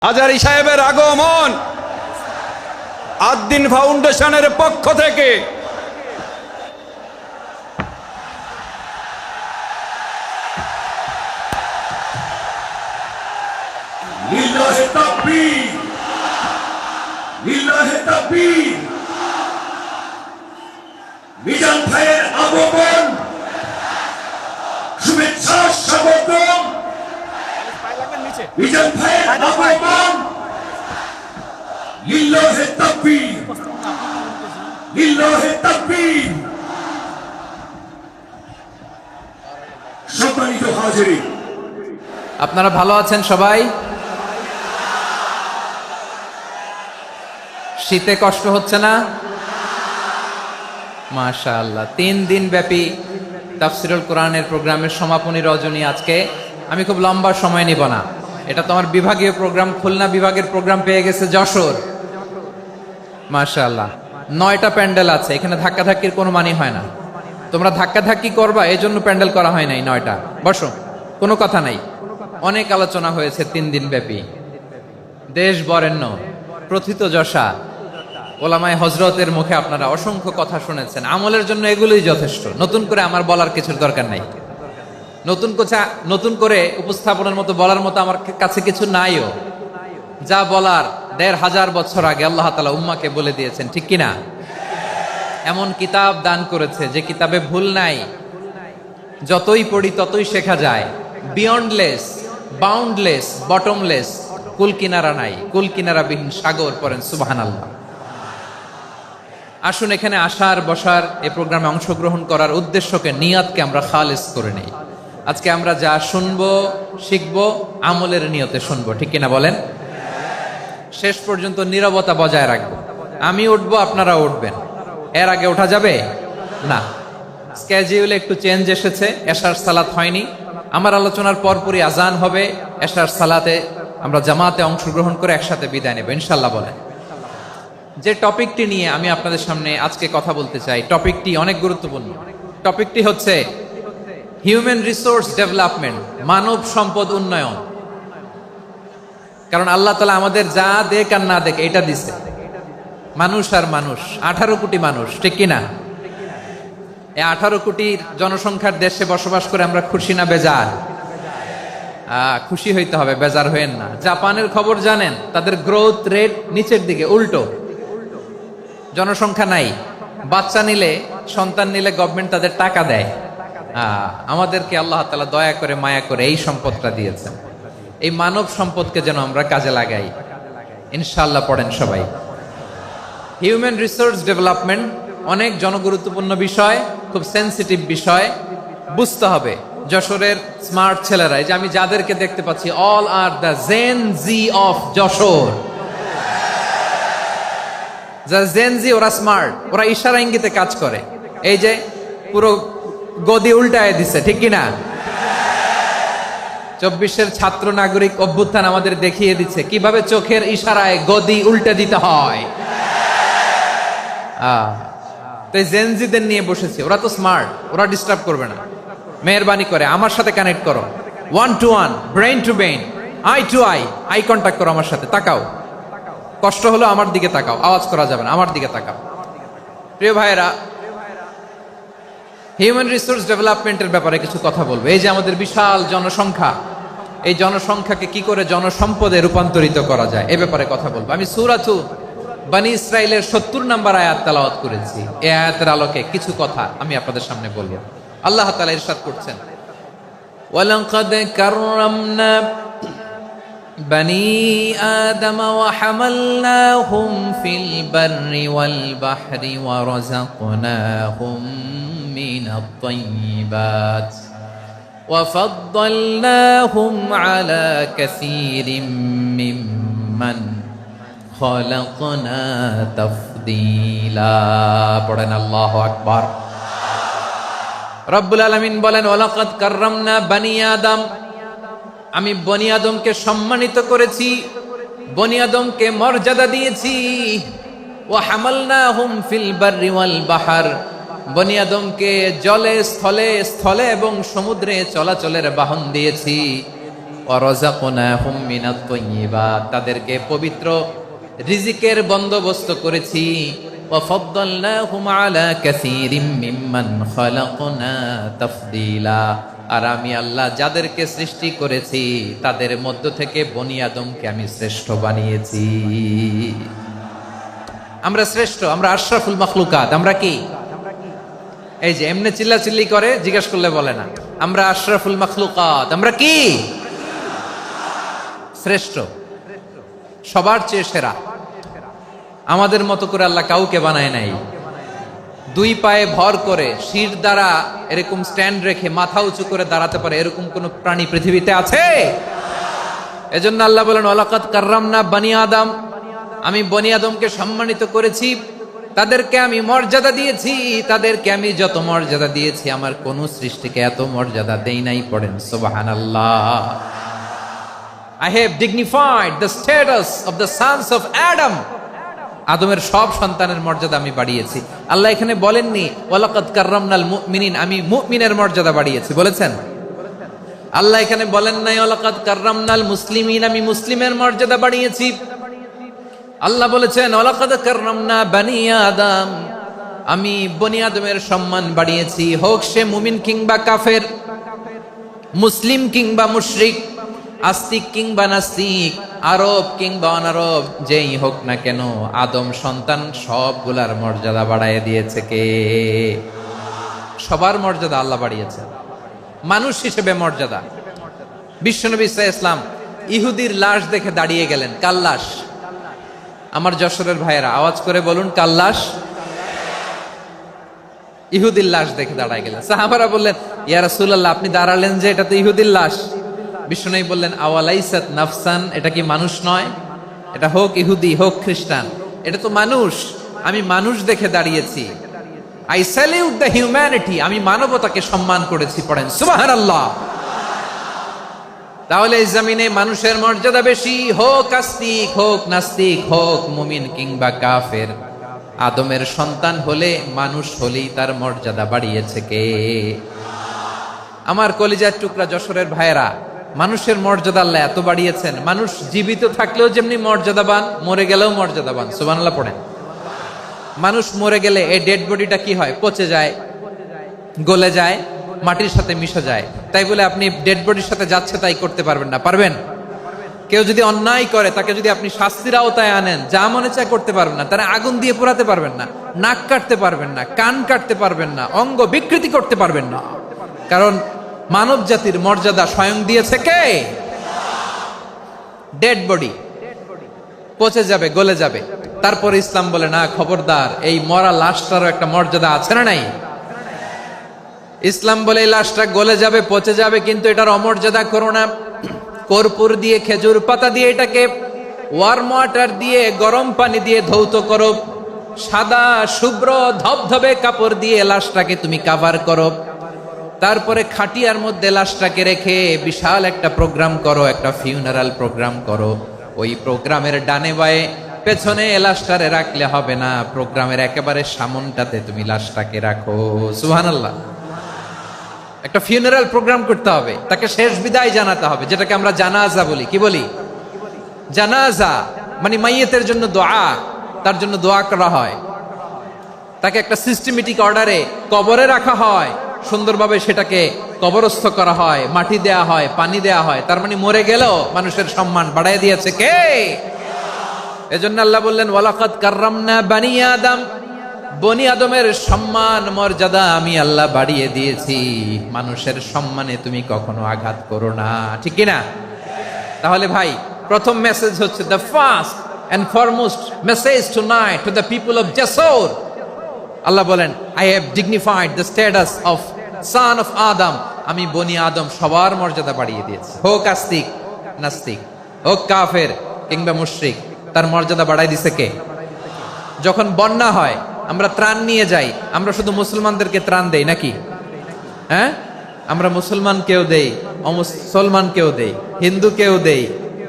হাজারী সাহেবের আগমন আদ্দিন ফাউন্ডেশনের পক্ষ থেকে লিল্লাহে তাকবীর, লিল্লাহে তাকবীর। মিজান ভাইয়ের আগমন, শুভেচ্ছা স্বাগতম। মিজান ভাইয়ের আগমন, লিল্লাহে তাকবীর, লিল্লাহে তাকবীর। সম্মানিত হাজিরিন, আপনারা ভালো আছেন সবাই? শীতে কষ্ট হচ্ছে না? মাশাআল্লাহ। 3 দিন ব্যাপী তাফসিরুল কোরআনের প্রোগ্রামের সমাপনী রজনী আজকে। আমি খুব লম্বা সময় নিব না। এটা তো আমার বিভাগীয় প্রোগ্রাম, খুলনা বিভাগের প্রোগ্রাম পেয়ে গেছে যশোর। মাশাআল্লাহ, 9টা প্যান্ডেল আছে। এখানে ধাক্কাধাক্কির কোনো মানি হয় না। তোমরা ধাক্কাধাক্কি করবা, এই জন্য প্যান্ডেল করা হয় নাই 9টা। বসো, কোনো কথা নাই। অনেক আলোচনা হয়েছে 3 দিন ব্যাপী। দেশ বরেণ্য প্রথিতযশা ওলামায়ে হযরতের মুখে আপনারা অসংখ্য কথা শুনেছেন। আমলের জন্য এগুলোই যথেষ্ট। নতুন করে আমার বলার কিছুর দরকার নাই। নতুন করে উপস্থাপনের মতো বলার মতো আমার কাছে কিছু নাইও। যা বলার 1500 বছর আগে আল্লাহ তাআলা উম্মাকে বলে দিয়েছেন, ঠিক কিনা? এমন কিতাব দান করেছে যে কিতাবে ভুল নাই। যতই পড়ি ততই শেখা যায়। বিয়ন্ডলেস, বাউন্ডলেস, বটমলেস, কুল কিনারা নাই, কুল কিনারাবিহীন সাগর। পড়েন সুবহানাল্লাহ। আসুন এখানে আসার বসার এই প্রোগ্রামে অংশগ্রহণ করার উদ্দেশ্যকে, নিয়তকে আমরা খালিস করে নেই। আজকে আমরা যা শুনবো শিখবো আমলের নিয়তে শুনবো, ঠিক কিনা বলেন? শেষ পর্যন্ত নীরবতা বজায় রাখবো। আমি উঠবো, আপনারা উঠবেন। এর আগে ওঠা যাবে না। স্কেডিউলে একটু চেঞ্জ এসেছে, এশার সালাত হয়নি। আমার আলোচনার পরপরই আজান হবে। এশার সালাতে আমরা জামাতে অংশগ্রহণ করে একসাথে বিদায় নেব ইনশাল্লাহ। বলেন, যে টপিকটি নিয়ে আমি আপনাদের সামনে আজকে কথা বলতে চাই, টপিকটি অনেক গুরুত্বপূর্ণ। টপিকটি হচ্ছে হিউম্যান রিসোর্স ডেভেলপমেন্ট, মানব সম্পদ উন্নয়ন। কারণ আল্লাহ তাআলা আমাদের যা দেখ আর না দেখ এটা দিছে। মানুষ আর মানুষ, 18 কোটি মানুষ, ঠিক কিনা? এই 18 কোটির জনসংখ্যার দেশে বসবাস করে আমরা খুশি না বেজার? খুশি হইতে হবে, বেজার হইেন না। জাপানের খবর জানেন? তাদের গ্রোথ রেট নিচের দিকে, উল্টো। জনসংখ্যা নাই, বাচ্চা নিলে, সন্তান নিলে গভর্নমেন্ট তাদের টাকা দেয়। আমাদেরকে আল্লাহ তাআলা দয়া করে মায়া করে এই সম্পদটা দিয়েছেন। এই মানব সম্পদকে যেন আমরা কাজে লাগাই ইনশাআল্লাহ। পড়েন সবাই। হিউম্যান রিসোর্স ডেভেলপমেন্ট অনেক জনগুরুত্বপূর্ণ বিষয়, খুব সেন্সিটিভ বিষয়, বুঝতে হবে। যশোরের স্মার্ট ছেলেরা, এই যে আমি যাদেরকে দেখতে পাচ্ছি, all are the Gen Z of Jashore. যা জেন জি, ওরা স্মার্ট, ওরা ইশারা ইঙ্গিতে কাজ করে। এই যে পুরো গদি উল্টায় দিছে, ঠিক কিনা? 24-এর ছাত্র নাগরিক অভ্যুত্থান আমাদের দেখিয়ে দিচ্ছে কিভাবে চোখের ইশারায় গদি উল্টে দিতে হয়। তো জেনজিদের নিয়ে বসেছি। ওরা তো স্মার্ট, ওরা ডিস্টার্ব করবে না। মেহরবানি করে আমার সাথে কানেক্ট করো, 1 to 1, brain to brain, eye to eye, eye contact করো আমার সাথে। তাকাও, কষ্ট হলো আমার দিকে তাকাও, আওয়াজ করা যাবে না, আমার দিকে তাকাও। প্রিয় ভাইয়েরা, হিউম্যান রিসোর্স ডেভেলপমেন্টের ব্যাপারে কিছু কথা বলবো। এই যে আমাদের বিশাল জনসংখ্যা, এই জনসংখ্যাকে কি করে জনসম্পদে রূপান্তরিত করা যায় এ ব্যাপারে কথা বলবো। আমি সূরাতু বনী ইসরাইলের 70 নম্বর আয়াত তেলাওয়াত করেছি। এই আয়াতের আলোকে কিছু কথা আমি আপনাদের সামনে বলবো। আল্লাহ তাআলা ইরশাদ করছেন, ওয়ালাকাদ কাররামনা বনী আদম ওয়া হামালনাহুম ফিল বাররি ওয়াল বাহরি ওয়া রাযাকনাহুম মিনাত তাইয়্যিবাত ওয়া ফাদ্দালনাহুম আলা কাসীরিম মিম্মান খালাকনা তাফদীলা। পড়েন আল্লাহু আকবার। রব্বুল আলামিন বলেন, ওয়ালাকাদ কাররামনা বনী আদম, আমি বনী আদমকে সম্মানিত করেছি, বনী আদমকে মর্যাদা দিয়েছি। ওয়া হামালনাহুম ফিল বাররি ওয়াল বাহর, বনী আদমকে জলে স্থলে এবং সমুদ্রে চলাচলের বাহন দিয়েছি। ওয়ারাযাকনাহুম মিনাত তাইয়্যিবাত, তাদেরকে পবিত্র রিজিকের বন্দোবস্ত করেছি। ওয়া ফাদ্দালনাহুম আলা কাসীরিম মিম্মান খালাকনা তাফদীলা, আর আমি আল্লাহ যাদেরকে সৃষ্টি করেছি তাদের মধ্য থেকে বনি আদমকে আমি শ্রেষ্ঠ বানিয়েছি। আমরা শ্রেষ্ঠ, আমরা আশরাফুল মাখলুকাত। আমরা কি? এই যে এমনি চিল্লাচিল্লি করে, জিজ্ঞেস করলে বলে না। আমরা আশরাফুল মাখলুকাত। আমরা কি? শ্রেষ্ঠ, সবার চেয়ে সেরা। আমাদের মতো করে আল্লাহ কাউকে বানায় নাই। দুই পায়ে ভর করে শির দ্বারা এরকম স্ট্যান্ড রেখে মাথা উঁচু করে দাঁড়াতে পারে এরকম কোন প্রাণী পৃথিবীতে আছে? এজন্য আল্লাহ বলেন ওয়ালাকাদ কাররামনা বানি আদম, আমি বনি আদমকে সম্মানিত করেছি, তাদেরকে আমি মর্যাদা দিয়েছি। তাদেরকে আমি যত মর্যাদা দিয়েছি আমার কোন সৃষ্টিকে এত মর্যাদা দেই নাই। পড়েন সুবহানাল্লাহ। I have dignified the status of the sons of Adam. আদমের সব সন্তানের মর্যাদা আমি বাড়িয়েছি। আল্লাহ এখানে বলেননি ওয়ালাকাদ কাররামনাল মুমিনিন, আমি মুমিনের মর্যাদা বাড়িয়েছি, বলেছেন? আল্লাহ এখানে বলেন নাই ওয়ালাকাদ কাররামনাল মুসলিমিন, আমি মুসলিমের মর্যাদা বাড়িয়েছি। আল্লাহ বলেছেন ওয়ালাকাদ কাররামনা বানি আদম, আমি বনি আদমের সম্মান বাড়িয়েছি। হোক সে মুমিন কিংবা কাফের, মুসলিম কিংবা মুশরিক, আস্তিক কিংবা নাস্তিক, আরব কিংবা অনারব, যেই হোক না কেন আদম সন্তান সবগুলার মর্যাদা বাড়ায় দিয়েছে কে? সবার মর্যাদা আল্লাহ বাড়িয়েছে। মানুষ হিসেবে মর্যাদা। বিশ্বনবী সাল্লাল্লাহু আলাইহি ওয়াসাল্লাম ইহুদির লাশ দেখে দাঁড়িয়ে গেলেন। কার লাশ? আমার যশোরের ভাইয়েরা আওয়াজ করে বলুন, কার লাশ? ইহুদির লাশ দেখে দাঁড়ায় গেলেন। সাহাবারা বললেন ইয়া রাসূলুল্লাহ, আপনি দাঁড়ালেন যে, এটা তো ইহুদির লাশ। বিশ্বনবী বললেন আওয়ালাইসাত নাফসান, এটা কি মানুষ নয়? এটা হোক ইহুদি হোক খ্রিস্টান, এটা তো মানুষ। আমি মানুষ দেখে দাঁড়িয়েছি। আই স্যালিউট দ্য হিউম্যানিটি, আমি মানবতাকে সম্মান করেছি। পড়েন সুবহানাল্লাহ। তাহলে এই জমিনে মানুষের মর্যাদা বেশি, হোক আস্তিক হোক নাস্তিক, হোক মুমিন কিংবা কাফের। আদমের সন্তান হলে, মানুষ হলেই তার মর্যাদা বাড়িয়েছে কে? আমার কলিজার টুকরা যশোরের ভাইয়েরা, মানুষের মর্যাদা আল্লাহ এত বাড়িয়েছেন। মানুষ জীবিত থাকলেও যেমনি মর্যাদাবান, মরে গেলেও মর্যাদাবান। সুবহানাল্লাহ পড়েন। মানুষ মরে গেলে এই ডেড বডিটা কি হয়? পচে যায়, গলে যায়, মাটির সাথে মিশে যায়। তাই বলে আপনি ডেড বডির সাথে যাচ্ছে তাই করতে পারবেন না? পারবেন? কেউ যদি অন্যায় করে তাকে যদি আপনি শাস্তির আওতায় আনেন, যা মনে চায় করতে পারবেন না। তারা আগুন দিয়ে পোড়াতে পারবেন না, নাক কাটতে পারবেন না, কান কাটতে পারবেন না, অঙ্গ বিকৃতি করতে পারবেন না। কারণ মানব জাতির মর্যাদা স্বয়ং দিয়েছে কে? ডেড বডি পচে যাবে, গলে যাবে। তারপর ইসলাম বলে না, খবরদার, এই মরা লাশটারও একটা মর্যাদা আছে না নাই? ইসলাম বলে এই লাশটা গলে যাবে, পচে যাবে, কিন্তু এটার অমর্যাদা করো না। কর্পূর দিয়ে, খেজুর পাতা দিয়ে, এটাকে ওয়ার্ম ওয়াটার দিয়ে, গরম পানি দিয়ে ধৌত করো। সাদা শুভ্র ধবধবে কাপড় দিয়ে লাশটাকে তুমি কাভার করো। তারপরে খাটিয়ার মধ্যে লাশটাকে রেখে বিশাল একটা প্রোগ্রাম করো, একটা ফিউনারাল প্রোগ্রাম করো। ওই প্রোগ্রামের ডানে বায়ে পেছনে লাশটারে রাখলে হবে না, প্রোগ্রামের একেবারে সামনটাতে তুমি লাশটাকে রাখো। সুবহানাল্লাহ। একটা ফিউনারাল প্রোগ্রাম করতে হবে, তাকে শেষ বিদায় জানাতে হবে, যেটাকে আমরা জানাজা বলি। কি বলি? জানাজা মানে মাইয়েতের জন্য দোয়া, তার জন্য দোয়া করা হয়। তাকে একটা সিস্টেমেটিক অর্ডারে কবরে রাখা হয়, সুন্দরভাবে সেটাকে কবরস্থ করা হয়, মাটি দেয়া হয়, পানি দেয়া হয়। তার মানে মরে গেলেও মানুষের সম্মান বাড়ায় দিয়েছে কে? এজন্য আল্লাহ বললেন ওয়ালাকাদ কাররামনা বানি আদম, বনি আদমের সম্মান মর্যাদা আমি আল্লাহ বাড়িয়ে দিয়েছি। মানুষের সম্মানে তুমি কখনো আঘাত করো না, ঠিক কি না? তাহলে ভাই, প্রথম মেসেজ হচ্ছে the first and foremost message tonight to the people of জাসর। আল্লাহ বলেন I have dignified the status of son of Adam, আমি বনি আদম সবার মর্যাদা বাড়িয়ে দিয়েছি। হোক আস্তিক নাস্তিক, হোক কাফের কিংবা মুশরিক, তার মর্যাদা বাড়াই দিছে কে? যখন বন্যা হয় আমরা ত্রাণ নিয়ে যাই, আমরা শুধু মুসলমানদেরকে ত্রাণ দেই নাকি? হ্যাঁ, আমরা মুসলমানকেও দেই, অমুসলমানকেও দেই, হিন্দুকেও দেই,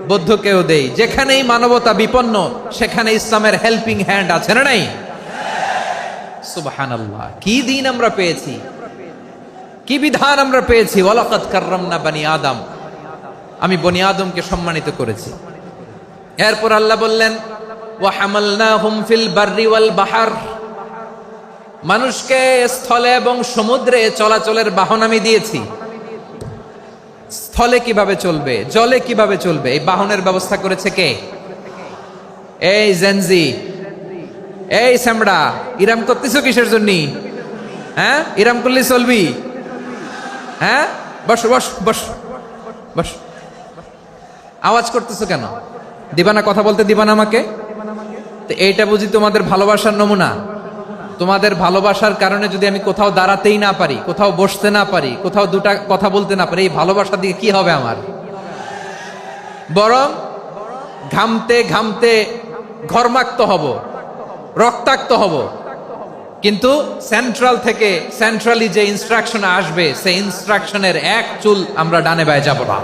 বৌদ্ধকেও দেই। যেখানেই মানবতা বিপন্ন সেখানে ইসলামের হেল্পিং হ্যান্ড আছে না নাই? সুবহানাল্লাহ। কি দিন আমরা পেয়েছি, কি বিধান আমরা পেয়েছি। ওয়ালাকাদ কাররামনা বানি আদম। আমি বনি আদমকে সম্মানিত করেছি। এরপর আল্লাহ বললেন ওয়া হামালনাহুম ফিল বাররি ওয়াল বাহর, মানুষকে স্থলে এবং সমুদ্রে চলাচলের বাহন আমি দিয়েছি। স্থলে কিভাবে চলবে, জলে কিভাবে চলবে, এই বাহনের ব্যবস্থা করেছে কে? এই জেনজি, এই স্যামড়া, ইরাম করতেছো কিসের জন্য? হ্যাঁ, ইরাম করলে চলবি? হ্যাঁ, বস বস বস বস। আওয়াজ করতেছো কেন? দিবা না, কথা বলতে দিবা না আমাকে? তো এইটা বুঝি তোমাদের ভালোবাসার নমুনা? তোমাদের ভালোবাসার কারণে যদি আমি কোথাও দাঁড়াতেই না পারি, কোথাও বসতে না পারি, কোথাও দুটা কথা বলতে না পারি, এই ভালোবাসা দিয়ে কি হবে আমার? বরং ঘামতে ঘামতে ঘর্মাক্ত হব, রক্তাক্ত হব। কিন্তু সেন্ট্রাল থেকে, সেন্ট্রালি যে ইনস্ট্রাকশন আসবে, সেই ইনস্ট্রাকশনের এক চুল আমরা ডানে বায়ে যাব না।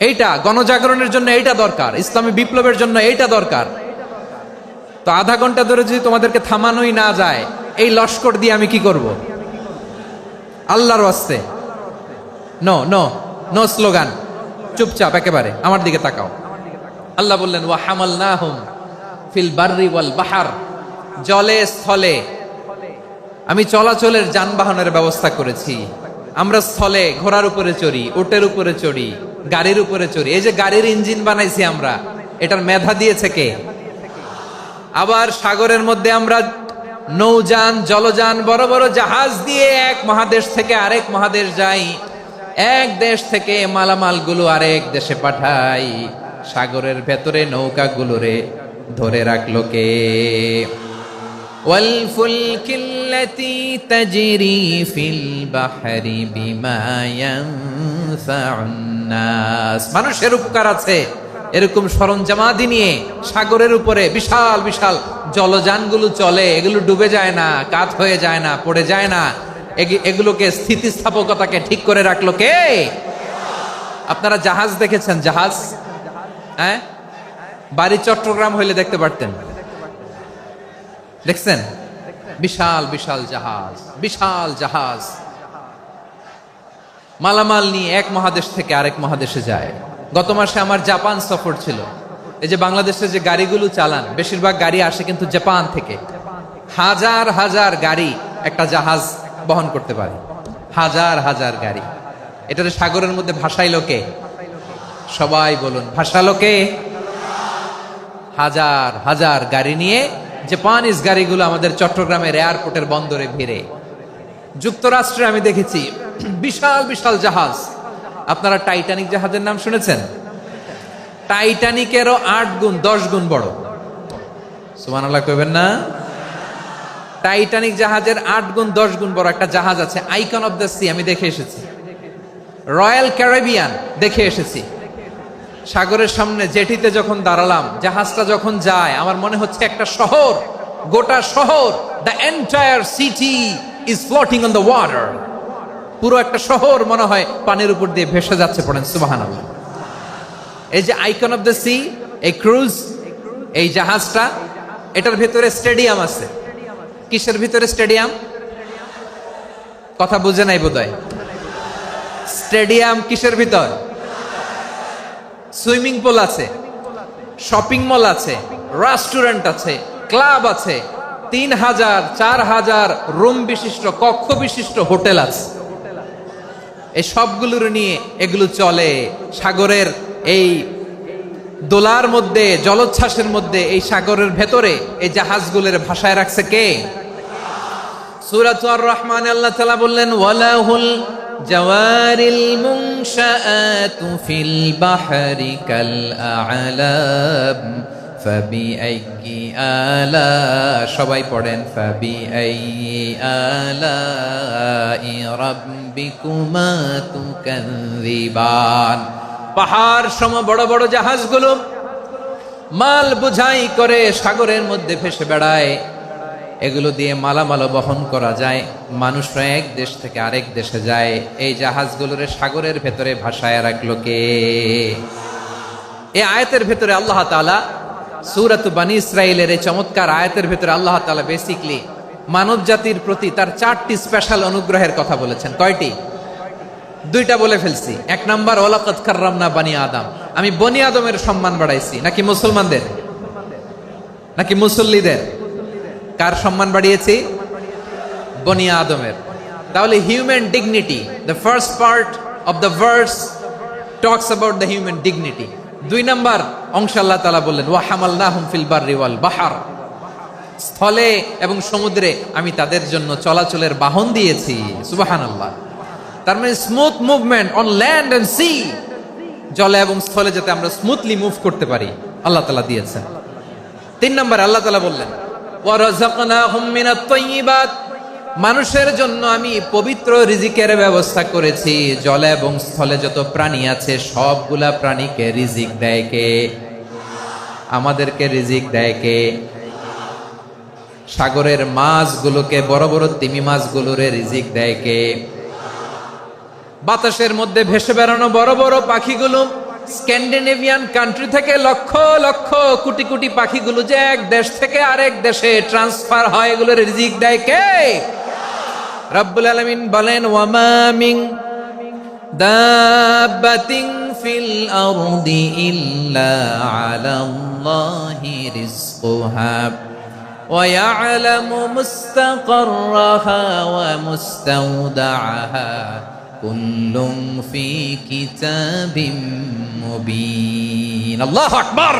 এইটা গণজাগরণের জন্য এইটা দরকার, ইসলামী বিপ্লবের জন্য এইটা দরকার। তো আধা ঘন্টা ধরে যদি তোমাদেরকে থামানোই না যায়, এই লস্কর দিয়ে আমি কি করব? আল্লাহর ওয়াস্তে নো নো নো স্লোগান, চুপচাপ একেবারে আমার দিকে তাকাও। আল্লাহ বললেন ওয়া হামালনাহুম ফিল বাররি ওয়াল বাহর, জলে স্থলে আমি চলাচলের যানবাহনের ব্যবস্থা করেছি। আমরা স্থলে ঘোড়ার উপরে চড়ি, উটের উপরে চড়ি, গাড়ির উপরে চড়ি। এই যে গাড়ির ইঞ্জিন বানাইছি আমরা, এটার মেধা দিয়েছে কে? আবার সাগরের মধ্যে আমরা নৌযান, জলযান, বড় বড় জাহাজ দিয়ে এক মহাদেশ থেকে আরেক মহাদেশ যাই, এক দেশ থেকে মালামালগুলো আরেক দেশে পাঠাই। সাগরের ভেতরে নৌকাগুলোরে ধরে রাখলো কে? ওয়াল ফুলকিল্লাতী তাজরি ফিল বাহরি বিমা ইয়ানফাউন নাস, মানুষের উপকার আছে এরকম সরঞ্জামাদি নিয়ে সাগরের উপরে বিশাল বিশাল জলযানগুলো চলে। এগুলো ডুবে যায় না, কাত হয়ে যায় না, পড়ে যায় না। এগুলোকে স্থিতিস্থাপকতাকে ঠিক করে রাখলো কে? আপনারা জাহাজ দেখেছেন? জাহাজ, হ্যাঁ, বাড়ি চট্টগ্রাম হইলে দেখতে পারতেন। দেখছেন? বিশাল বিশাল জাহাজ, বিশাল জাহাজ মালামাল নিয়ে এক মহাদেশ থেকে আরেক মহাদেশে যায়। গত মাসে আমার জাপান সফর ছিল। এই যে বাংলাদেশে যে গাড়িগুলো চালান, বেশিরভাগ গাড়ি আসে কিন্তু জাপান থেকে। হাজার হাজার গাড়ি একটা জাহাজ বহন করতে পারে, হাজার হাজার গাড়ি। এটাতে সাগরের মধ্যে ভাসাইলো কে? সবাই বলুন, ভাসালো কে? হাজার হাজার গাড়ি নিয়ে জাপানিজ গাড়িগুলো আমাদের চট্টগ্রামের এয়ারপোর্টের বন্দরে ভিড়ে। যুক্তরাষ্ট্রে আমি দেখেছি বিশাল বিশাল জাহাজ। আপনারা টাইটানিক জাহাজের নাম শুনেছেন? টাইটানিকেরও 8 গুণ 10 গুণ বড়। সুবহানাল্লাহ কইবেন না? টাইটানিক জাহাজের 8 গুণ 10 গুণ বড় একটা জাহাজ আছে, আইকন অফ দ্য সি, আমি দেখে এসেছি। রয়্যাল ক্যারিবিয়ান দেখে এসেছি। সাগরের সামনে জেটিতে যখন দাঁড়ালাম, জাহাজটা যখন যায়, আমার মনে হচ্ছে একটা শহর, গোটা শহর, the entire city is floating on the water. পুরো একটা শহর মনে হয় পানির উপর দিয়ে ভেসে যাচ্ছে। পড়েন সুবহানাল্লাহ। এই যে আইকন অফ দ্য সি, এই ক্রুজ, এই জাহাজটা, এটার ভিতরে স্টেডিয়াম আছে। কিসের ভিতরে স্টেডিয়াম? কথা বুঝে নাই বোধহয়। স্টেডিয়াম কিসের ভিতর? সুইমিং পুল আছে, শপিং মল আছে, রেস্টুরেন্ট আছে, ক্লাব আছে, 3000 4000 রুম বিশিষ্ট, কক্ষ বিশিষ্ট হোটেল আছে। এই সবগুলোর নিয়ে এগুলো চলে সাগরের এই দোলার মধ্যে, জলোচ্ছ্বাসের মধ্যে। এই সাগরের ভেতরে এই জাহাজগুলোর ভাষায় রাখছে কে? সূরাতুর আর রহমানে আল্লাহ তাআলা বললেন ওয়ালাহুল জাওয়ারিল মুনশাআতু ফিল বাহরি কাল আ'লাম ফাবিআইয়ি আলা, সবাই পড়েন ফাবিআইয়ি আলাই রাব্বিকুমা তুকাযযিবান। পাহাড় সম বড় বড় জাহাজগুলো মাল বোঝাই করে সাগরের মধ্যে ভেসে বেড়ায়। এগুলো দিয়ে মালামাল বহন করা যায়, মানুষরা এক দেশ থেকে আরেক দেশে যায়। এই জাহাজগুলোর সাগরের ভেতরে ভাসায় রাখলো কে? এই আয়াতের ভেতরে আল্লাহ তাআলা সূরাত বনী ইসরাঈলের এই চমৎকার আয়াতের ভেতরে আল্লাহ তাআলা বেসিক্যালি মানব জাতির প্রতি তার 4টি স্পেশাল অনুগ্রহের কথা বলেছেন। কয়টি? দুইটা বলে ফেলছি। এক নাম্বার ওয়ালাকাদ কাররামনা বানি আদম, আমি বনি আদমের সম্মান বাড়াইছি। নাকি মুসলমানদের, নাকি মুসল্লিদের? কার সম্মান বাড়িয়েছি? বনি আদমের। তাহলে human dignity, the first part of the verse talks about the human dignity. দুই নাম্বার অংশ আল্লাহ তাআলা বললেন ওয়া হামালনাহুম ফিল বাররি ওয়াল বাহর, স্থলে এবং সমুদ্রে আমি তাদের জন্য চলাচলের বাহন দিয়েছি। সুবহানাল্লাহ। তার মানে smooth movement on land and sea, জলে এবং স্থলে যাতে আমরা স্মুথলি মুভ করতে পারি আল্লাহ তাআলা দিয়েছেন। তিন নম্বরে আল্লাহ তাআলা বললেন ওয়া রাযাকনাহুম মিনাত তাইয়্যিবাত, মানুষের জন্য আমি পবিত্র রিজিকের ব্যবস্থা করেছি। জলে এবং স্থলে যত প্রাণী আছে সবগুলা প্রাণীকে রিজিক দেয় কে? আমাদেরকে রিজিক দেয় কে? সাগরের মাছগুলোকে, বড় বড় তিমি মাছগুলোরে রিজিক দেয় কে? বাতাসের মধ্যে ভেসে বেড়ানো বড় বড় পাখিগুলো, স্ক্যান্ডিনেভিয়ান কান্ট্রি থেকে লক্ষ লক্ষ কোটি কোটি পাখিগুলো যে এক দেশ থেকে আরেক দেশে ট্রান্সফার হয়, এগুলোর রিজিক দেয় কে? রব্বুল আলামিন বলেন ওয়ামা মিন দাব্বাতিন ফিল আরদি ইল্লা আলাল্লাহি রিজকুহা ওয়া ইয়ালামু মুস্তাকাররাহা ওয়া মুস্তাওদাআহা কুল্লুম ফি কিতাবিম মুবিন। আল্লাহু আকবার।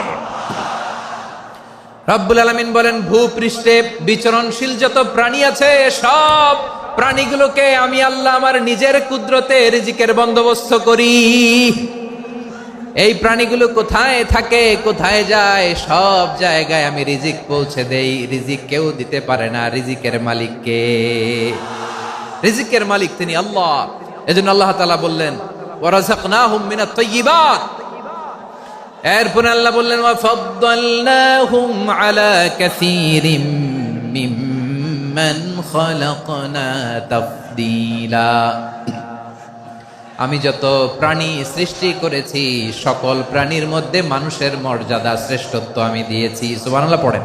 রব্বুল আলামিন বলেন ভূপৃষ্ঠে বিচরণশীল যত প্রাণী আছে সব প্রাণীগুলোকে আমি আল্লাহ আমার নিজের কুদরতে রিজিকের বন্দোবস্ত করি। এই প্রাণীগুলো কোথায় থাকে, কোথায় যায়, সব জায়গায় আমি রিজিক পৌঁছে দেই। রিজিক কেউ দিতে পারে না, রিজিকের মালিক কে? রিজিকের মালিক তিনি আল্লাহ। এজন্য আল্লাহ তাআলা বললেন ওয়া রাযাকনাহুম মিনাত তাইয়্যিবাত। এরপর আল্লাহ বললেন ওয়া ফাদ্দালনাহুম আলা কাসীরিম মিম্মান খালাকনা তাফদীলা। আমি যত প্রাণী সৃষ্টি করেছি সকল প্রাণীর মধ্যে মানুষের মর্যাদা, শ্রেষ্ঠত্ব আমি দিয়েছি। সুবহানাল্লাহ পড়েন।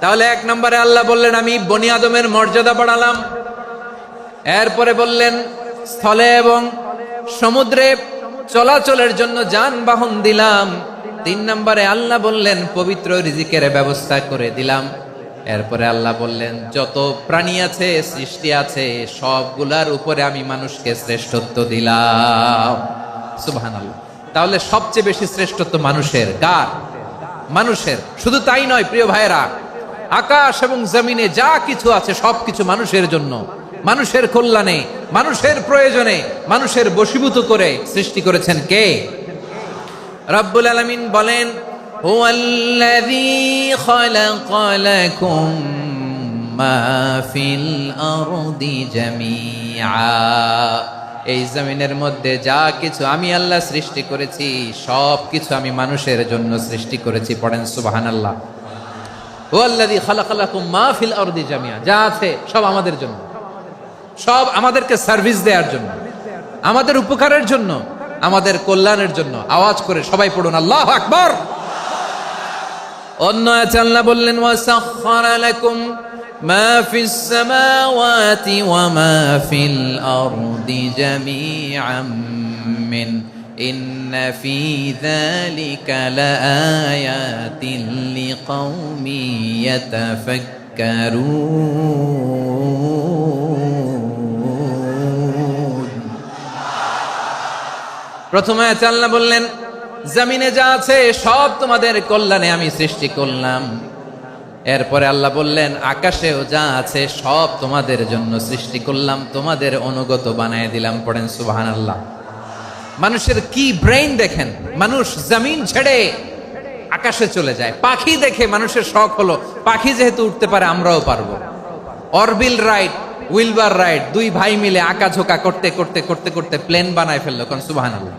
তাহলে এক নম্বরে আল্লাহ বললেন আমি বনি আদমের মর্যাদা বাড়ালাম। এরপরে বললেন স্থলে এবং সমুদ্রে চলাচলের জন্য যানবাহন দিলাম। তিন নম্বরে আল্লাহ বললেন পবিত্র রিজিকের ব্যবস্থা করে দিলাম। এরপরে আল্লাহ বললেন যত প্রাণী আছে, সৃষ্টি আছে, সবগুলার উপরে আমি মানুষকে শ্রেষ্ঠত্ব দিলাম। সুবহানাল্লাহ। তাহলে সবচেয়ে বেশি শ্রেষ্ঠত্ব মানুষের। কার? মানুষের। শুধু তাই নয় প্রিয় ভাইরা, আকাশ এবং জমিনে যা কিছু আছে সবকিছু মানুষের জন্য, মানুষের কল্যাণে, মানুষের প্রয়োজনে, মানুষের বশীভূত করে সৃষ্টি করেছেন কে? রব্বুল আলামিন বলেন হুয়াল্লাযী খালাকা লাকুম মা ফিল আরদি জামিআ। এই জমিনের মধ্যে যা কিছু আমি আল্লাহ সৃষ্টি করেছি সব কিছু আমি মানুষের জন্য সৃষ্টি করেছি। পড়েন সুবহানাল্লাহ। হুয়াল্লাযী খালাকা লাকুম মা ফিল আরদি জামিআ, যা আছে সব আমাদের জন্য, সব আমাদেরকে সার্ভিস দেওয়ার জন্য, আমাদের উপকারের জন্য, আমাদের কল্যাণের জন্য। আওয়াজ করে সবাই পড়ুন আল্লাহু আকবার। অন্য আয়াতে আল্লাহ বললেন ওয়াসাখখারা লাকুম মা ফিস সামাওয়াতি ওয়া মা ফিল আরদি জামিআম মিন ইন্না ফি যালিকা লাআয়াতিন লিকাউমিন ইয়াতাফাক্কারুন। প্রথমে আয়াতে আল্লাহ বললেন জমিনে যা আছে সব তোমাদের কল্যাণে আমি সৃষ্টি করলাম। এরপরে আল্লাহ বললেন আকাশেও যা আছে সব তোমাদের জন্য সৃষ্টি করলাম, তোমাদের অনুগত বানায় দিলাম। পড়েন সুবহানাল্লাহ। মানুষের কি ব্রেইন দেখেন, মানুষ জমিন ছেড়ে আকাশে চলে যায়। পাখি দেখে মানুষের শখ হলো পাখি যেহেতু উঠতে পারে আমরাও পারবো। অরবিল রাইট, উইলবার রাইট, দুই ভাই মিলে আঁকাঝোঁকা করতে করতে করতে করতে প্লেন বানায় ফেললো। কোন সুবহানাল্লাহ।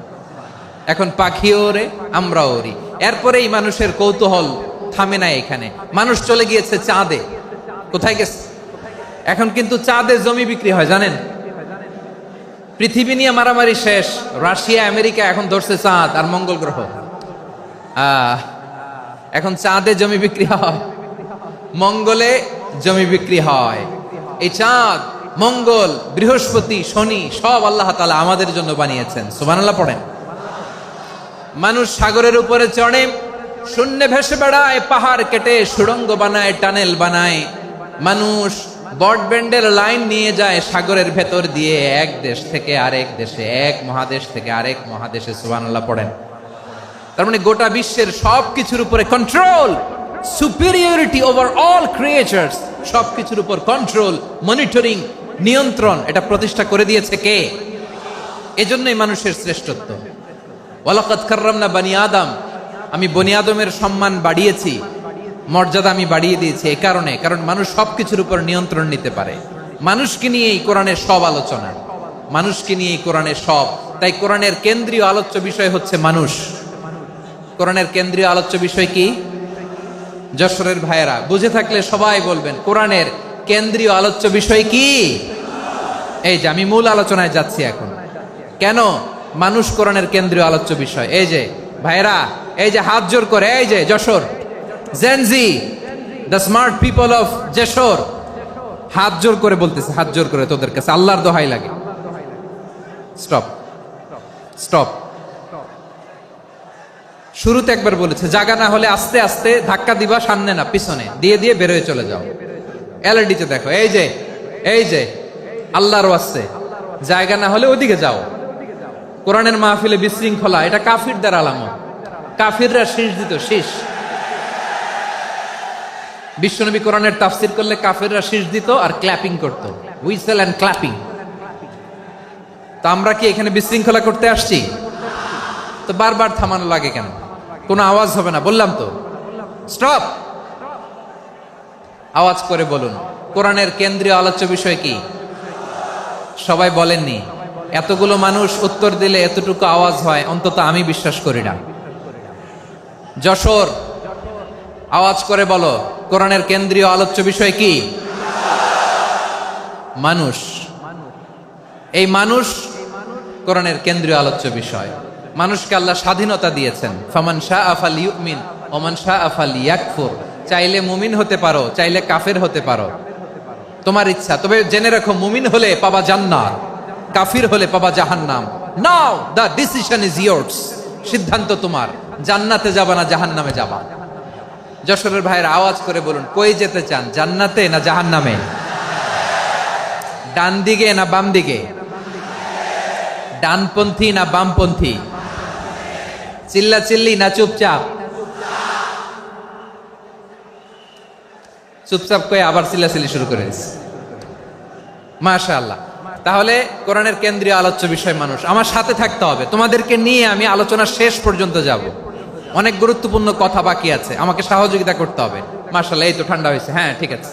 এখন পাখিও ওরে, আমরাও ওরি। এরপরেই মানুষের কৌতূহল থামে না এখানে। মানুষ চলে গিয়েছে চাঁদে। কোথায় গেছে? এখন কিন্তু চাঁদে জমি বিক্রি হয় জানেন। পৃথিবী নিয়ে মারামারি শেষ। রাশিয়া আমেরিকা এখন ধরছে চাঁদ আর মঙ্গল গ্রহ। এখন চাঁদে জমি বিক্রি হয়, মঙ্গলে জমি বিক্রি হয়। এই চাঁদ মঙ্গল, বৃহস্পতি, শনি সব আল্লাহ তাআলা আমাদের জন্য বানিয়েছেন। সুবহানাল্লাহ পড়েন। মানুষ সাগরের উপরে চড়ে, শূন্যে ভেসে বেড়ায়, পাহাড় কেটে সুড়ঙ্গ বানায়, টানেল বানায়। মানুষ ব্রডব্যান্ডের লাইন নিয়ে যায় সাগরের ভেতর দিয়ে, এক দেশ থেকে আরেক দেশে, এক মহাদেশ থেকে আরেক মহাদেশে। সুবহানাল্লাহ পড়েন। তার মানে গোটা বিশ্বের সবকিছুর উপরে control, superiority over all creatures, সবকিছুর উপর কন্ট্রোল, মনিটরিং, নিয়ন্ত্রণ, এটা প্রতিষ্ঠা করে দিয়েছে কে? এজন্যই মানুষের শ্রেষ্ঠত্ব। ওয়ালাকাদ কাররামনা বানি আদম, আমি বনি আদমের সম্মান বাড়িয়েছি, মর্যাদা আমি বাড়িয়ে দিয়েছি এই কারণে, কারণ মানুষ সবকিছুর উপর নিয়ন্ত্রণ নিতে পারে। মানুষকে নিয়েই কোরআনের সব আলোচনা, মানুষকে নিয়েই কোরআনের সব। তাই কোরআনের কেন্দ্রীয় আলোচ্য বিষয় হচ্ছে মানুষ। কোরআনের কেন্দ্রীয় আলোচ্য বিষয় কি? যশোরের ভাইয়েরা বুঝে থাকলে সবাই বলবেন, কোরআনের কেন্দ্রীয় আলোচ্য বিষয় কি? এই যে আমি মূল আলোচনায় যাচ্ছি এখন। কেন মানুষ কোরআনের কেন্দ্রীয় আলোচ্য বিষয়? এই যে ভাইয়েরা, এই যে হাত জোর করে, এই যে Jessore Gen Z, the smart people of Jessore, হাত জোর করে বলতেছে, হাত জোর করে তোদের কাছে আল্লাহর দোহাই লাগে, স্টপ স্টপ। শুরুতে একবার বলেছে, জায়গা না হলে আস্তে আস্তে ধাক্কা দিবা, সামনে না পিছনে, দিয়ে দিয়ে বেরোয় চলে যাও। এলইডিতে দেখো, এই যে এই যে আল্লাহর ওয়াস্তে জায়গা না হলে ওদিকে যাও। কোরআনের মাহফিলে বিশৃঙ্খলা, এটা কাফিরদের আলামত। কাফিররা শীষ দিত, শীষ। বিশ্বনবী কোরআনের তাফসির করলে কাফিররা শীষ দিত আর ক্ল্যাপিং করত, হুইসেল এন্ড ক্ল্যাপিং। তো আমরা কি এখানে বিশৃঙ্খলা করতে আসছি? তো বারবার থামানো লাগে কেন? কোনো আওয়াজ হবে না, বললাম তো, স্টপ। আওয়াজ করে বলুন, কোরআনের কেন্দ্রীয় আলোচ্য বিষয় কি? সবাই বলেননি। এতগুলো মানুষ উত্তর দিলে এতটুকু আওয়াজ হয়, অন্তত আমি বিশ্বাস করি না। যশোর, আওয়াজ করে বলো, কোরআনের কেন্দ্রীয় আলোচ্য বিষয় কি? মানুষ। এই মানুষ কোরআনের কেন্দ্রীয় আলোচ্য বিষয়। মানুষকে আল্লাহ স্বাধীনতা দিয়েছেন। ফামান শাআ ফালইউমিন ওয়া মান শাআ ফালইয়াকফুর। চাইলে মুমিন হতে পারো, চাইলে কাফের হতে পারো, তোমার ইচ্ছা। তবে জেনে রাখো, মুমিন হলে পাবা জান্নাত, কাফির হলে পাবা জাহান্নাম। নাও দ্য ডিসিশন ইজ ইয়ার্স। সিদ্ধান্ত তোমার, জান্নাতে যাবা না জাহান্নামে যাবা। যশোরের ভাইয়ের আওয়াজ করে বলুন, কই যেতে চান, জান্নাতে না জাহান্নামে? ডান দিকে না বাম দিকে? ডানপন্থী না বামপন্থী? চিল্লা চিল্লি না চুপচাপ? চুপচাপ কয়ে আবার চিল্লাচিল্লি শুরু করে দিচ্ছে। মাশাআল্লাহ। তাহলে কোরআনের কেন্দ্রীয় আলোচ্য বিষয় মানুষ। আমার সাথে থাকতে হবে, তোমাদেরকে নিয়ে আমি আলোচনা শেষ পর্যন্ত যাব। অনেক গুরুত্বপূর্ণ কথা বাকি আছে, আমাকে সহযোগিতা করতে হবে। মাশাআল্লাহ, এই তো ঠান্ডা হয়েছে। হ্যাঁ, ঠিক আছে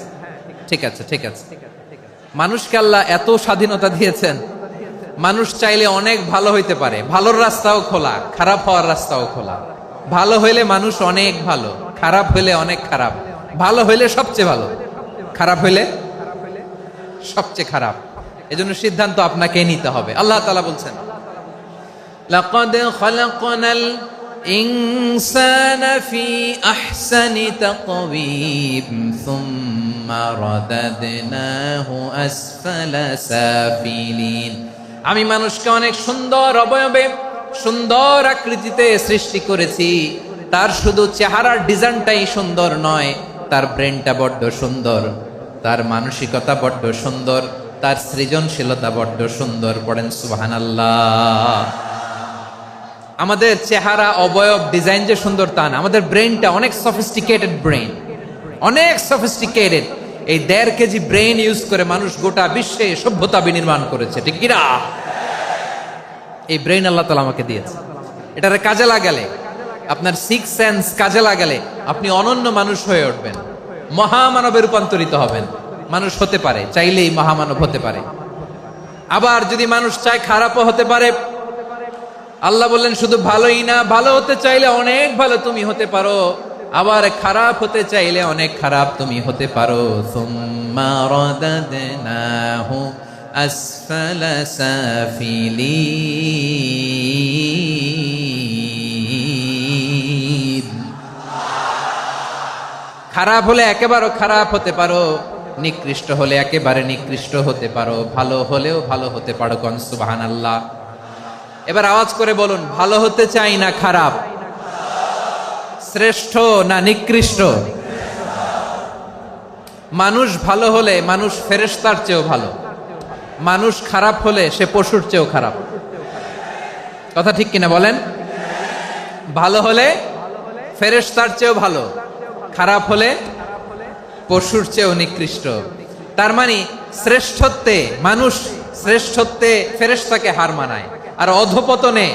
ঠিক আছে ঠিক আছে। মানুষকে আল্লাহ এত স্বাধীনতা দিয়েছেন, মানুষ চাইলে অনেক ভালো হইতে পারে। ভালোর রাস্তাও খোলা, খারাপ হওয়ার রাস্তাও খোলা। ভালো হইলে মানুষ অনেক ভালো, খারাপ হইলে অনেক খারাপ। ভালো হইলে সবচেয়ে ভালো, খারাপ হইলে সবচেয়ে খারাপ। এজন্য সিদ্ধান্ত আপনাকে নিতে হবে। আল্লাহ তাআলা বলছেন, লাকাদ খালাকনাল ইনসানা ফি আহসানি তাকওয়িম সুম্মা রাদাদনাহু আসফালা সাফিলিন। আমি মানুষকে অনেক সুন্দর অবয়বে, সুন্দর আকৃতিতে সৃষ্টি করেছি। তার শুধু চেহারার ডিজাইনটাই সুন্দর নয়, তার ব্রেনটা বড্ড সুন্দর, তার মানসিকতা বড্ড সুন্দর, তার সৃজনশীলতা বড্ড সুন্দর। পড়েন সুবহানাল্লাহ। আমাদের চেহারা, অবয়ব, ডিজাইন যে সুন্দর তা না, আমাদের ব্রেনটা অনেক সফিস্টিকেটেড ব্রেন, অনেক সফিস্টিকেটেড। এই 1.5 কেজি ব্রেন ইউজ করে মানুষ গোটা বিশ্বে সভ্যতা বিনির্মাণ করেছে, ঠিক কিনা? এই ব্রেন আল্লাহ তাআলা আমাকে দিয়েছে। এটারে কাজে লাগালে, আপনার 6 সেন্স কাজে লাগালে আপনি অনন্য মানুষ হয়ে উঠবেন, মহামানবে রূপান্তরিত হবেন। মানুষ হতে পারে, চাইলেই মহামানব হতে পারে। আবার যদি মানুষ চায়, খারাপও হতে পারে। আল্লাহ বললেন শুধু ভালোই না, ভালো হতে চাইলে অনেক ভালো তুমি হতে পারো, আবার খারাপ হতে চাইলে অনেক খারাপ তুমি হতে পারো। সুম্মা রাদাদনাহু আসফালা সাফিলিন। খারাপ হলে একেবারে খারাপ হতে পারো, নিকৃষ্ট হলে একেবারে নিকৃষ্ট হতে পারো, ভালো হলেও ভালো হতে পারো। কোন সুবহানাল্লাহ। এবার আওয়াজ করে বলুন, ভালো হতে চাই না খারাপ, শ্রেষ্ঠ না নিকৃষ্ট? মানুষ ভালো হলে মানুষ ফেরেশতার চেয়েও ভালো, মানুষ খারাপ হলে সে পশুর চেয়েও খারাপ। কথা ঠিক কিনা বলেন? ভালো হলে ফেরেশতার চেয়েও ভালো, খারাপ হলে পশুর চেয়েও নিকৃষ্ট। তার মানে শ্রেষ্ঠত্বে মানুষ, শ্রেষ্ঠত্বে ফেরেশতাকে হার মানায়, আর অধপতনে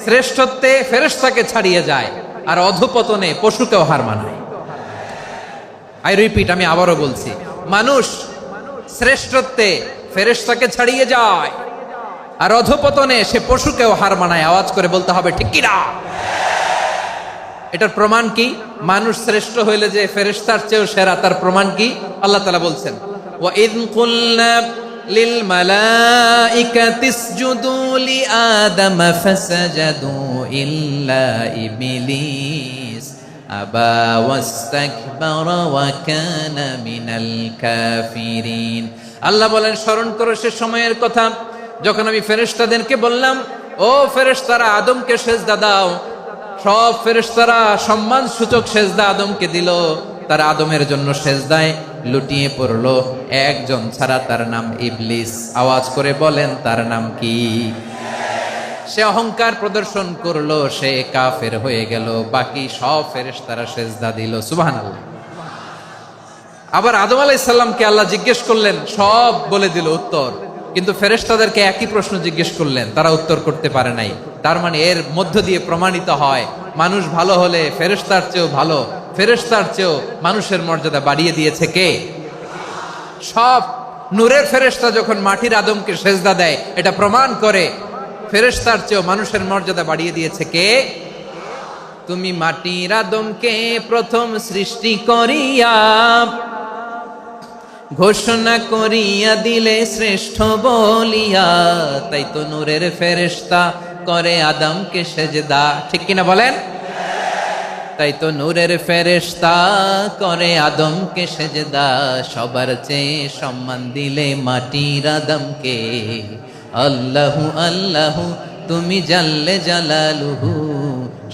শ্রেষ্ঠত্বে ফেরেশতাকে ছাড়িয়ে যায়, আর অধপতনে পশুকেও হার মানায়। আই রিপিট, আমি আবারও বলছি, মানুষ শ্রেষ্ঠত্বে ফেরেশতাকে ছাড়িয়ে যায়, আর অধপতনে সে পশুকেও হার মানায়। আওয়াজ করে বলতে হবে ঠিক কি না? এটার প্রমাণ কি? মানুষ শ্রেষ্ঠ হইলে যে ফেরেশতার চেয়েও সেরা, তার প্রমাণ কি? আল্লাহ তাআলা বলছেন, ওয়া ইয কুলনা লিল মালাইকাতি ইসজুদু লি আদম ফাসাজাদু ইল্লা ইবলিস আবা ওয়াস্তাকবারা ওয়া কানা মিনাল কাফিরিন। আল্লাহ বলেন, স্মরণ করো সে সময়ের কথা যখন আমি ফেরেশতাদেরকে বললাম, ও ফেরেশতারা আদমকে সেজদা দাও। সব ফেরেশতারা সম্মান সূচক সেজদা আদমকে দিল, তারা আদমের জন্য সেজদায় লুটিয়ে পড়লো, একজন ছাড়া, তার নাম ইবলিস। আওয়াজ করে বলেন, তার নাম কি? সে অহংকার প্রদর্শন করলো, সে কাফের হয়ে গেল, বাকি সব ফেরেশতারা সেজদা দিল। সুবহানাল্লাহ। আবার আদম আলাইহিস সালামকে আল্লাহ জিজ্ঞেস করলেন, সব বলে দিল উত্তর, কিন্তু ফেরেশতাদেরকে একই প্রশ্ন জিজ্ঞেস করলেন, তারা উত্তর করতে পারে নাই। তার মানে এর মধ্য দিয়ে প্রমাণিত হয়, মানুষ ভালো হলে ফেরেশতার চেয়েও ভালো, ফেরেশতার চেয়েও মানুষের মর্যাদা বাড়িয়ে দিয়েছে কে? সব নূরের ফেরেশতা যখন মাটির আদমকে সেজদা দেয়, এটা প্রমাণ করে ফেরেশতার চেয়েও মানুষের মর্যাদা বাড়িয়ে দিয়েছে কে? তুমি মাটির আদমকে প্রথম সৃষ্টি করিয়া ঘোষণা করিয়া দিলে শ্রেষ্ঠ বলিয়া, তাই তো নূরের ফেরেশতা করে আদমকে সেজদা। ঠিক কিনা বলেন? তাই তো নূরের ফেরেশতা করে আদমকে সেজদা, সবার চেয়ে সম্মান দিলে মাটির আদমকে। আল্লাহু আল্লাহু তুমি জাল্লে জালালুহু,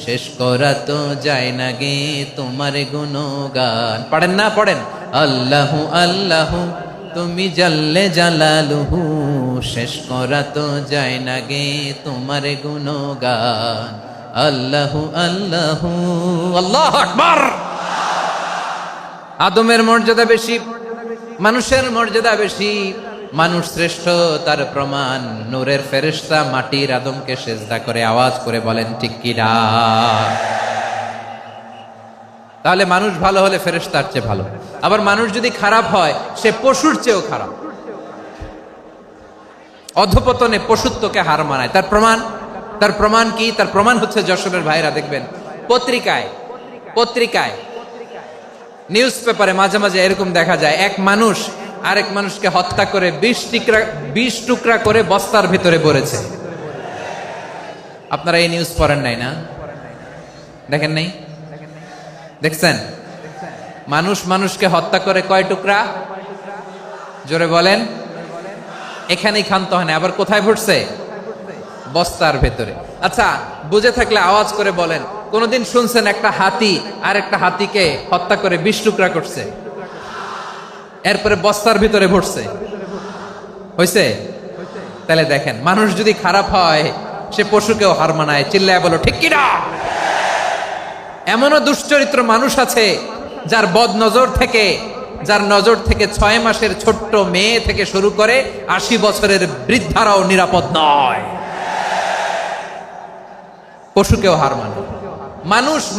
শেষ করা তো যায় না গে তোমার গুণগান। পড়েন না? পড়েন। আল্লাহু আল্লাহু তুমি জাল্লে জালালুহু, শেষ করা তো যায় না গে তোমার গুণগান। আল্লাহু আল্লাহু, আল্লাহু আকবার। আদমের মর্যাদা বেশি, মানুষের মর্যাদা বেশি, মানুষ শ্রেষ্ঠ, তার প্রমাণ নূরের ফেরেশতা মাটির আদমকে সেজদা করে। আওয়াজ করে বলেন ঠিক কি না? তাহলে মানুষ ভালো হলে ফেরেশতার চেয়ে ভালো, আবার মানুষ যদি খারাপ হয় সে পশুর চেয়েও খারাপ, অধপতনে পশুত্বকে হার মানায়। তার প্রমাণ, তার প্রমাণ কি? তার প্রমাণ হচ্ছে যশোরের ভাইরা দেখবেন পত্রিকায় নিউজ পেপারে মাঝে মাঝে এরকম দেখা যায়, এক মানুষ আরেক মানুষকে হত্যা করে 20 টুকরা করে বস্তার ভিতরে ভরেছে। আপনারা এই নিউজ পড়েন নাই না? দেখেন নাই? দেখছেন? মানুষ মানুষকে হত্যা করে কয় টুকরা? জোরে বলেন। এখানেই ক্ষান্ত হয় না, আবার কোথায় ভরছে? বস্তার ভেতরে। আচ্ছা, বুঝে থাকলে আওয়াজ করে বলেন, কোনদিন শুনছেন একটা হাতি আর একটা হাতিকে হত্যা করে 20 টুকরা করছে, এরপরে বস্তার ভিতরে ভরছে? হয়েছে? তাহলে দেখেন, মানুষ যদি খারাপ হয় সে পশুকেও হার মানায়। চিল্লায় বলো ঠিক কি না? এমনও দুশ্চরিত্র মানুষ আছে যার যার নজর থেকে 6 মাসের ছোট্ট মেয়ে থেকে শুরু করে 80 বছরের বৃদ্ধারাও নিরাপদ নয়। পশুকেও হার মানে।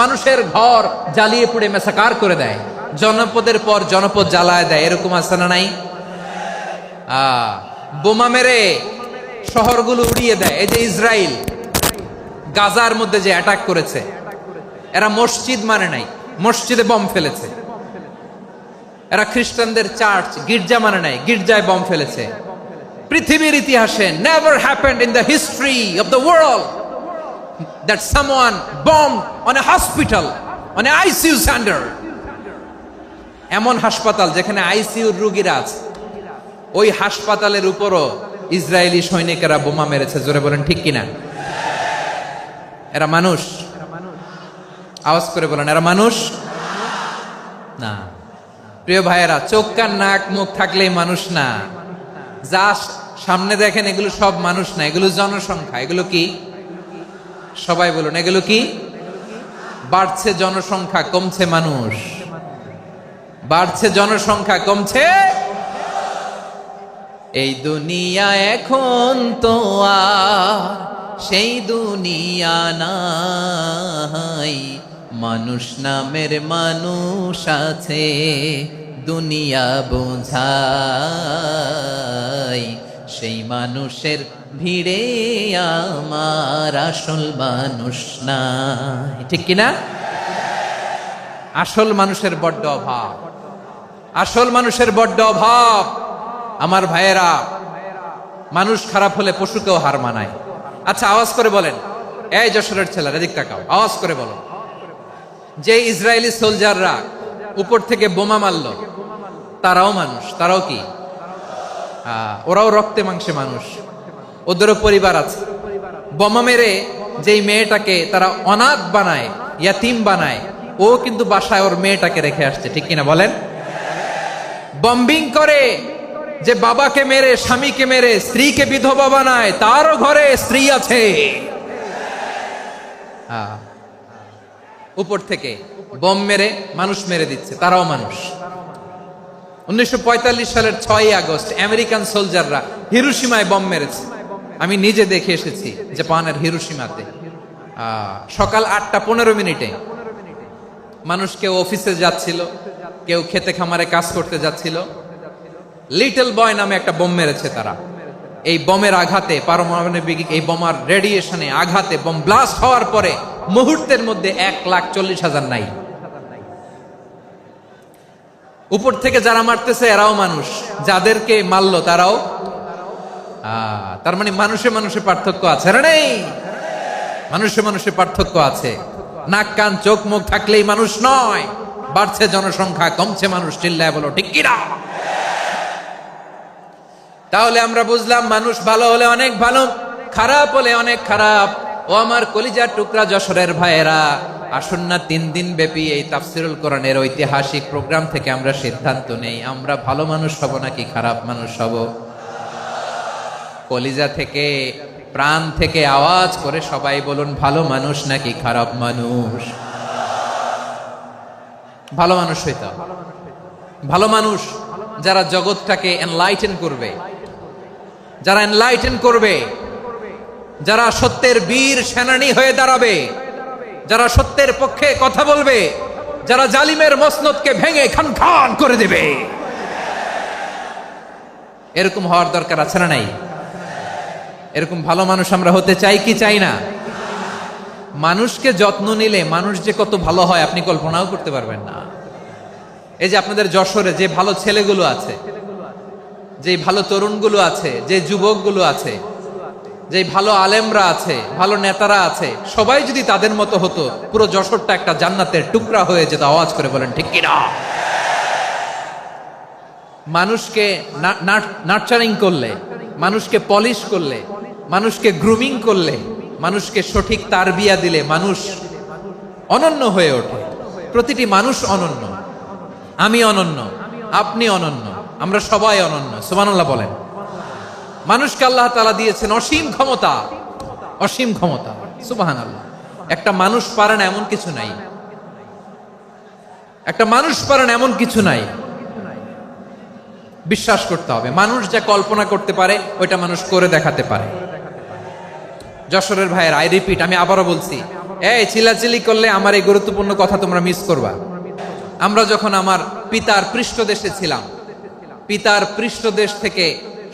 মানুষের ঘর জ্বালিয়ে পুড়ে মেসাকার করে দেয়, জনপদের পর জনপদ জ্বালায় দেয়, এরকম আছে না নাই? বোমা মেরে শহরগুলো উড়িয়ে দেয়। এই যে ইসরায়েল গাজার মধ্যে যে অ্যাটাক করেছে, এরা মসজিদ মানে নাই, মসজিদে বম ফেলেছে। এরা খ্রিস্টানদের চার্চ গির্জা মানে নাই, গির্জায় বম ফেলেছে। পৃথিবীর ইতিহাসে never happened in the history of the world that someone bombed on a hospital, on a ICU center. এমন হাসপাতাল যেখানে আইসিইউর রোগীরা আছে, ওই হাসপাতালের উপরও ইসরায়েলি সৈনিকেরা বোমা মেরেছে। জোরে বলেন ঠিক কিনা? এরা মানুষ? আওয়াজ করে বলেন, এরা মানুষ না। প্রিয় ভাইয়েরা, চোখ কান নাক মুখ থাকলেই মানুষ না। যা সামনে দেখেন এগুলো সব মানুষ না, এগুলো জনসংখ্যা। এগুলো কি? সবাই বলুন, এগুলো কি? বাড়ছে জনসংখ্যা, কমছে মানুষ। বাড়ছে জনসংখ্যা, কমছে। এই দুনিয়া এখন তো আর সেই দুনিয়া নাই, মানুষ নামের মানুষ আছে দুনিয়া বোঝাই, সেই মানুষের ভিড়ে আমার আসল মানুষ নাই। ঠিক কিনা? আসল মানুষের বড্ড অভাব, আসল মানুষের বড্ড অভাব। আমার ভাইয়েরা, মানুষ খারাপ হলে পশুকেও হার মানায়। আচ্ছা, আওয়াজ করে বলেন, এই যশোরের ছেলেরা এদিক তাকাও, আওয়াজ করে বলো, যে ইসরায়েলি সোলজাররা উপর থেকে বোমা মারল, তারাও মানুষ? তারাও কি? ওরাও রক্তে মাংসে মানুষ, ওদেরও পরিবার আছে। বোমা মেরে যেই মেয়েটাকে তারা অনাথ বানায়, ইয়াতিম বানায়, ও কিন্তু বাসায় ওর মেয়েটাকে রেখে আসছে। ঠিক কিনা বলেন? বম্বিং করে যে বাবাকে মেরে, স্বামীকে মেরে স্ত্রীকে বিধবা বানায়, তারও ঘরে স্ত্রী আছে। উপর থেকে বম মেরে মানুষ মেরে দিচ্ছে, তারাও মানুষ। 1945 সালের 6ই আগস্ট আমেরিকান সোলজাররা হিরোশিমায় বম মেরেছে। আমি নিজে দেখে এসেছি জাপানের হিরোশিমাতে। সকাল 8:15 মানুষ কেউ অফিসে যাচ্ছিল, কেউ খেতে খামারে কাজ করতে যাচ্ছিল। লিটল বয় নামে একটা বোম মেরেছে তারা। এই বোমের আঘাতে, পারমাণবিক এই বোমার রেডিয়েশনে আঘাতে বোম ব্লাস্ট হওয়ার পরে মুহূর্তের মধ্যে 1,40,000 নাই। উপর থেকে যারা মারতেছে এরাও মানুষ, যাদেরকে মারলো তারাও। তার মানে মানুষে মানুষে পার্থক্য আছে না? নেই? মানুষে মানুষে পার্থক্য আছে। নাক কান চোখ মুখ থাকলেই মানুষ নয়। বাড়ছে জনসংখ্যা, কমছে মানুষ। চিল্লায় বলো ঠিক কিনা? তাহলে আমরা বুঝলাম, মানুষ ভালো হলে অনেক ভালো, খারাপ হলে অনেক খারাপ। ও আমার কলিজার টুকরা যশোরের ভাইয়েরা, আসুন না 3 দিন ব্যাপী এই তাফসিরুল কোরআনের ঐতিহাসিক প্রোগ্রাম থেকে আমরা সিদ্ধান্ত নেই, আমরা ভালো মানুষ হব নাকি খারাপ মানুষ হব। কলিজা থেকে, প্রাণ থেকে আওয়াজ করে সবাই বলুন, ভালো মানুষ নাকি খারাপ মানুষ? ভালো মানুষ হইতে হবে। ভালো মানুষ যারা জগৎটাকে এনলাইটেন করবে, যারা এনলাইটেন করবে, যারা সত্যের বীর সেনানী হয়ে দাঁড়াবে, যারা সত্যের পক্ষে কথা বলবে, যারা জালিমের মসনদকে ভেঙে খান খান করে দেবে। এরকম হওয়ার দরকার আছে না নাই? এরকম ভালো মানুষ আমরা হতে চাই কি চাই না? মানুষকে যত্ন নিলে মানুষ যে কত ভালো হয় আপনি কল্পনাও করতে পারবেন না। এই যে আপনাদের যশোরে যে ভালো ছেলেগুলো আছে, যে ভালো তরুণগুলো আছে, যে যুবকগুলো আছে, যে ভালো আলেমরা আছে, ভালো নেতারা আছে, সবাই যদি তাদের মতো হতো, পুরো যশোরটা একটা জান্নাতের টুকরা হয়ে যেত। আওয়াজ করে বলেন ঠিক কিনা? মানুষকে নার্চারিং করলে, মানুষকে পলিশ করলে, মানুষকে গ্রুমিং করলে, মানুষকে সঠিক তারবিয়া দিলে মানুষ অনন্য হয়ে ওঠে। প্রতিটি মানুষ অনন্য। আমি অনন্য, আপনি অনন্য, আমরা সবাই অনন্য। সুবহানাল্লাহ বলেন। মানুষকে আল্লাহ তাআলা দিয়েছেন অসীম ক্ষমতা, অসীম ক্ষমতা। সুবহানাল্লাহ। একটা মানুষ পারে না এমন কিছু নাই, একটা মানুষ পারে না এমন কিছু নাই। বিশ্বাস করতে হবে, মানুষ যা কল্পনা করতে পারে ওইটা মানুষ করে দেখাতে পারে। যশোরের ভাইয়ের, আই রিপিট, আমি আবারও বলছি, এই চিল্লাচিল্লি করলে আমার এই গুরুত্বপূর্ণ কথা তোমরা মিস করবা। আমরা যখন আমার পিতার পৃষ্ঠদেশে ছিলাম, পিতার পৃষ্ঠদেশ থেকে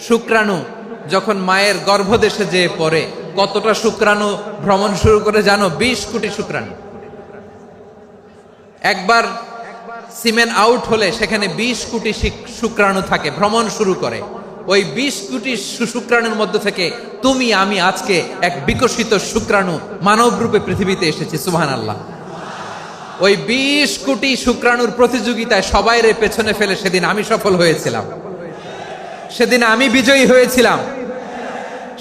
শুক্রাণু যখন মায়ের গর্ভদেশে যেয়ে পড়ে, কতটা শুক্রাণু ভ্রমণ শুরু করে জানো? 20 কোটি শুক্রাণু। একবার সিমেন আউট হলে সেখানে 20 কোটি শুক্রাণু থাকে, ভ্রমণ শুরু করে। ওই 20 কোটি শুক্রাণুর মধ্যে থেকে তুমি আমি আজকে এক বিকশিত শুক্রাণু মানব রূপে পৃথিবীতে এসেছি। সুবহানাল্লাহ। ওই 20 কোটি শুক্রাণুর প্রতিযোগিতায় সবাইরে পেছনে ফেলে সেদিন আমি সফল হয়েছিলাম, সেদিন আমি বিজয়ী হয়েছিলাম।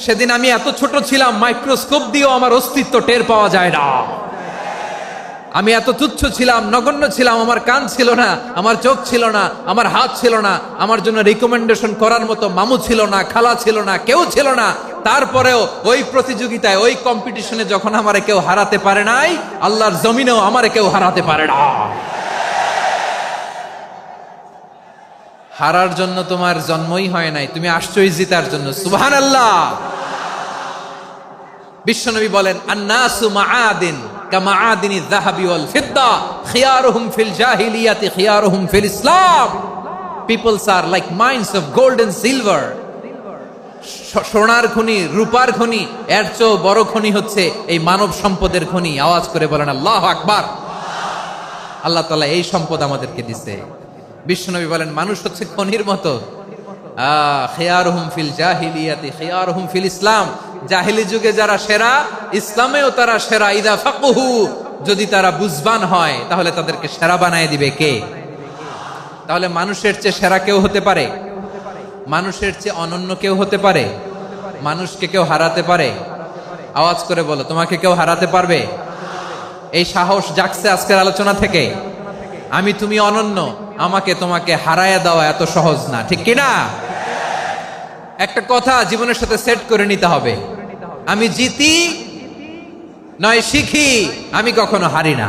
সেদিন আমি এত ছোট ছিলাম, মাইক্রোস্কোপ দিয়েও আমার অস্তিত্ব টের পাওয়া যায় না। আমি এত তুচ্ছ ছিলাম, নগণ্য ছিলাম, আমার কান ছিল না, আমার চোখ ছিল না, আমার হাত ছিল না, আমার জন্য রিকমেন্ডেশন করার মতো মামু ছিল না, খালা ছিল না, কেউ ছিল না। তারপরেও ওই প্রতিযোগিতায়, ওই কম্পিটিশনে যখন আমারে কেউ হারাতে পারে নাই, আল্লাহর জমিনেও আমারে কেউ হারাতে পারে না। হারার জন্য তোমার জন্মই হয় নাই, তুমি আসছই জিতার জন্য। সুবহানাল্লাহ। বিশ্বনবী বলেন, আন্নাসু মাআদিন কামাআদিনি যাহাবি ওয়াল ফিদ্দা খিয়ারুহুম ফিল জাহিলিয়াতি খিয়ারুহুম ফিল ইসলাম। Peoples are like mines of gold and silver. সোনার খনি, রূপার খনি, এর চেয়েও বড় খনি হচ্ছে এই মানব সম্পদের খনি। আওয়াজ করে বলেন আল্লাহু আকবার। আল্লাহ তাআলা এই সম্পদ আমাদেরকে দিয়েছে। বিশ্বনবী বলেন, মানুষ হচ্ছে খনির মতো। খিয়ারুহুম ফিল জাহিলিয়াতি খিয়ারুহুম ফিল ইসলাম। জাহিলি যুগে যারা সেরা, ইসলামেও তারা সেরা। ইদা ফাকুহু, যদি তারা বুঝবান হয় তাহলে তাদেরকে সেরা বানায় দিবে কে? তাহলে মানুষের চেয়ে সেরা কেউ হতে পারে? মানুষের চেয়ে অনন্য কেউ হতে পারে? মানুষকে কেউ হারাতে পারে? আওয়াজ করে বলো, তোমাকে কেউ হারাতে পারবে? এই সাহস জাগছে আজকের আলোচনা থেকে। আমি তুমি অনন্য, আমাকে তোমাকে হারায়া দেওয়া এত সহজ না, ঠিক কিনা? একটা কথা জীবনের সাথে সেট করে নিতে হবে, আমি জিতি নয় শিখি, আমি কখনো হারি না।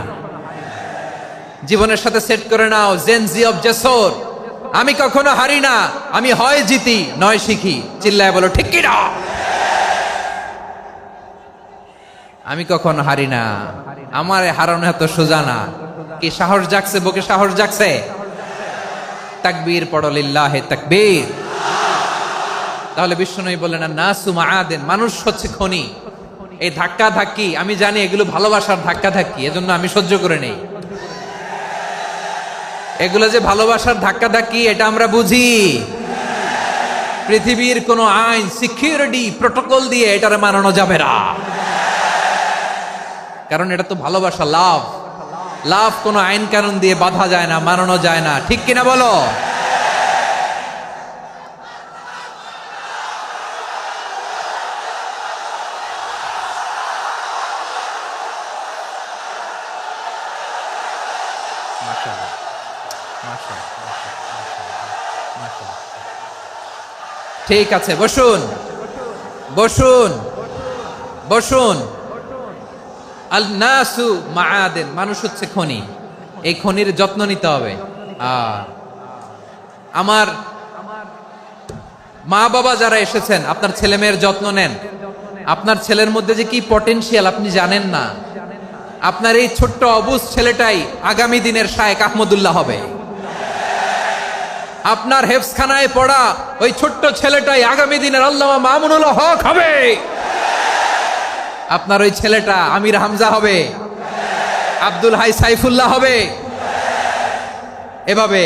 জীবনের সাথে সেট করে নাও, জেনজি অফ জেসর, আমি কখনো হারি না, আমি হয় জিতি নয় শিখি। চিল্লায় বলো ঠিক কিনা? আমি কখনো হারি না, আমার হারানো এত সোজা না। কি সাহস জাগছে? বুকে সাহস জাগছে? তাকবীর পড়ো, লিল্লাহে তাকবীর। তাহলে বিশ্বনবী বললেন, নাসু মাআদিন, মানুষ হচ্ছে খনি। এই ধাক্কা ধাক্কি, আমি জানি এগুলো ভালোবাসার ধাক্কা ধাক্কি, এজন্য আমি সহ্য করে নেই। এগুলো যে ভালোবাসার ধাক্কা ধাক্কি, এটা আমরা বুঝি। পৃথিবীর কোন আইন, সিকিউরিটি প্রটোকল দিয়ে এটারে মানানো যাবে না, কারণ এটা তো ভালোবাসা, লাভ। লাভ কোন আইন কানুন দিয়ে বাধা যায় না, মানানো যায় না, ঠিক কিনা বলো? ঠিক আছে, বসুন বসুন বসুন। আল নাসু মাআদিন, মানুষ হচ্ছে খনি। এই খনির যত্ন নিতে হবে। আমার মা বাবা যারা এসেছেন, আপনার ছেলে মেয়ের যত্ন নেন। আপনার ছেলের মধ্যে যে কি পটেনশিয়াল আপনি জানেন না। আপনার এই ছোট্ট অবুজ ছেলেটাই আগামী দিনের শায়েখ আহমদুল্লাহ হবে। আপনার হেফজখানায় পড়া ওই ছোট্ট ছেলেটাই আগামী দিনের আল্লামা মামুনুল হক হবে। আপনার ওই ছেলেটা আমির হামজা হবে, আব্দুল হাই সাইফুল্লাহ হবে। এভাবে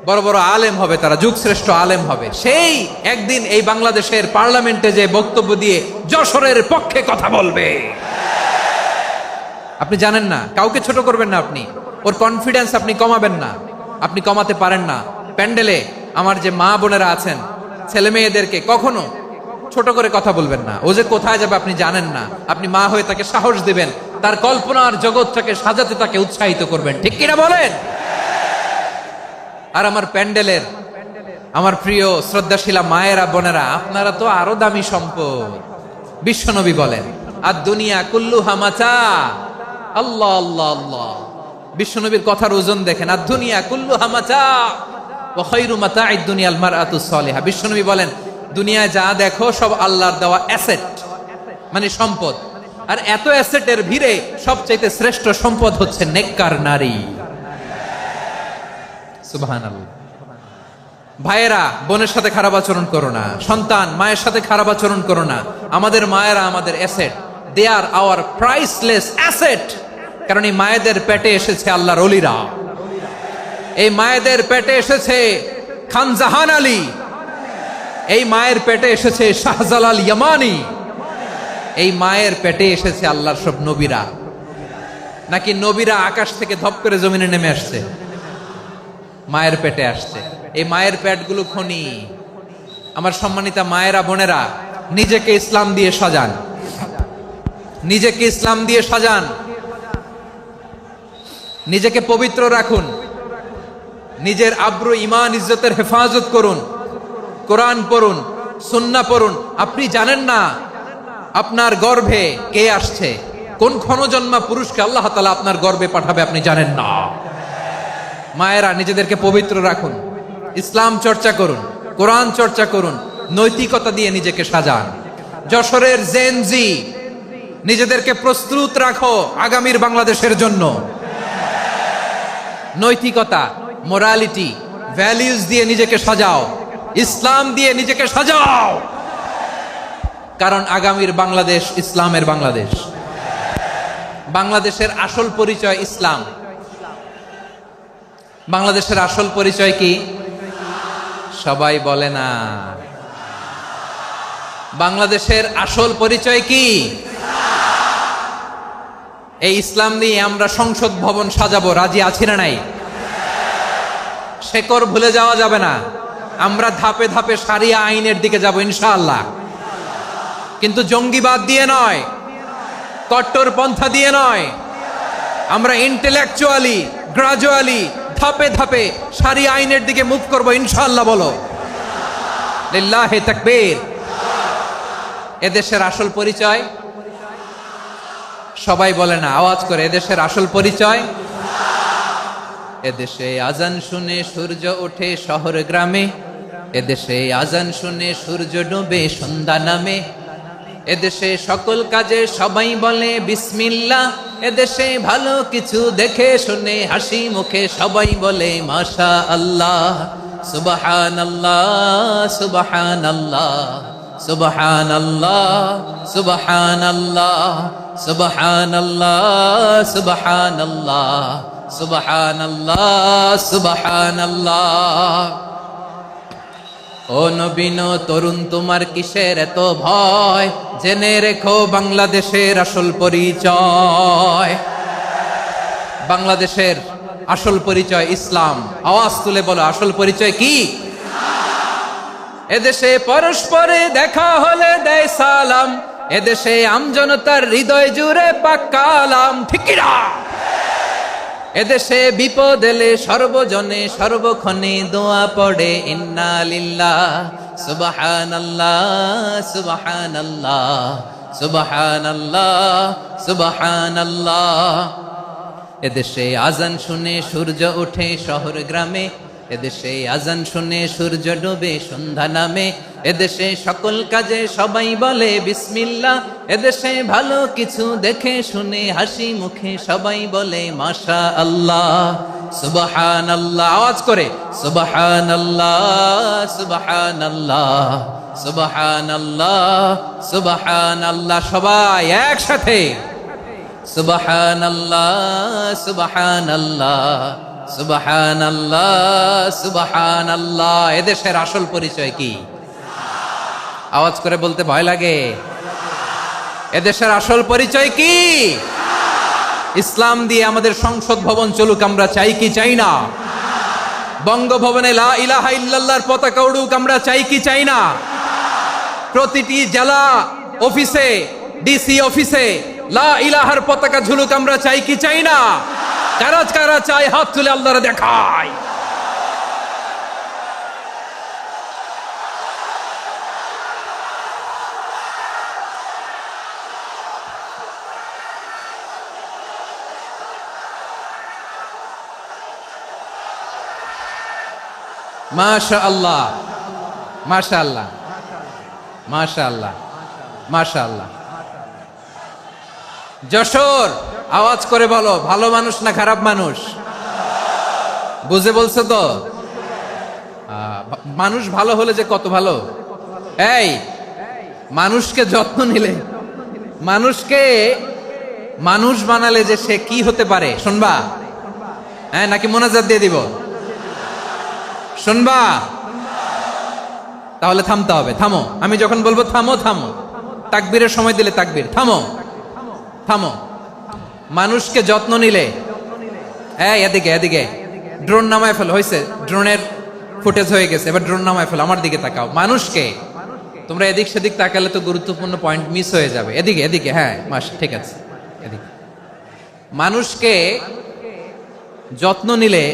বড় বড় আলেম হবে, তারা যুগশ্রেষ্ঠ আলেম হবে। সেই একদিন এই বাংলাদেশের পার্লামেন্টে যে বক্তব্য দিয়ে যশোরের পক্ষে কথা বলবে। আপনি জানেন না, কাউকে ছোট করবেন না আপনি। ওর কনফিডেন্স আপনি কমাবেন না, আপনি কমাতে পারেন না। প্যান্ডেলে আমার যে মা বোনেরা আছেন, ছেলে মেয়েদেরকে কখনো ছোট করে কথা বলবেন না। ও যে কোথায় যাবে আপনি জানেন না। আপনি মা হয়ে তাকে সাহস দিবেন, তার কল্পনার জগৎটাকে সাজাতে তাকে উৎসাহিত করবেন, ঠিক কিনা বলেন? আর আমার প্যান্ডেলের আমার প্রিয় শ্রদ্ধাশীলা মায়েরা বোনেরা, আপনারা তো আরো দামি সম্পদ। বিশ্বনবী বলেন, আর দুনিয়া কুল্লুহা মাতা। আল্লাহ আল্লাহ আল্লাহ। বিশ্বনবীর কথার ওজন দেখেন, আর দুনিয়া কুল্লুহা মাতা ওয়া খায়রু মাতা'আদ দুনিয়াল মারআতুস সালিহা। বিশ্বনবী বলেন, দুনিয়ায় যা দেখো সব আল্লাহর দেওয়া অ্যাসেট, মানে সম্পদ। আর এত অ্যাসেটের ভিড়ে সবচাইতে শ্রেষ্ঠ সম্পদ হচ্ছে নেককার নারী। সুবহানাল্লাহ। ভাইয়েরা বোনের সাথে খারাপ আচরণ করো না, সন্তান মায়ের সাথে খারাপ আচরণ করো না। আমাদের মায়েরা আমাদের asset, they are our priceless asset. কারণ এই মায়েদের পেটে এসেছে আল্লাহর ওলিরা, এই মায়েদের পেটে এসেছে খান জাহান আলী, এই মায়ের পেটে এসেছে শাহজালাল ইয়ামানি, এই মায়ের পেটে এসেছে আল্লাহর সব নবীরা। নাকি নবীরা আকাশ থেকে ধপ করে জমিনে নেমে আসছে? মায়ের পেটে আসছে। এই মায়ের পেটগুলো খনি। আমার সম্মানিতা মায়েরা, বোনেরা, নিজেকে ইসলাম দিয়ে সাজান, নিজেকে ইসলাম দিয়ে সাজান, নিজেকে পবিত্র রাখুন, নিজের আব্রু ইমান ইজ্জতের হেফাজত করুন, কোরআন পড়ুন, সুন্নাহ পড়ুন। আপনি জানেন না আপনার গর্ভে কে আসছে, কোন ক্ষণজন্মা পুরুষকে আল্লাহ তাআলা আপনার গর্ভে পাঠাবে আপনি জানেন না। মায়েরা, নিজেদেরকে পবিত্র রাখুন, ইসলাম চর্চা করুন, কোরআন চর্চা করুন, নৈতিকতা দিয়ে নিজেকে সাজান। যশোরের জেনজি, নিজেদেরকে প্রস্তুত রাখো আগামীর বাংলাদেশের জন্য। নৈতিকতা, মোরালিটি, ভ্যালিউজ দিয়ে নিজেকে সাজাও, ইসলাম দিয়ে নিজেকে সাজাও, কারণ আগামীর বাংলাদেশ ইসলামের বাংলাদেশ। বাংলাদেশের আসল পরিচয় ইসলাম। বাংলাদেশের আসল পরিচয় কি? সবাই বলে না। বাংলাদেশের আসল পরিচয় কি? এই ইসলাম নিয়ে আমরা সংসদ ভবন সাজাবো, রাজি আছি না নাই? শেকড় ভুলে যাওয়া যাবে না। আমরা ধাপে ধাপে শারিয়া আইনের দিকে যাব ইনশাআল্লাহ, কিন্তু জঙ্গিবাদ দিয়ে নয়, কট্টর পন্থা দিয়ে নয়। আমরা ইন্টেলেকচুয়ালি, গ্রাজুয়ালি, ধাপে ধাপে শারিয়া আইনের দিকে মুভ করব ইনশাআল্লাহ। বলো লিল্লাহি তাকবীর। এদেশের আসল পরিচয় সবাই বলে না, আওয়াজ করে, এদেশের আসল পরিচয়। এদেশে আজান শুনে সূর্য ওঠে শহর গ্রামে, এদেশে আজান শুনে সূর্য ডুবে সন্ধ্যা নামে, এদেশে সকল কাজে সবাই বলে বিসমিল্লাহ, এদেশে ভালো কিছু দেখে শুনে হাসি মুখে সবাই বলে মাশা আল্লাহ, সুবহানাল্লাহ, সুবহানাল্লাহ, সুবহানাল্লাহ, সুবহানাল্লাহ, সুবহানাল্লাহ, সুবহানাল্লাহ, সুবহানাল্লাহ, সুবহানাল্লাহ। ও নবীন তরুণ, তোমার কিসের এত ভয়? জেনে রেখো বাংলাদেশের আসল পরিচয়। বাংলাদেশের আসল পরিচয় ইসলাম। আওয়াজ তুলে বলো, আসল পরিচয় কি? এদেশে পরস্পরে দেখা হলে দেয় সালাম, এদেশে আমজনতার হৃদয় জুড়ে পাক্কালাম, ঠিক কি না? এদেশে বিপদ এলে সর্বজনে সর্বক্ষণে দোয়া পড়ে ইন্না লিল্লাহ, সুবহানাল্লাহ, সুবহানাল্লাহ, সুবহানাল্লাহ, সুবহানাল্লাহ। এদেশে আজান শুনে সূর্য ওঠে শহর গ্রামে, এদেশে আজান শুনে সূর্য ডুবে সন্ধ্যা নামে, এদেশে সকল কাজে সবাই বলে বিসমিল্লাহ, এদেশে ভালো কিছু দেখে শুনে হাসি মুখে সবাই বলে মাশা আল্লাহ, সুবহানাল্লাহ। আওয়াজ করে সুবহানাল্লাহ, সুবহানাল্লাহ, সুবহানাল্লাহ, সুবহানাল্লাহ। সবাই একসাথে সুবহানাল্লাহ, সুবহানাল্লাহ, সুবহানাল্লাহ, সুবহানাল্লাহ। এদেশের আসল পরিচয় কি? আওয়াজ করে বলতে ভয় লাগে। এদেশের আসল পরিচয় কি? ইসলাম দিয়ে আমাদের সংসদ ভবন চলুক, আমরা চাই কি চাই না? বঙ্গভবনে লা ইলাহা ইল্লাল্লাহর পতাকা উড়ুক, আমরা চাই কি চাই না? প্রতিটি জেলা অফিসে, ডিসি অফিসে লা ইলাহার পতাকা ঝুলুক, আমরা চাই কি চাই না? কারা কারা চাই হাত তুলে আল্লাহরে দেখায়। মাশাআল্লাহ, মাশাআল্লাহ, মাশাআল্লাহ, মাশাআল্লাহ। যশোর, আওয়াজ করে বলো, ভালো মানুষ না খারাপ মানুষ? বুঝে বলছো তো? মানুষ ভালো হলে যে কত ভালো। এই মানুষকে যত্ন নিলে, মানুষকে মানুষ বানালে যে সে কি হতে পারে শুনবা? হ্যাঁ, নাকি মোনাজাত দিয়ে দিব? শুনবা? তাহলে থামতে হবে। থামো, আমি যখন বলবো থামো থামো, তাকবীরের সময় দিলে তাকবীর, থামো থামো। মানুষকে যত্ন নিলে, এই এদিকে এদিকে, ড্রোন নামায় ফেল, হয়েছে ড্রোনের ফুটেজ হয়ে গেছে, এবার ড্রোন নামায় ফেল, আমার দিকে তাকাও। মানুষকে, তোমরা এদিক সেদিক তাকালে তো গুরুত্বপূর্ণ পয়েন্ট মিস হয়ে যাবে। এদিকে এদিকে, হ্যাঁ মাস ঠিক আছে, এদিকে। মানুষকে যত্ন নিলে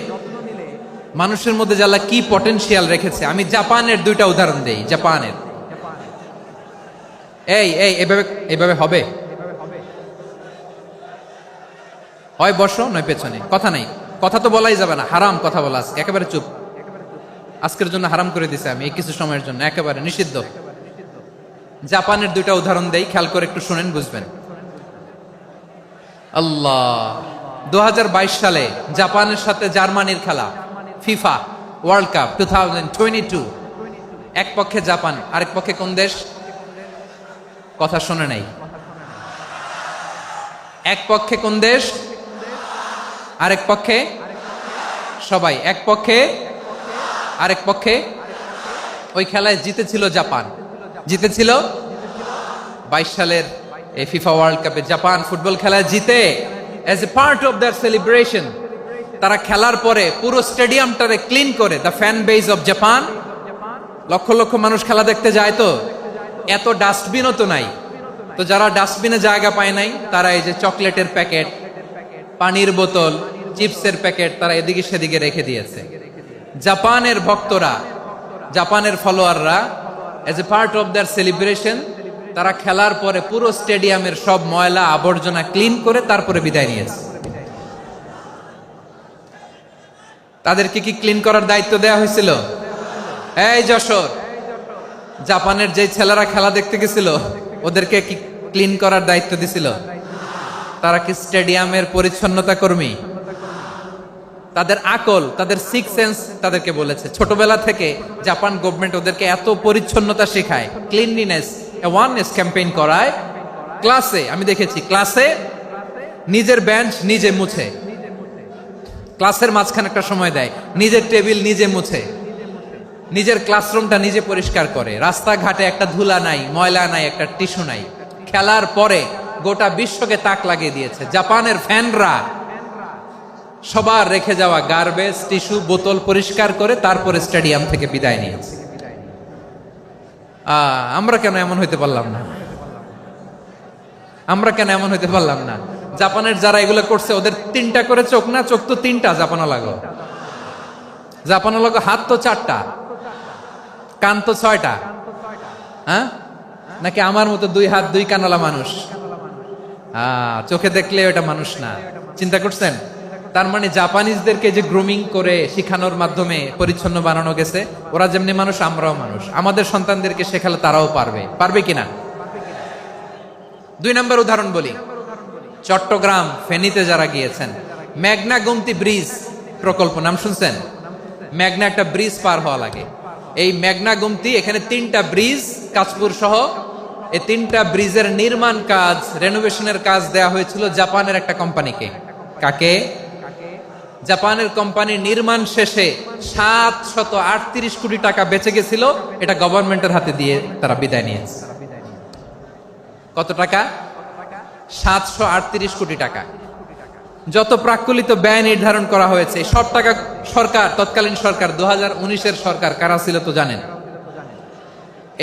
মানুষের মধ্যে যারা কি পটেনশিয়াল রেখেছে, আমি জাপানের দুইটা উদাহরণ দেই। জাপানের, এই এই এভাবে এভাবে হবে, হয় বসো নয় পেছনে, কথা নাই, কথা তো বলাই যাবে না, হারাম কথা বলা আছে, একেবারে চুপ। আজকের জন্য হারাম করে দিছে আমি, এই কিছু সময়ের জন্য একেবারে নিষিদ্ধ। জাপানের দুইটা উদাহরণ দেই, খেয়াল করে একটু শুনেন, বুঝবেন। আল্লাহ, 2022 সালে জাপানের সাথে জার্মানির খেলা, ফিফা ওয়ার্ল্ড কাপ 2022। এক পক্ষে জাপান, আরেক পক্ষে কোন দেশ? কথা শুনে নাই। এক পক্ষে কোন দেশ, আরেক পক্ষে সবাই, এক পক্ষে আরেক পক্ষে। ওই খেলায় জিতেছিল জাপান, জিতেছিল 22 সালের এই ফিফা ওয়ার্ল্ড কাপে জাপান ফুটবল খেলায় জিতে, as a part of their celebration তারা খেলার পরে পুরো স্টেডিয়ামটারে ক্লিন করে, the fan base of Japan, lakh lakh মানুষ খেলা দেখতে যায়, তো এত ডাস্টবিনও তো নাই, তো যারা ডাস্টবিনে জায়গা পায় নাই তারা এই যে চকলেটের প্যাকেট, পানির বোতল, চিপসের প্যাকেট তারা এদিকে সেদিকে রেখে দিয়েছে। জাপানের ভক্তরা, জাপানের ফলোয়াররা, as a part of their celebration তারা খেলার পরে পুরো স্টেডিয়ামের সব ময়লা আবর্জনা ক্লিন করে তারপরে বিদায় নিয়েছে। তাদেরকে কি ক্লিন করার দায়িত্ব দেওয়া হয়েছিল? এই যশোর, জাপানের যে ছেলেরা খেলা দেখতে গেছিল ওদেরকে কি ক্লিন করার দায়িত্ব দিছিল? তারা কি স্টেডিয়ামের পরিচ্ছন্নতা কর্মী? তাদের আকল, তাদের সিক্স সেন্স তাদেরকে বলেছে। ছোটবেলা থেকে জাপান গভর্নমেন্ট ওদেরকে এত পরিচ্ছন্নতা শেখায়, ক্লিনলিনেস অ্যাওয়ারনেস ক্যাম্পেইন করায়। ক্লাসে আমি দেখেছি, ক্লাসে নিজের বেঞ্চ নিজে মুছে, ক্লাসের মাঝখানে একটা সময় দেয়, নিজের টেবিল নিজে মুছে, নিজের ক্লাসরুমটা নিজে পরিষ্কার করে, রাস্তাঘাটে একটা ধুলা নাই, ময়লা নাই, একটা টিস্যু নাই। খেলার পরে গোটা বিশ্বকে তাক লাগিয়ে দিয়েছে। জাপানের ফ্যানরা সবার রেখে যাওয়া গার্বেজ, টিস্যু, বোতল পরিষ্কার করে তারপরে স্টেডিয়াম থেকে বিদায় নিয়েছে। আমরা কেন এমন হইতে পারলাম না? আমরা কেন এমন হইতে পারলাম না? জাপানের যারা এগুলো করছে ওদের 3টা করে চোখ না? চোখ তো 3টা, জাপানো লাগো, জাপানো লাগো, হাত তো 4টা, কান তো 6টা, হ্যাঁ? নাকি আমার মতো 2 হাত 2 কানওয়ালা মানুষ? চোখে দেখলে ওটা মানুষ না। চিন্তা করছেন? তার মানে জাপানিজদেরকে যে গ্রুমিং করে শিখানোর মাধ্যমে পরিচ্ছন্ন বানানো গেছে, ওরা যেমনি মানুষ আমরাও মানুষ। আমাদের সন্তানদেরকে শেখালে তারাও পারবে, পারবে কিনা? 2 নম্বর উদাহরণ বলি। চট্টগ্রাম ফেনীতে যারা গিয়েছেন, মেঘনা গোমতী ব্রিজ প্রকল্প নাম শুনছেন? মেঘনা একটা ব্রিজ পার হওয়া লাগে। এই মেঘনা গোমতী, এখানে 3টা ব্রিজ, কাঁচপুর সহ এই 3টা ব্রিজের নির্মাণ কাজ, রেনোভেশনের কাজ দেয়া হয়েছিল জাপানের একটা কোম্পানিকে। কাকে? জাপানের কোম্পানি। নির্মাণ শেষে 738 কোটি টাকা বেঁচে গেছিল, এটা গভর্নমেন্টের হাতে দিয়ে তারা বিদায় নিয়েছে। কত টাকা? 738 কোটি টাকা। যত প্রাক্কলিত ব্যয় নির্ধারণ করা হয়েছে সব টাকা সরকার, তৎকালীন সরকার 2019-এর সরকার, কারা ছিল তো জানেন?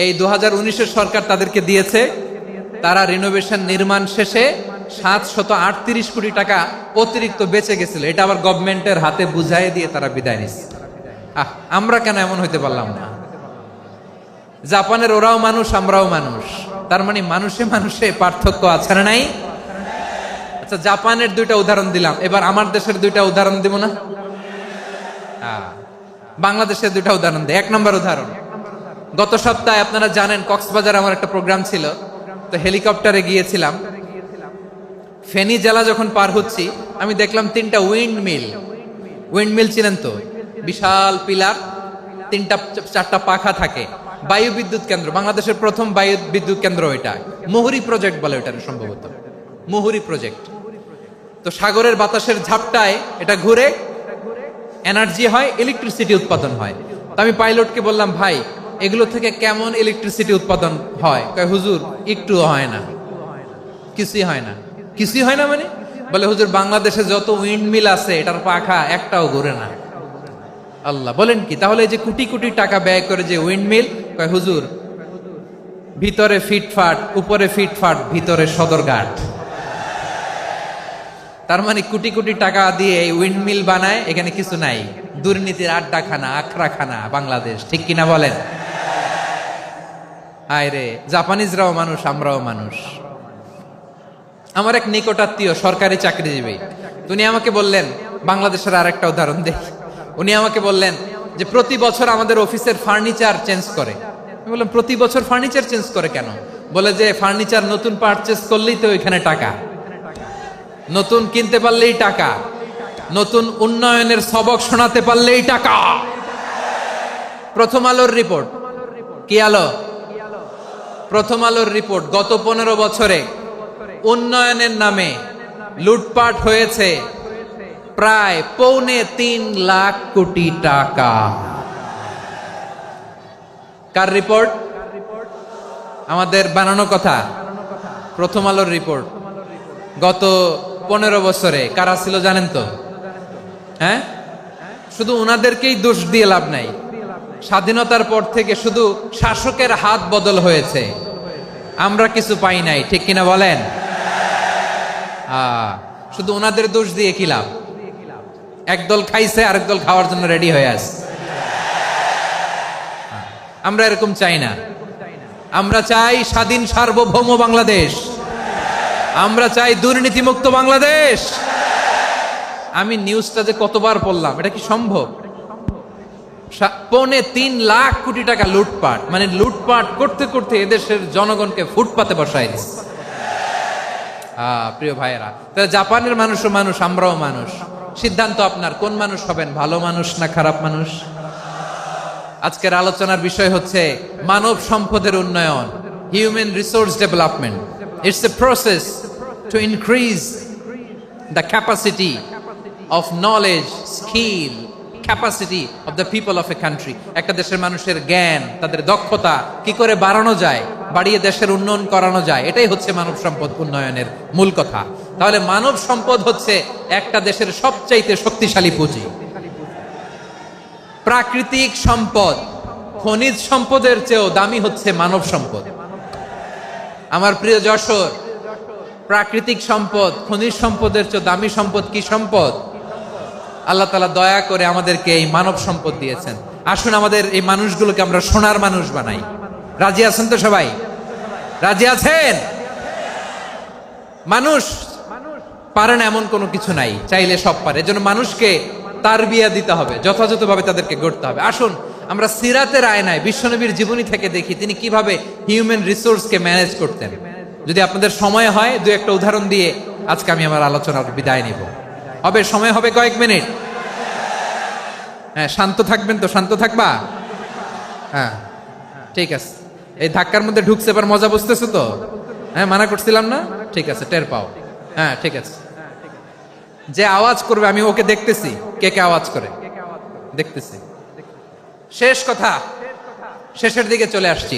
এই 2019-এর সরকার তাদেরকে দিয়েছে। তারা রিনোভেশন নির্মাণ শেষে 738 কোটি টাকা অতিরিক্ত বেঁচে গেছিল, এটা আবার গভর্নমেন্টের হাতে বুঝাই দিয়ে তারা বিদায় নিচ্ছে। আমরা কেন এমন হইতে পারলাম না? জাপানের ওরাও মানুষ, আমরাও মানুষ, তার মানে মানুষে মানুষে পার্থক্য আছে না নাই? আচ্ছা, জাপানের 2টা উদাহরণ দিলাম, এবার আমার দেশের 2টা উদাহরণ দিব না? বাংলাদেশের 2টা উদাহরণ দেয়। 1 নম্বর উদাহরণ, গত সপ্তাহে আপনারা জানেন কক্সবাজার আমার একটা প্রোগ্রাম ছিল, তো হেলিকপ্টারে গিয়েছিলাম। ফেনী জেলা যখন পার হচ্ছি আমি দেখলাম 3টা উইন্ডমিল। উইন্ডমিল চিনেন তো? বিশাল পিলার, 3টা-4টা পাখা থাকে। বায়ু বিদ্যুৎ কেন্দ্র, বাংলাদেশের প্রথম বায়ু বিদ্যুৎ কেন্দ্র এটা। মুহুরী প্রজেক্ট বলে ওটা, সম্ভবত মুহুরী প্রজেক্ট। তো সাগরের বাতাসের ঝাপটায় এটা ঘুরে এনার্জি হয়, ইলেকট্রিসিটি উৎপাদন হয়। তো আমি পাইলটকে বললাম, ভাই এগুলো থেকে কেমন ইলেকট্রিসিটি উৎপাদন হয়? কয় হুজুর একটুও হয় না, কিছুই হয় না। কিছুই হয় না মানে? বলে হুজুর বাংলাদেশে যত উইন্ডমিল আছে এটার পাখা একটাও ঘুরে না। আল্লাহ, বলেন কি? তাহলে এই যে কোটি কোটি টাকা ব্যয় করে যে উইন্ডমিল, কয় হুজুর ভিতরে ফিটফাট, উপরে ফিটফাট, ভিতরে সদরঘাট। তার মানে কোটি কোটি টাকা দিয়ে এই উইন্ডমিল বানায়, এখানে কিছু নাই। দুর্নীতির আড্ডাখানা, আখড়াখানা বাংলাদেশ, ঠিক কিনা বলেন? হায় রে, জাপানিজরাও মানুষ, আমরাও মানুষ। আমার এক নিকটাত্মীয় সরকারি চাকরিজীবী, উনি আমাকে বললেন, বাংলাদেশের আর একটা উদাহরণ দেখ। উনি আমাকে বললেন যে প্রতি বছর আমাদের অফিসের ফার্নিচার চেঞ্জ করে। আমি বললাম প্রতি বছর ফার্নিচার চেঞ্জ করে কেন? বলে যে ফার্নিচার নতুন পারচেজ করলেই তো এখানে টাকা, নতুন কিনতে পারলেই টাকা, নতুন উন্নয়নের সবক শোনাতে পারলেই টাকা। প্রথম আলোর রিপোর্ট, কি আলো? প্রথম আলোর রিপোর্ট, গত 15 বছরে উন্নয়নের নামে লুটপাট হয়েছে প্রায় 3.25 লাখ কোটি টাকা। কার রিপোর্ট? আমাদের বানানো কথা। প্রথম আলোর রিপোর্ট। গত 15 বছরে কারা ছিল জানেন তো? হ্যাঁ, শুধু ওনাদেরকেই দোষ দিয়ে লাভ নাই। স্বাধীনতার পর থেকে শুধু শাসকের হাত বদল হয়েছে, আমরা কিছু পাই নাই, ঠিক কিনা বলেন? শুধু ওনাদের দোষ দিয়ে কি লাভ? একদল খাইছে, আরেক দল খাওয়ার জন্য রেডি হয়ে আছে। আমরা এরকম চাই না। আমরা চাই স্বাধীন সার্বভৌম বাংলাদেশ। আমরা চাই দুর্নীতিমুক্ত বাংলাদেশ। আমি নিউজটা যে কতবার পড়লাম, এটা কি সম্ভব? 3.25 লাখ কোটি টাকা লুটপাট, মানে লুটপাট করতে করতে এদেশের জনগণকে ফুটপাতে বসাই দিচ্ছে। প্রিয় ভাইয়েরা, তাহলে জাপানের মানুষও মানুষ, আমরাও মানুষ। সিদ্ধান্ত আপনার, কোন মানুষ হবেন, ভালো মানুষ না খারাপ মানুষ? আজকের আলোচনার বিষয় হচ্ছে মানব সম্পদের উন্নয়ন, human resource development. It's a process to increase the capacity of knowledge, skill, capacity of the people of a country. একটা দেশের মানুষের জ্ঞান, তাদের দক্ষতা কি করে বাড়ানো যায়, বাড়িয়ে দেশের উন্নয়ন করানো যায়, এটাই হচ্ছে মানব সম্পদ উন্নয়নের মূল কথা। তাহলে মানব সম্পদ হচ্ছে একটা দেশের সবচাইতে শক্তিশালী পুঁজি। প্রাকৃতিক সম্পদ, খনিজ সম্পদের চেয়েও দামি হচ্ছে মানব সম্পদ। আমার প্রিয় যশোর, প্রাকৃতিক সম্পদ, খনিজ সম্পদের চেয়ে দামি সম্পদ কি সম্পদ? আল্লাহ তাআলা দয়া করে আমাদেরকে এই মানব সম্পদ দিয়েছেন। আসুন আমাদের এই মানুষগুলোকে আমরা সোনার মানুষ বানাই। রাজি আছেন তো সবাই? রাজি আছেন? মানুষ পারে না এমন কোনো কিছু নাই, চাইলে সব পারে। এজন্য মানুষকে তারবিয়া দিতে হবে, যথাযথভাবে তাদেরকে গড়তে হবে। আসুন আমরা সিরাতের আয়নায় বিশ্বনবীর জীবনী থেকে দেখি তিনি কিভাবে হিউম্যান রিসোর্সকে ম্যানেজ করতেন। যদি আপনাদের সময় হয়, দু একটা উদাহরণ দিয়ে আজকে আমি আমার আলোচনার বিদায় নিব। হবে সময় হবে কয়েক মিনিট? হ্যাঁ, শান্ত থাকবেন তো? শান্ত থাকবা? হ্যাঁ, ঠিক আছে। এই ধাক্কার মধ্যে ঢুকছে, এবার মজা বুঝতেছো তো? হ্যাঁ, মানা করছিলাম না? ঠিক আছে, টের পাও। হ্যাঁ, ঠিক আছে। যে আওয়াজ করবে আমি ওকে দেখতেছি, কে কে আওয়াজ করে দেখতেছি। শেষ কথা, শেষের দিকে চলে আসছি।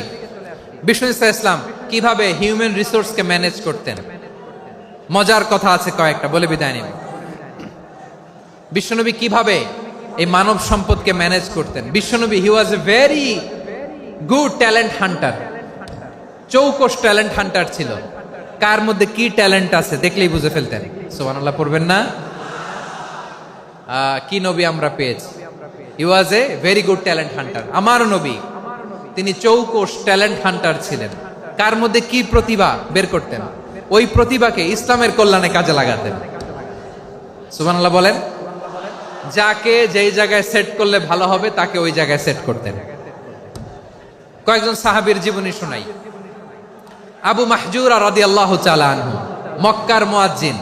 বিষ্ণু ইসলাম কিভাবে হিউম্যান রিসোর্সকে ম্যানেজ করতেন, মজার কথা আছে কয়েকটা, বলে বিদায় নিব। বিশ্বনবী কিভাবে এই মানব সম্পদকে ম্যানেজ করতেন। বিশ্বনবী, he was a very good talent hunter, চৌকস ট্যালেন্ট হান্টার ছিল। কার মধ্যে কি ট্যালেন্ট আছে দেখলেই বুঝে ফেলতেন। সুবহানাল্লাহ পড়বেন না? কি নবী আমরা পেয়েছি! He was a very good talent hunter. আমার নবী তিনি চৌকস ট্যালেন্ট হান্টার ছিলেন। কার মধ্যে কি প্রতিভা বের করতেন, ওই প্রতিভাকে ইসলামের কল্যাণে কাজে লাগাতেন। সুবহানাল্লাহ বলেন। যাকে যেই জায়গায় সেট করলে ভালো হবে তাকে ওই জায়গায় সেট করতেন। কয়েকজন সাহাবীর জীবনী শোনাই। আবু মাহজুরা রাদিয়াল্লাহু তাআলা আনহু, মক্কার মুয়াজ্জিন,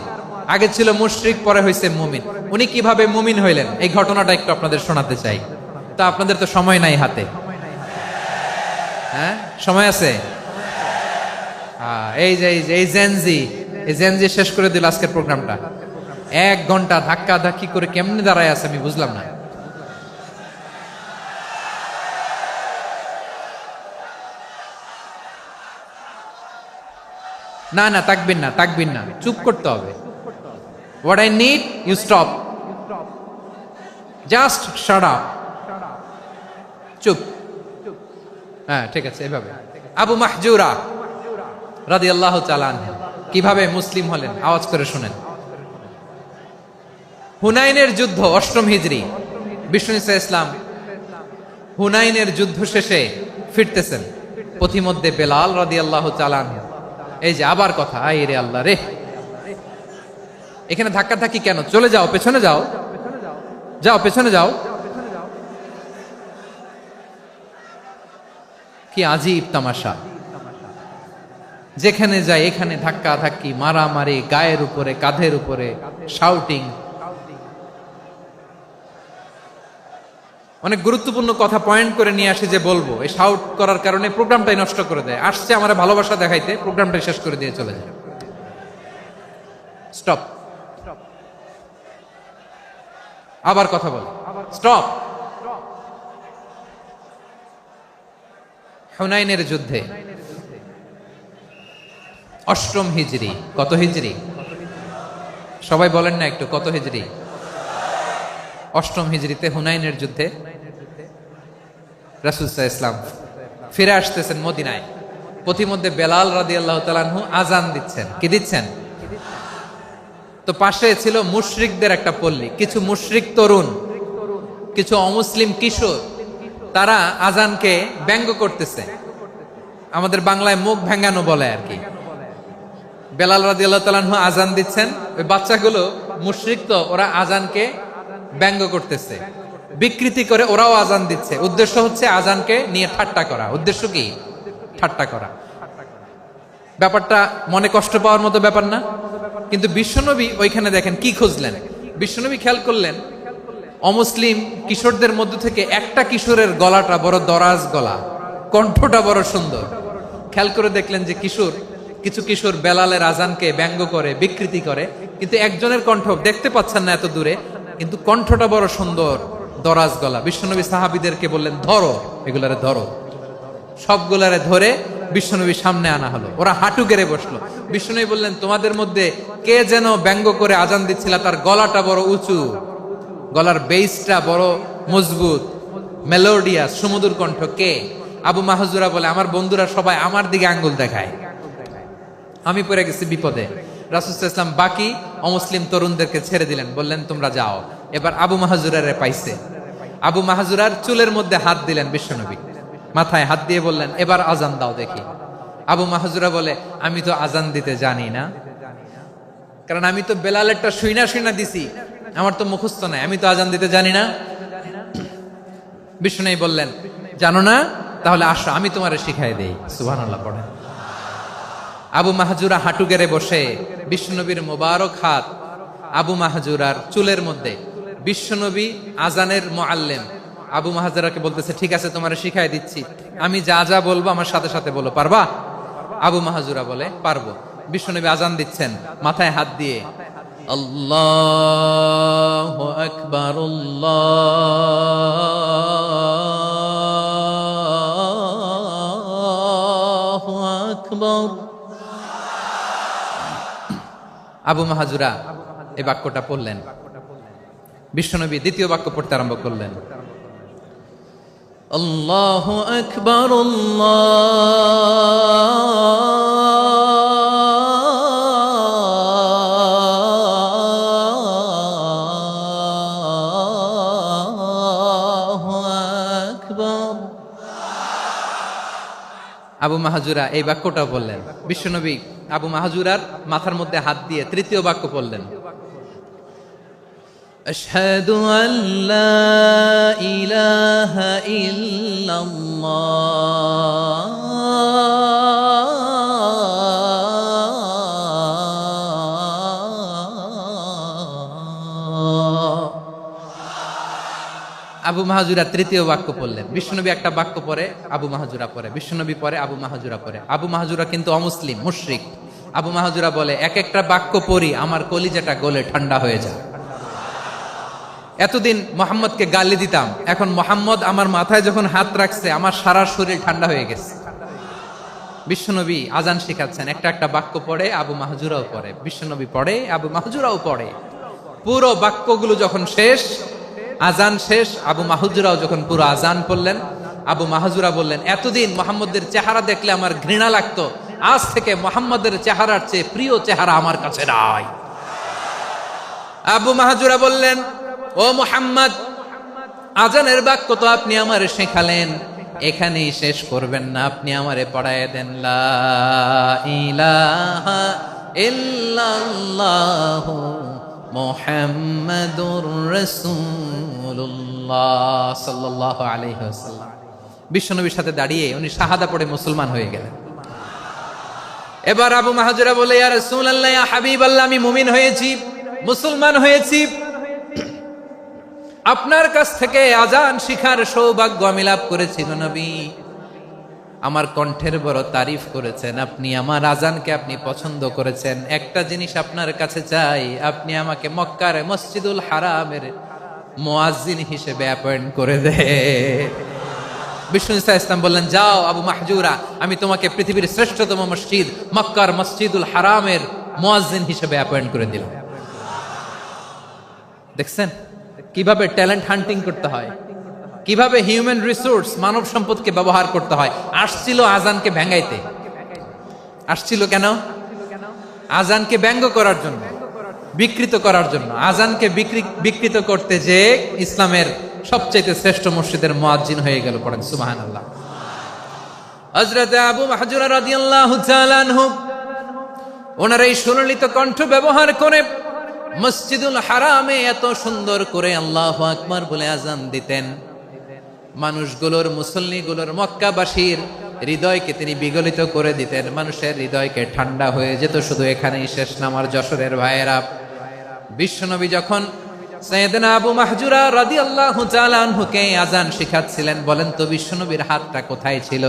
আগে ছিল মুশরিক, পরে হইছে মুমিন। উনি কিভাবে মুমিন হইলেন এই ঘটনাটা একটু আপনাদের শোনাতে চাই। তা আপনাদের তো সময় নাই হাতে। হ্যাঁ, সময় আছে? এই যে এই জেনজি শেষ করে দিল আজকের প্রোগ্রামটা। 1 ঘন্টা ধাক্কা ধাক্কি করে কেমনে দাঁড়ায় আছে আমি বুঝলাম না। না, তাকবির না, চুপ করতে হবে। What I need, you stop. Just shut up. চুপ। হ্যাঁ, ঠিক আছে, এভাবে। আবু মাহজুরা রাদিয়াল্লাহু তাআলা আনহু কিভাবে মুসলিম হলেন, আওয়াজ করে শুনেন। হুনাইনের যুদ্ধ 8ম হিজরি, বিষ্ণু ঈসা ইসলাম হুনাইনের যুদ্ধ শেষে ফিরতেছেন। পথিমধ্যে বেলাল রাদিয়াল্লাহু তাআলা আনহু, এই যে আবার কথা, আই রে আল্লাহ রে, এখানে ধাক্কা ধাক্কি কেন? চলে যাও, পেছনে যাও, যাও পেছনে যাও। কি আজীব তামাশা, যেখানে যায় এখানে ধাক্কা ধাক্কি, মারামারি, গায়ের উপরে কাঁধের উপরে শাউটিং। অনেক গুরুত্বপূর্ণ কথা পয়েন্ট করে নিয়ে আসি যে বলবো, এই শাউট করার কারণে প্রোগ্রামটাই নষ্ট করে দেয়। আসছে আমার ভালোবাসা দেখাইতে, প্রোগ্রামটাই শেষ করে দিয়ে চলে যায়। স্টপ। আবার কথা বল, স্টপ। হুনাইনের যুদ্ধে 8ম হিজরি, কত হিজরি? সবাই বলেন না একটু, কত হিজরি? 8ম হিজরিতে হুনাইনের যুদ্ধে রাসূল সাল্লাল্লাহু আলাইহি ওয়াসাল্লাম ফিরে আসতেছেন মদিনায়। পথিমধ্যে বেলাল রাদিয়াল্লাহু তাআলা আনহু আজান দিচ্ছেন। কি দিচ্ছেন? তো পাশে ছিল মুশরিকদের একটা পল্লী, কিছু মুশরিক তরুণ, কিছু অমুসলিম কিশোর, তারা আজানকে ব্যঙ্গ করতেছে। আমাদের বাংলায় মুখ ভেঙ্গানো বলে আর কি। বেলাল রাদিয়াল্লাহু তাআলা আনহু আজান দিচ্ছেন, ওই বাচ্চাগুলো মুশরিক, তো ওরা আজানকে ব্যঙ্গ করতেছে, বিকৃতি করে ওরাও আজান দিচ্ছে। উদ্দেশ্য হচ্ছে আজানকে নিয়ে ঠাট্টা করা। উদ্দেশ্য কি? ঠাট্টা করা। ব্যাপারটা মনে কষ্ট পাওয়ার মতো ব্যাপার না? কিন্তু বিশ্বনবী ওইখানে দেখেন কি খুঁজলেন। বিশ্বনবী খেয়াল করলেন অমুসলিম কিশোরদের মধ্য থেকে একটা কিশোরের গলাটা বড় দরাজ গলা, কণ্ঠটা বড় সুন্দর। খেয়াল করে দেখলেন যে কিছু কিশোর বেলালের আজানকে ব্যঙ্গ করে, বিকৃতি করে, কিন্তু একজনের কণ্ঠ দেখতে পাচ্ছেন না এত দূরে, কিন্তু কণ্ঠটা বড় সুন্দর, দরাজ গলা। বিশ্বনবী সাহাবীদেরকে বললেন, ধরো এগুলারে, ধরো। সবগুলারে ধরে বিশ্বনবীর সামনে আনা হলো। ওরা হাঁটু গেড়ে বসলো। বিশ্বনবী বললেন, তোমাদের মধ্যে কে যেন ব্যঙ্গ করে আজান দিচ্ছিল, তার গলাটা বড় উঁচু, গলার বেসটা বড় মজবুত, মেলোডিয়াস, সুমধুর কণ্ঠ। কে? আবু মাহজুরা বলে, আমার বন্ধুরা সবাই আমার দিকে আঙ্গুল দেখায়, আমি পড়ে গেছি বিপদে। রাসূল সাল্লাল্লাহু আলাইহি ওয়াসাল্লাম বাকি অমুসলিম তরুণদেরকে ছেড়ে দিলেন, বললেন তোমরা যাও। এবার আবু মাহজুরারে পাইছে। আবু মাহজুরার চুলের মধ্যে হাত দিলেন বিশ্বনবী, মাথায় হাত দিয়ে বললেন, এবার আজান দাও দেখি। আবু মাহজুরা বলে, আমি তো আজান দিতে জানি না, কারণ আমি তো বেলালেরটা শুইনা দিছি, আমার তো মুখস্থ নাই, আমি তো আজান দিতে জানি না। বিশ্বনবী বললেন, জানো না? তাহলে আসো, আমি তোমারে শিখাই দেই। সুবহানাল্লাহ পড়েন। আবু মাহজুরা হাঁটু গেড়ে বসে, বিশ্বনবীর মোবারক হাত আবু মাহজুরার চুলের মধ্যে। বিশ্বনবী আজানের মুআল্লিম আবু মাহজুরাকে বলতেছে, ঠিক আছে তোমারে শিখাই দিচ্ছি, আমি যা যা বলবো আমার সাথে সাথে বলো, পারবা? আবু মাহজুরা বলে, পারবো। বিশ্বনবী আজান দিচ্ছেন মাথায় হাত দিয়ে, আল্লাহু আকবার, আল্লাহু আকবার। আবু মাহজুরা এই বাক্যটা পড়লেন। বিশ্বনবী দ্বিতীয় বাক্য পড়তে আরম্ভ করলেন, আল্লাহু আকবার, আল্লাহু আকবার। আবু মাহজুরা এই বাক্যটা বললেন। বিশ্বনবী আবু মাহজুরার মাথার মধ্যে হাত দিয়ে তৃতীয় বাক্য বললেন, আশহাদু আল্লা ইলাহা ইল্লাল্লাহ। আবু মাহজুরা তৃতীয় বাক্য পড়লেন। বিশ্বনবী একটা বাক্য পরে আবু মাহজুরা পরে, বিশ্বনবী পরে আবু মাহজুরা পরে। আবু মাহজুরা কিন্তু অমুসলিম, মুশরিক। আবু মাহজুরা বলে, এক একটা বাক্য পড়ি আমার কলিজাটা গলে ঠান্ডা হয়ে যায়। এতদিন মোহাম্মদকে গালি দিতাম, এখন মোহাম্মদ আমার মাথায় যখন হাত রাখছে আমার সারা শরীর ঠান্ডা হয়ে গেছে। বিশ্বনবী আজান শিখাচ্ছেন, একটা একটা বাক্য পড়ে আবু মাহজুরাও পড়ে, বিশ্বনবী পড়ে আবু মাহজুরাও পড়ে। পুরো বাক্যগুলো যখন শেষ, আজান শেষ, আবু মাহজুরাও যখন পুরো আজান পড়লেন, আবু মাহজুরা বললেন, এতদিন মোহাম্মদের চেহারা দেখলে আমার ঘৃণা লাগতো, আজ থেকে মোহাম্মদের চেহারার চেয়ে প্রিয় চেহারা আমার কাছে নাই। আবু মাহজুরা বললেন, ও মুহাম্মদ, আজানের বাক্য তো আপনি আমারে শেখালেন, এখানেই শেষ করবেন না, আপনি আমারে পড়ায় দেন, লা ইলাহা ইল্লাল্লাহু মুহাম্মাদুর রাসূলুল্লাহ সাল্লাল্লাহু আলাইহি ওয়াসাল্লাম। বিশ্বনবীর সাথে দাঁড়িয়ে উনি শাহাদা পড়ে মুসলমান হয়ে গেলেন। এবার আবু মাহজুরা বলে, ইয়া রাসূলুল্লাহ, ইয়া হাবিবাল্লাহ, আমি মুমিন হয়েছি, মুসলমান হয়েছি, আপনার কাছ থেকে আজান শিখার সৌভাগ্য আমি লাভ করেছি গো নবী। আমার কণ্ঠের বড় তারিফ করেছেন আপনি, আমার আজানকে আপনি পছন্দ করেছেন। একটা জিনিস আপনার কাছে চাই, আপনি আমাকে মক্কার মসজিদুল হারামের মুয়াজ্জিন হিসেবে অ্যাপয়েন্ট করে দে। বিষ্ণু ইসলাম বললেন, যাও আবু মাহজুরা, আমি তোমাকে পৃথিবীর শ্রেষ্ঠতম মসজিদ মক্কার মসজিদুল হারামের মুয়াজ্জিন হিসেবে অ্যাপয়েন্ট করে দিলাম। দেখছেন কিভাবে ট্যালেন্ট হান্টিং করতে হয়, কিভাবে হিউম্যান রিসোর্স মানব সম্পদকে ব্যবহার করতে হয়। আসছিল আজানকে ভেঙাইতে, আসছিল কেন? আজানকে ব্যঙ্গ করার জন্য, বিকৃত করার জন্য। আজানকে বিকৃত করতে যে ইসলামের সবচেয়ে শ্রেষ্ঠ মসজিদের মুয়াজ্জিন হয়ে গেল। পড়েন সুবহানাল্লাহ। হযরত আবু মাহজুরা রাদিয়াল্লাহু তাআলা আনহু ওনার এই সুললিত কণ্ঠ ব্যবহার করে মসজিদুল হারামে এত সুন্দর করে আল্লাহু আকবার বলে আজান দিতেন, মানুষগুলোর, মুসল্লিগুলোর, মক্কাবাসীর হৃদয়কে তিনি বিগলিত করে দিতেন, মানুষের হৃদয়কে ঠান্ডা হয়ে যেত। শুধু এখানেই শেষ না আমার যশোরের ভাইয়েরা, বিশ্বনবী যখন সাইয়েদনা আবু মাহজুরা রাদিয়াল্লাহু তাআলা আনহুকে আজান শিখাচ্ছিলেন, বলেন তো বিশ্বনবীর হাতটা কোথায় ছিল?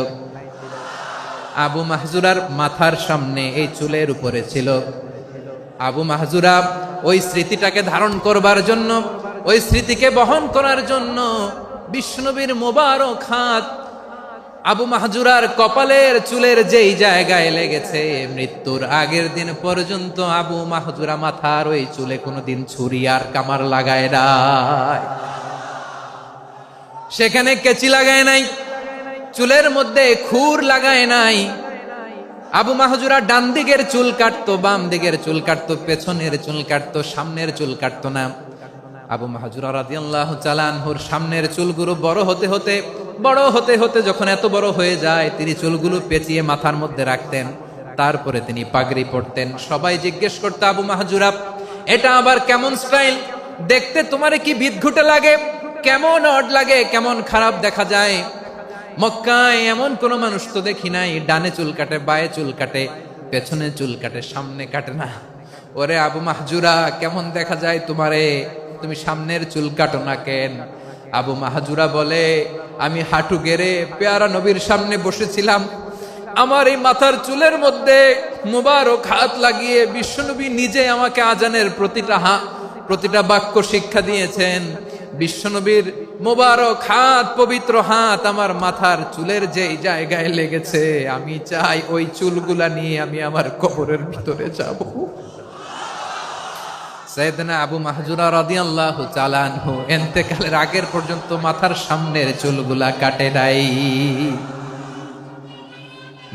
আবু মাহজুরার মাথার সামনে, এই চুলের উপরে ছিল। আবু মাহজুরা ওই স্মৃতিটাকে ধারণ করবার জন্য, ওই স্মৃতিকে বহন করার জন্য বিশ্বনবীর মোবারক হাত আবু মাহজুরার কপালের চুলের যেই জায়গায় লেগেছে, মৃত্যুর আগের দিন পর্যন্ত আবু মাহজুরা মাথার ওই চুলে কোনোদিন ছুরি আর কামার লাগায় নাই, সেখানে কেচি লাগায় নাই, চুলের মধ্যে খুর লাগায় নাই। আবু মাহজুরা ডান দিকের চুল কাটতো, বাম দিকের চুল কাটতো, পেছনের চুল কাটতো, সামনের চুল কাটতো না। আবু মাহজুরা রাদিয়াল্লাহু তাআলা আনহুর সামনের চুলগুলো বড় হতে হতে যখন এত বড় হয়ে যায়, তিনি চুলগুলো পেঁচিয়ে মাথার মধ্যে রাখতেন, তারপরে তিনি পাগড়ি পরতেন। সবাই জিজ্ঞেস করতো, আবু মাহজুরা, এটা আবার কেমন স্টাইল? দেখতে তোমারে কি বিদঘুটে লাগে, কেমন অড লাগে, কেমন খারাপ দেখা যায়। মক্কায় এমন কোন মানুষ তো দেখি নাই, ডানে চুল কাটে, বায়ে চুল কাটে, পেছনে চুল কাটে, সামনে কাটে না। ওরে আবু মাহজুরা, কেমন দেখা যায় তোমারে, তুমি সামনের চুল কাটো না কেন? আবু মাহজুরা বলে, আমি হাঁটু গেড়ে পেয়ারা নবীর সামনে বসেছিলাম, আমার এই মাথার চুলের মধ্যে মুবারক হাত লাগিয়ে বিশ্বনবী নিজে আমাকে আজানের প্রতিটা বাক্য শিক্ষা দিয়েছেন। বিশ্বনবীর মোবারক হাত, পবিত্র হাত আমার মাথার চুলের যেই জায়গায় লেগেছে, আমি চাই ওই চুলগুলা নিয়ে আমি আমার কবরের ভিতরে যাব। সাইয়েদনা আবু মাহজুরা রাদিয়াল্লাহু তাআলা আনহু ইন্তেকালের আগের পর্যন্ত মাথার সামনের চুলগুলা কাটে নাই।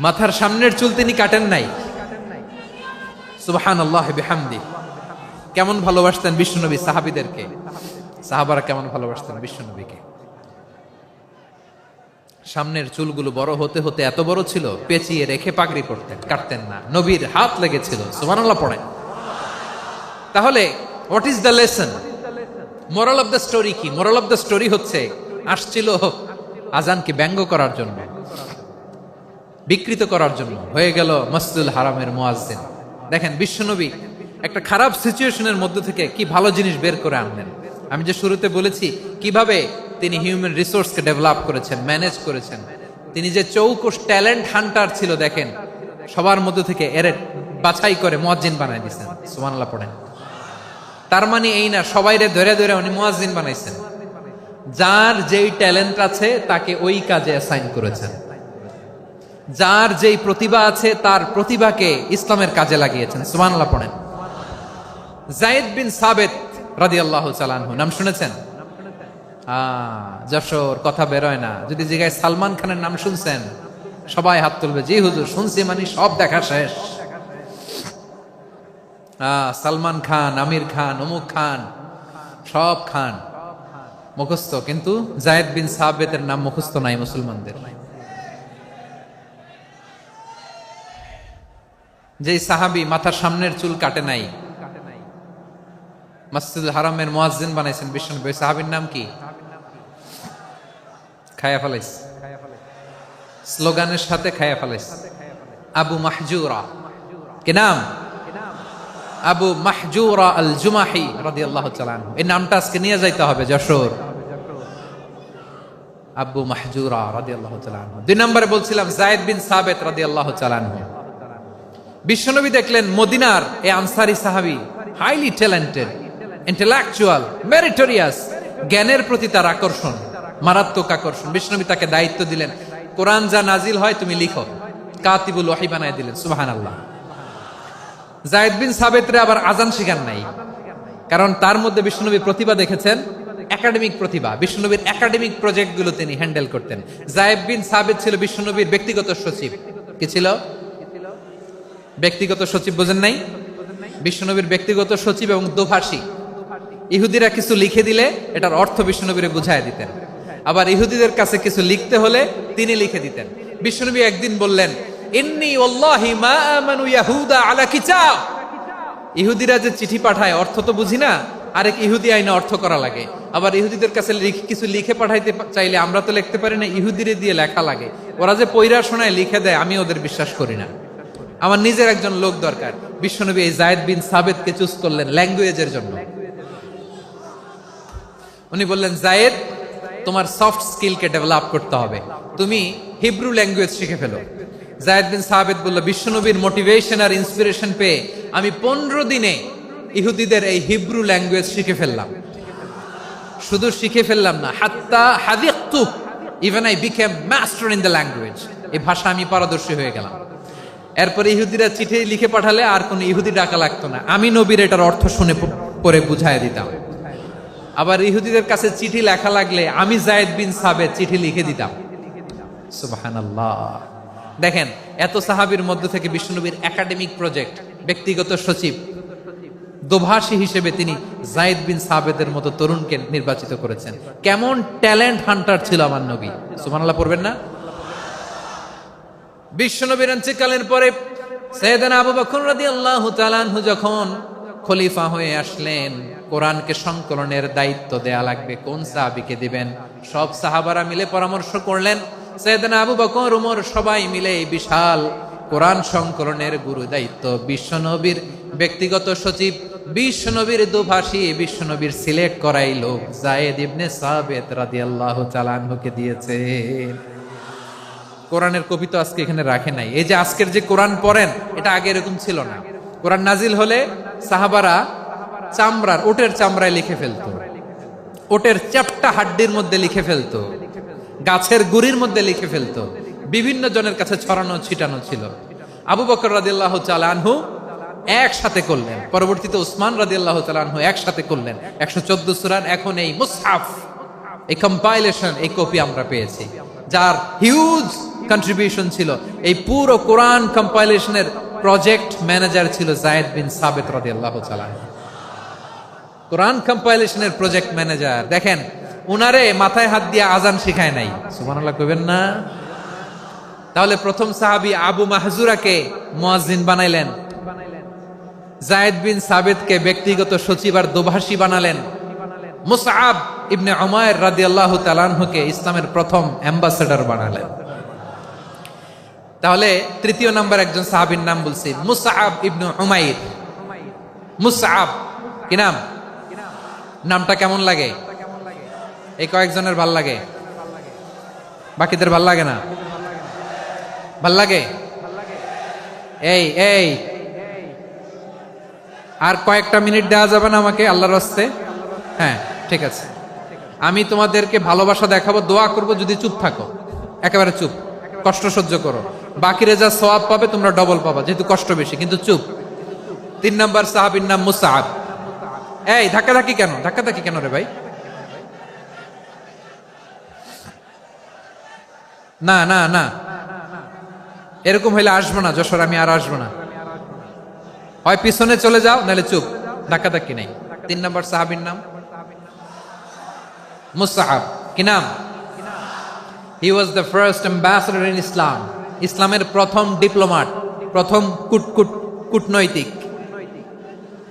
মাথার সামনের চুল তিনি কাটেন নাই। সুবহানাল্লাহি বিহামদি। কেমন ভালোবাসতেন বিশ্বনবী সাহাবীদেরকে, সাহাবারা কেমন ভালোবাসতেন বিশ্বনবীকে। সামনের চুলগুলো বড় হতে হতে এত বড় ছিল, পেঁচিয়ে রেখে পাগড়ি পরতেন, কাটতেন না। নবীর হাত লেগেছিল। সুবহানাল্লাহ পড়েন। তাহলে what is the lesson, moral of the story কি? মোরাল অফ দ্য স্টোরি হচ্ছে, আসছিল আজানকে ব্যঙ্গ করার জন্য, বিকৃত করার জন্য, হয়ে গেল মসজিদুল হারামের মুয়াজ্জিন। দেখেন বিশ্বনবী একটা খারাপ সিচুয়েশনের মধ্যে থেকে কি ভালো জিনিস বের করে আনলেন। আমি যে শুরুতে বলেছি কিভাবে তিনি হিউম্যান রিসোর্সকে ডেভেলপ করেছেন, ম্যানেজ করেছেন। তিনি যে চৌকস ট্যালেন্ট হান্টার ছিল, দেখেন সবার মধ্যে থেকে এর বাছাই করে মুয়াজ্জিন বানাই দিয়েছেন। সুবহানাল্লাহ পড়েন। তার মানে এই না সবাইরে ধরে ধরে উনি মুয়াজ্জিন বানাইছেন। যার যেই ট্যালেন্ট আছে তাকে ওই কাজে অ্যাসাইন করেছেন। যার যেই প্রতিভা আছে তার প্রতিভাকে ইসলামের কাজে লাগিয়েছেন। সুবহানাল্লাহ পড়েন। যায়েদ বিন সাবেত রাদিয়াল্লাহু তাআলা আনহু, নাম শুনেছেন? যশোর, কথা বেরোয় না। যদি জিজ্ঞাসা সালমান খানের নাম শুনছেন, সবাই হাত তুলবে, জি হুজুর শুনছি, মানে সব দেখা শেষ। সালমান খান, আমির খান, অমুক খান, সব খান মুখস্থ, কিন্তু যায়েদ বিন সাবিতের নাম মুখস্থ নাই মুসলমানদের। যেই সাহাবী মাথার সামনের চুল কাটে নাই, মসজিদুল হারামের মুয়াজ্জিন বানাইছেন বিশ্বনবী, সাহাবীর নাম কি? খায়া ফেলাইস, স্লোগানের সাথে খায়া ফেলাইস। আবু মাহজুরা, কি নাম? আবু মাহজুরা আল জুমাহি রাদিয়াল্লাহু তাআলা আনহু। এই নামটা আজকে নিয়ে যাইতে হবে যশোর। আবু মাহজুরা রাদিয়াল্লাহু তাআলা আনহু। 2 নম্বরে বলছিলাম যায়েদ বিন সাবিত রাদিয়াল্লাহু তাআলা আনহু। বিশ্বনবী দেখলেন মদিনার এই আনসারী সাহাবী হাইলি ট্যালেন্টেড, ইন্টেলেকচুয়াল, মেরিটোরিয়াস, জ্ঞানের প্রতি তার আকর্ষণ, মারাত্মক আকর্ষণ। বিশ্বনবী তাকে দায়িত্ব দিলেন, কোরআন যা নাজিল হয় তুমি লিখো, কাতিবুল ওয়াহি বানায় দিলেন। সুবহানাল্লাহ। যায়েদ বিন সাবিতরে আবার আজান শিখান নাই, কারণ তার মধ্যে বিশ্বনবী প্রতিভা দেখেছেন, একাডেমিক প্রতিভা। বিশ্বনবীর একাডেমিক প্রজেক্টগুলো তিনি হ্যান্ডেল করতেন। যায়েদ বিন সাবিত ছিল বিশ্বনবীর ব্যক্তিগত সচিব। কি ছিল? ব্যক্তিগত সচিব, বোঝেন নাই? বিশ্বনবীর ব্যক্তিগত সচিব এবং দোভাষী। ইহুদিরা কিছু লিখে দিলে এটার অর্থ বিশ্বনবীরে বুঝায় দিতেন, আবার ইহুদিদের কাছে কিছু লিখতে হলে তিনি লিখে দিতেন। বিশ্বনবী একদিন বললেন, ইন্নী ওয়াল্লাহি মা আমানু ইয়াহুদা আলা কিতাব। ইহুদিরা যে চিঠি পাঠায় অর্থ তো বুঝি না, আরেক ইহুদি আইনে অর্থ করা লাগে। আবার ইহুদিদের কাছে কিছু লিখে পাঠাইতে চাইলে আমরা তো লিখতে পারি না, ইহুদিরে দিয়ে লেখা লাগে। ওরা যে পয়রা শোনায় লিখে দেয়, আমি ওদের বিশ্বাস করি না, আমার নিজের একজন লোক দরকার। বিশ্বনবী এই যায়েদ বিন সাবিতকে চুজ করলেন ল্যাঙ্গুয়েজের জন্য। উনি বললেন, যায়েদ, তোমার সফট স্কিলকে ডেভেলপ করতে হবে, তুমি হিব্রু ল্যাঙ্গুয়েজ শিখে ফেলো। যায়েদ বিন সাবিত বলল, বিশ্বনবীর মোটিভেশন আর ইন্সপিরেশন পেয়ে আমি 15 দিনে ইহুদিদের এই হিব্রু ল্যাঙ্গুয়েজ শিখে ফেললাম। শুধু শিখে ফেললাম না, হাত্তা হাদিকতু, even I became master in the language. এই ভাষা আমি পারদর্শী হয়ে গেলাম। এরপরে ইহুদিরা চিঠি লিখে পাঠালে আর কোন ইহুদি ডাকা লাগতো না, আমি নবীর এটার অর্থ শুনে পরে বুঝাই দিতাম। আবার ইহুদিদের কাছে চিঠি লেখা লাগলে আমি যায়েদ বিন সাবিত চিঠি লিখে দিতাম। সুবহানাল্লাহ। দেখেন, এত সাহাবীর মধ্যে থেকে বিশ্বনবীর একাডেমিক প্রজেক্ট, ব্যক্তিগত সচিব, দোভাষী হিসেবে তিনি যায়েদ বিন সাবিতের মতো তরুণকে নির্বাচিত করেছেন। কেমন ট্যালেন্ট হান্টার ছিল আমার নবী! সুবহানাল্লাহ পড়বেন না? বিশ্বনবীর ইন্তেকালের পরে সাইয়েদনা আবু বকর রাদিয়াল্লাহু তাআলা আনহু যখন খলিফা হয়ে আসলেন, কোরআনকে সংকলনের দায়িত্ব দেয়া লাগবে, কোন সাহাবীকে দিবেন? সব সাহাবারা মিলে পরামর্শ করলেন। সাইয়েদনা আবু বকর, ওমর সবাই মিলে এই বিশাল কোরআন সংকলনের গুরু দায়িত্ব বিশ্বনবীর ব্যক্তিগত সচিব, বিশ্বনবীর দোভাষী, বিশ্বনবীর সিলেক্ট করাই লোক যায়েদ ইবনে সাবিত রাদিয়াল্লাহু তাআলা আনহুকে দিয়েছে। কোরআনের কপি তো আজকে এখানে রাখে নাই। এই যে আজকের যে কোরআন পড়েন, এটা আগে এরকম ছিল না। কোরআন নাজিল হলে সাহাবারা চামড়ার, ওটের চামড়ায় লিখে ফেলতো, ওটের চ্যাপ্টা হাড্ডির মধ্যে লিখে ফেলতো, গাছের গুড়ির মধ্যে লিখে ফেলতো, বিভিন্ন জনের কাছে ছড়ানো ছিটানো ছিল। আবু বকর রাদিয়াল্লাহু তাআলা আনহু একসাথে করলেন, পরবর্তীতে উসমান রাদিয়াল্লাহু তাআলা আনহু একসাথে করলেন। 114 সূরার এখন এই মুসহাফ, এই কম্পাইলেশন, এই কপি আমরা পেয়েছি, যার হিউজ কন্ট্রিবিউশন ছিল। এই পুরো কোরআন কম্পাইলেশনের প্রজেক্ট ম্যানেজার ছিল যায়েদ বিন সাবিত রাদিয়াল্লাহু তাআলা। কোরআন কম্পাইলেশনের প্রজেক্ট ম্যানেজার। দেখেন, উনারে মাথায় হাত দিয়ে আজান শিখায় নাই। সুবহানাল্লাহ কইবেন না? তাহলে প্রথম সাহাবী আবু মাহজুরাকে মুয়াজ্জিন বানাইলেন, যায়েদ বিন সাবিতকে ব্যক্তিগত সচিব আর দোভাষী বানালেন, মুসআব ইবনে উমাইর রাদিয়াল্লাহু তাআলা আনহুকে ইসলামের প্রথম অ্যাম্বাসেডর বানালেন। তাহলে তৃতীয় নাম্বার একজন সাহাবীর নাম বলছি, মুসআব ইবনে উমাইর। মুসআব কি নাম? নামটা কেমন লাগে? এই কয়েকজনের ভাল লাগে, বাকিদের ভাল লাগে না? ভাল লাগে? এই এই আর কয়েকটা মিনিট দেওয়া যাবে না আমাকে আল্লাহর রাস্তে? হ্যাঁ, ঠিক আছে। আমি তোমাদেরকে ভালোবাসা দেখাবো, দোয়া করব, যদি চুপ থাকো, একেবারে চুপ, কষ্ট সহ্য করো। বাকিরে যা সওয়াব পাবে তোমরা ডবল পাবা, যেহেতু কষ্ট বেশি, কিন্তু চুপ। 3 নাম্বার সাহাবীর নাম মুসআব। এই ধাক্কাধাক্কি কেন রে ভাই? না না না, এরকম হইলে আসবো না যশোর, আমি আর আসবো না। হয় পিছনে চলে যাও, নাহলে চুপ, ধাক্কাধাক্কি নাই। 3 নম্বর সাহাবীর নাম মুসআব। কি নাম? He was the first ambassador in Islam. ইসলামের প্রথম ডিপ্লোমাট, প্রথম কূটনৈতিক,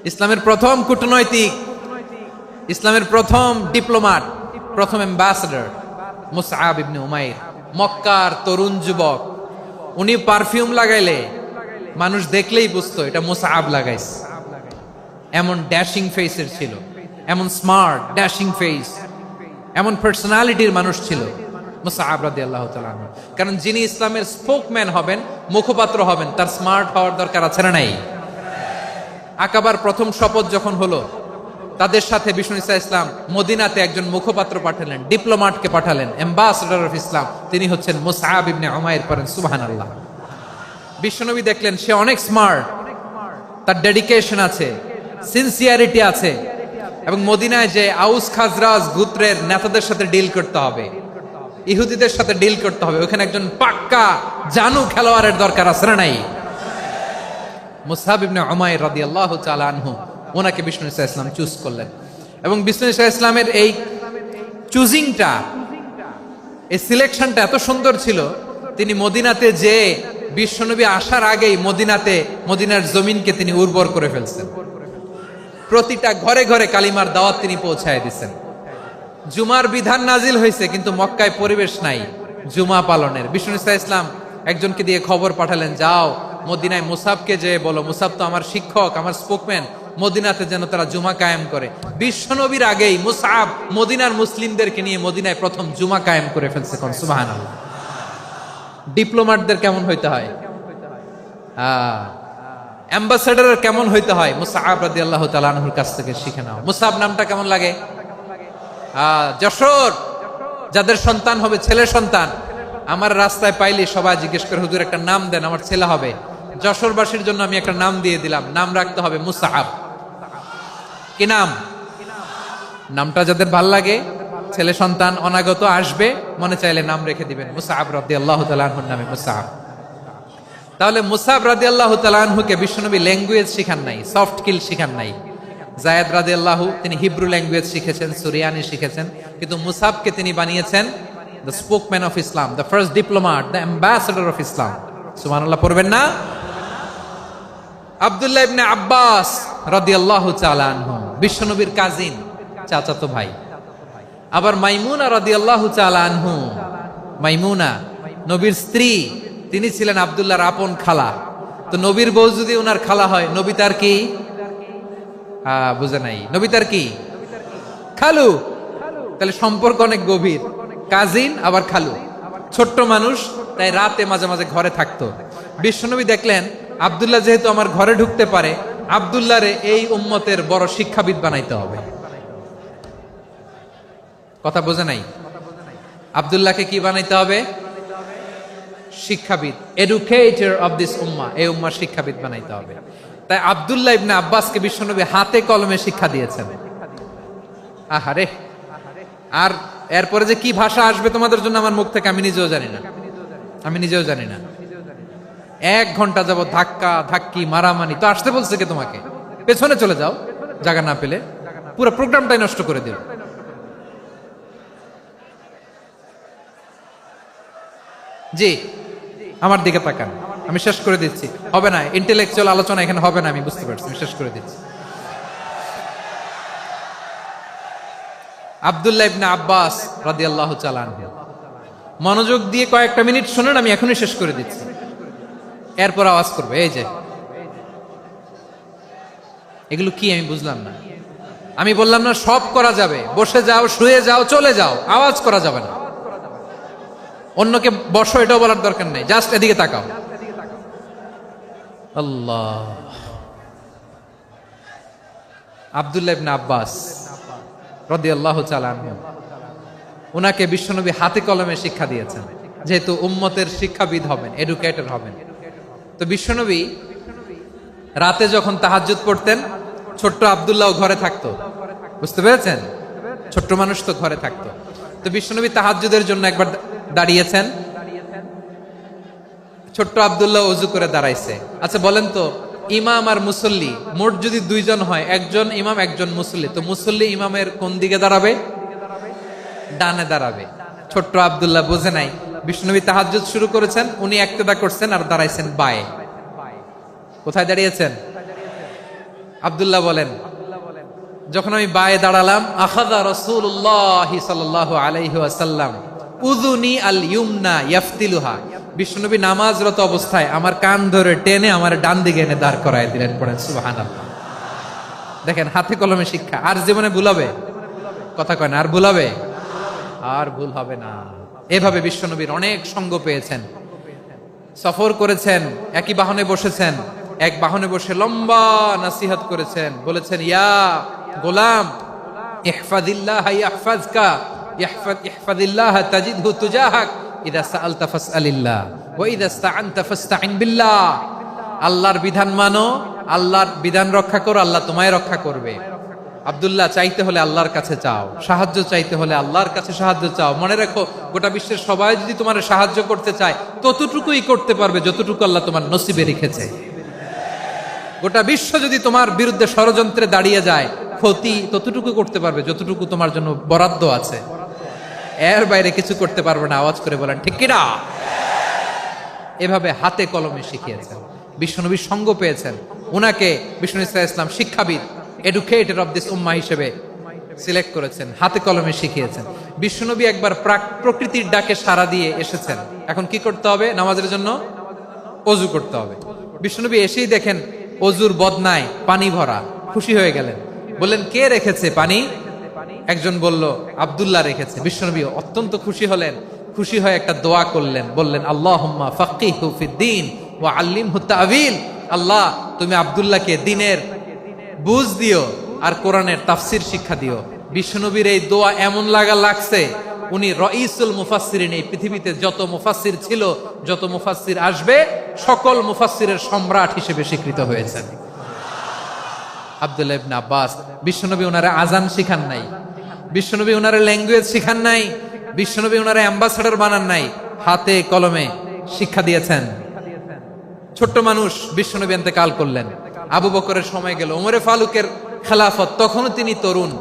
ইসলামের প্রথম কূটনৈতিক, ইসলামের প্রথম ডিপ্লোমাট, প্রথম অ্যাম্বাসেডর মুসআব ইবনে উমাইর। মক্কার তরুণ যুবক, উনি পারফিউম লাগাইলে মানুষ দেখলেই বুঝতো এটা মুসআব লাগাইছে। এমন ড্যাশিং ফেসের ছিল, এমন স্মার্ট ড্যাশিং ফেস, এমন পার্সোনালিটির মানুষ ছিল মুসআব রাদিয়াল্লাহু তাআলা আনহু। কারণ যিনি ইসলামের স্পোকম্যান হবেন, মুখপাত্র হবেন, তার স্মার্ট হওয়ার দরকার আছে না নাই? আকাবার প্রথম শপথ যখন হলো, তাদের সাথে বিষ্ণু ঈসা ইসলাম মদিনাতে একজন মুখপাত্র পাঠালেন, ডিপ্লোমাটকে পাঠালেন, অ্যাম্বাসেডর অফ ইসলাম। তিনি হচ্ছেন মুসআব ইবনে উমাইর। পড়েন সুবহানাল্লাহ। বিশ্বনবী দেখলেন সে অনেক স্মার্ট, তার ডেডিকেশন আছে, সিনসিয়ারিটি আছে, এবং মদিনায় যে আউস খাজরাজ গোত্রের নেতাদের সাথে ডিল করতে হবে, ইহুদিদের সাথে ডিল করতে হবে, ওখানে একজন পাক্কা জানু খেলোয়াড়ের দরকার আছে না নাই? মুসআব ইবনে উমাইর রাদিয়াল্লাহু তাআলা আনহু, ওনাকে বিষ্ণু ঈসা ইসলাম চুজ করলেন। এবং বিষ্ণু ঈসা ইসলামের এই চুজিংটা, এই সিলেকশনটা এত সুন্দর ছিল, তিনি মদিনাতে যে বিশ্বনবী আসার আগেই মদিনার জমিনকে তিনি উর্বর করে ফেলছেন। প্রতিটা ঘরে ঘরে কালিমার দাওয়াত তিনি পৌঁছায় দিচ্ছেন। জুমার বিধান নাজিল হয়েছে, কিন্তু মক্কায় পরিবেশ নাই জুমা পালনের। বিষ্ণু ঈসা ইসলাম একজনকে দিয়ে খবর পাঠালেন, যাও মদিনায় মুসাবকে যে বলো, মুসাব তো আমার শিক্ষক, আমার স্পোকম্যান, মদিনাতে যেন তারা জুমা কায়েম করে। বিশ্বনবীর আগেই মুসআব মদিনার মুসলিমদেরকে নিয়ে মদিনায় প্রথম জুমা কায়েম করে ফেলছে। কোন সুবহানাল্লাহ। ডিপ্লোমাটদের কেমন হইতে হয়, অ্যাম্বাসেডরের কেমন হইতে হয়, মুসআব রাদিয়াল্লাহু তাআলা আনহুর কাছ থেকে শিখে নাও। মুসআব নামটা কেমন লাগে? যশোর যাদের সন্তান হবে, ছেলে সন্তান, আমার রাস্তায় পাইলে সবাই জিজ্ঞেস করে, হুজুর একটা নাম দেন, আমার ছেলে হবে। যশোরবাসীর জন্য আমি একটা নাম দিয়ে দিলাম, নাম রাখতে হবে মুসআব। কি নাম? নামটা যাদের ভাল লাগে, ছেলে সন্তান অনাগত আসবে, মনে চাইলে নাম রেখে দিবেন মুসআব রাদিয়াল্লাহু তাআলা আনহুর নামে মুসআব। তাহলে মুসআব রাদিয়াল্লাহু তাআলা আনহুকে বিশ্বনবী ল্যাঙ্গুয়েজ শিখান নাই, সফট স্কিল শিখান নাই। যায়েদ রাদিয়াল্লাহু, তিনি হিব্রু ল্যাঙ্গুয়েজ শিখেছেন, সুরিয়ানি শিখেছেন, কিন্তু মুসআবকে তিনি বানিয়েছেন the spokesman of Islam, the first diplomat, the ambassador of Islam. সুবহানাল্লাহ পড়বেন না? আব্দুল্লাহ ইবনে আব্বাস রাদিয়াল্লাহু তাআলা আনহু, বিশ্বনবীর কাজিন, চাচাতো ভাই। আবার মাইমুনা রাদিয়াল্লাহু তাআলা আনহু, মাইমুনা নবীর স্ত্রী, তিনি ছিলেন আব্দুল্লাহর আপন খালা। তো নবীর বউ যদি ওনার খালা হয়, নবী তার কি? বুঝে নাই, নবী তার কি? খালু। তাহলে সম্পর্ক অনেক গভীর, কাজিন আবার খালু। ছোট্ট মানুষ, তাই রাতে মাঝে মাঝে ঘরে থাকতো। বিশ্বনবী দেখলেন আব্দুল্লাহ যেহেতু আমার ঘরে ঢুকতে পারে, আব্দুল্লাহরে এই উম্মতের বড় শিক্ষাবিদ বানাইতে হবে। কথা বোঝে নাই? আব্দুল্লাহকে কি বানাইতে হবে? শিক্ষাবিদ, এডুকেটর অফ দিস উম্মাহ, এই উম্মার শিক্ষাবিদ বানাইতে হবে। তাই আব্দুল্লাহ ইবনে আব্বাসকে বিশ্বনবী হাতে কলমে শিক্ষা দিয়েছেন। আহারে, আর এরপরে যে কি ভাষা আসবে তোমাদের জন্য আমার মুখ থেকে আমি নিজেও জানি না। 1 ঘন্টা যাবত ধাক্কা ধাক্কি মারামারি। তো আসতে বলছে কে তোমাকে? পেছনে চলে যাও, জায়গা না পেলে। পুরো প্রোগ্রামটাই নষ্ট করে দিল। জি, আমার দিকে তাকান, আমি শেষ করে দিচ্ছি। হবে না, ইন্টেলেকচুয়াল আলোচনা এখানে হবে না, আমি বুঝতে পারছি, আমি শেষ করে দিচ্ছি। আব্দুল্লাহ ইবনে আব্বাস রাদিয়াল্লাহু তাআলা আনহু, মনোযোগ দিয়ে কয়েকটা মিনিট শুনুন, আমি এখনই শেষ করে দিচ্ছি, এরপর আওয়াজ করবে। এই যে এগুলো কি আমি বুঝলাম না। আমি বললাম না সব করা যাবে, বসে যাও, শুয়ে যাও, চলে যাও, আওয়াজ করা যাবে না। অন্যকে বসো এটাও বলার দরকার নেই, জাস্ট এদিকে তাকাও। আল্লাহ। আব্দুল্লাহ ইবনে আব্বাস রাদিয়াল্লাহু তাআলা আনহু, ওনাকে বিশ্বনবী হাতে কলমে শিক্ষা দিয়েছেন, যেহেতু উম্মতের শিক্ষাবিদ হবেন, এডুকেটর হবেন। তো বিশ্বনবী রাতে যখন তাহাজ্জুদ পড়তেন, ছোট্ট আব্দুল্লাহ ঘরে থাকতো, বুঝতে পেরেছেন? ছোট্ট মানুষ তো ঘরে থাকতো। তো বিশ্বনবী তাহাজ্জুদের জন্য একবার দাঁড়িয়েছেন, ছোট্ট আব্দুল্লাহ ওযু করে দাঁড়াইছে। আচ্ছা বলেন তো, ইমাম আর মুসল্লি মোট যদি দুইজন হয়, একজন ইমাম একজন মুসল্লি, তো মুসল্লি ইমামের কোন দিকে দাঁড়াবে? ডানে দাঁড়াবে। ছোট্ট আব্দুল্লাহ বোঝে নাই, বিশ্বনবী তাহাজ্জুদ শুরু করেছেন, উনি একতেদা করছেন আর দাঁড়াইছেন বায়ে। কোথায় দাঁড়িয়েছেন? আব্দুল্লাহ বলেন, যখন আমি বায়ে দাঁড়ালাম, আখাযা রাসূলুল্লাহ সাল্লাল্লাহু আলাইহি ওয়াসাল্লাম উযুনি আল ইউমনা ইয়াফতিলুহা, বিশ্বনবী নামাজরত অবস্থায় আমার কান ধরে টেনে আমার ডান দিকে এনে দাঁড় করায় দিলেন। পড়েন সুবহানাল্লাহ। দেখেন, হাতে কলমে শিক্ষা। আর জীবনে ভুলাবে? কথা কয় না, আর ভুলাবে? আর ভুল হবে না। এভাবে বিশ্বনবীর অনেক সঙ্গ পেয়েছেন, সফর করেছেন, একই বাহনে বসেছেন, এক বাহনে বসে লম্বা নাসিহত করেছেন, বলেছেন, ইয়া গোলাম ইহফাদিল্লাহ ইয়াহফাজকা ইহফাদিল্লাহ তাজিদহু তুজাহাক ইযা সাআলতা ফাসআলিল্লাহ ওয়া ইযা ইসতাআনতা ফাসতাইন বিল্লাহ। আল্লাহর বিধান মানো, আল্লাহর বিধান রক্ষা করো, আল্লাহ তোমায় রক্ষা করবে। আব্দুল্লাহ, চাইতে হলে আল্লাহর কাছে চাও, সাহায্য চাইতে হলে আল্লাহর কাছে সাহায্য চাও। মনে রাখো, গোটা বিশ্বের সবাই যদি তোমার সাহায্য করতে চায়, ততটুকুই করতে পারবে যতটুকু আল্লাহ তোমার নসিবে রেখেছে। গোটা বিশ্ব যদি তোমার বিরুদ্ধে ষড়যন্ত্রে দাঁড়িয়ে যায়, ক্ষতি ততটুকু করতে পারবে যতটুকু তোমার জন্য বরাদ্দ আছে, এর বাইরে কিছু করতে পারবে না। আওয়াজ করে বলেন ঠিক কিনা? এভাবে হাতে কলমে শিখিয়েছেন, বিশ্বনবীর সঙ্গ পেয়েছেন। উনাকে বিষ্ণু ইসলাম শিক্ষাবিদ, এডুকেটর অফ দিস উম্মাহ হিসেবে সিলেক্ট করেছেন, হাতে কলমে শিখিয়েছেন। বিশ্বনবী একবার প্রকৃতির ডাকে সাড়া দিয়ে এসেছেন। এখন কি করতে হবে? নামাজের জন্য ওযু করতে হবে। বিশ্বনবী এসেই দেখেন ওযুর বদনায় পানি ভরা, খুশি হয়ে গেলেন, বললেন, কে রেখেছে পানি? একজন বলল, আব্দুল্লাহ রেখেছে। বিশ্বনবী অত্যন্ত খুশি হলেন, খুশি হয়ে একটা দোয়া করলেন, বললেন, আল্লাহুম্মা ফাক্কিহু ফিদ্দীন ওয়া আল্লিমহু তা'ওয়ীল। আল্লাহ, তুমি আব্দুল্লাহকে দ্বীনের বুঝ দিও আর কোরআনের তাফসীর শিক্ষা দিও। বিশ্বনবীর এই দোয়া এমন লাগছে, উনি রাইসুল মুফাসসিরিন, এই পৃথিবীতে যত মুফাসসির ছিল, যত মুফাসসির আসবে, সকল মুফাসসিরের সম্রাট হিসেবে স্বীকৃত হয়েছেন। আব্দুল্লাহ ইবনে আব্বাস, বিশ্বনবী ওনারে আজান শিখান নাই, বিশ্বনবী ওনারে ল্যাঙ্গুয়েজ শিখান নাই, বিশ্বনবী ওনারে অ্যাম্বাসাডর বানান নাই, হাতে কলমে শিক্ষা দিয়েছেন। ছোট্ট মানুষ, বিশ্বনবী ইন্তেকাল করলেন, আবু বকরের সময় গেল, ওমরে ফারুকের খেলাফত, তখনও তিনি তরুণ।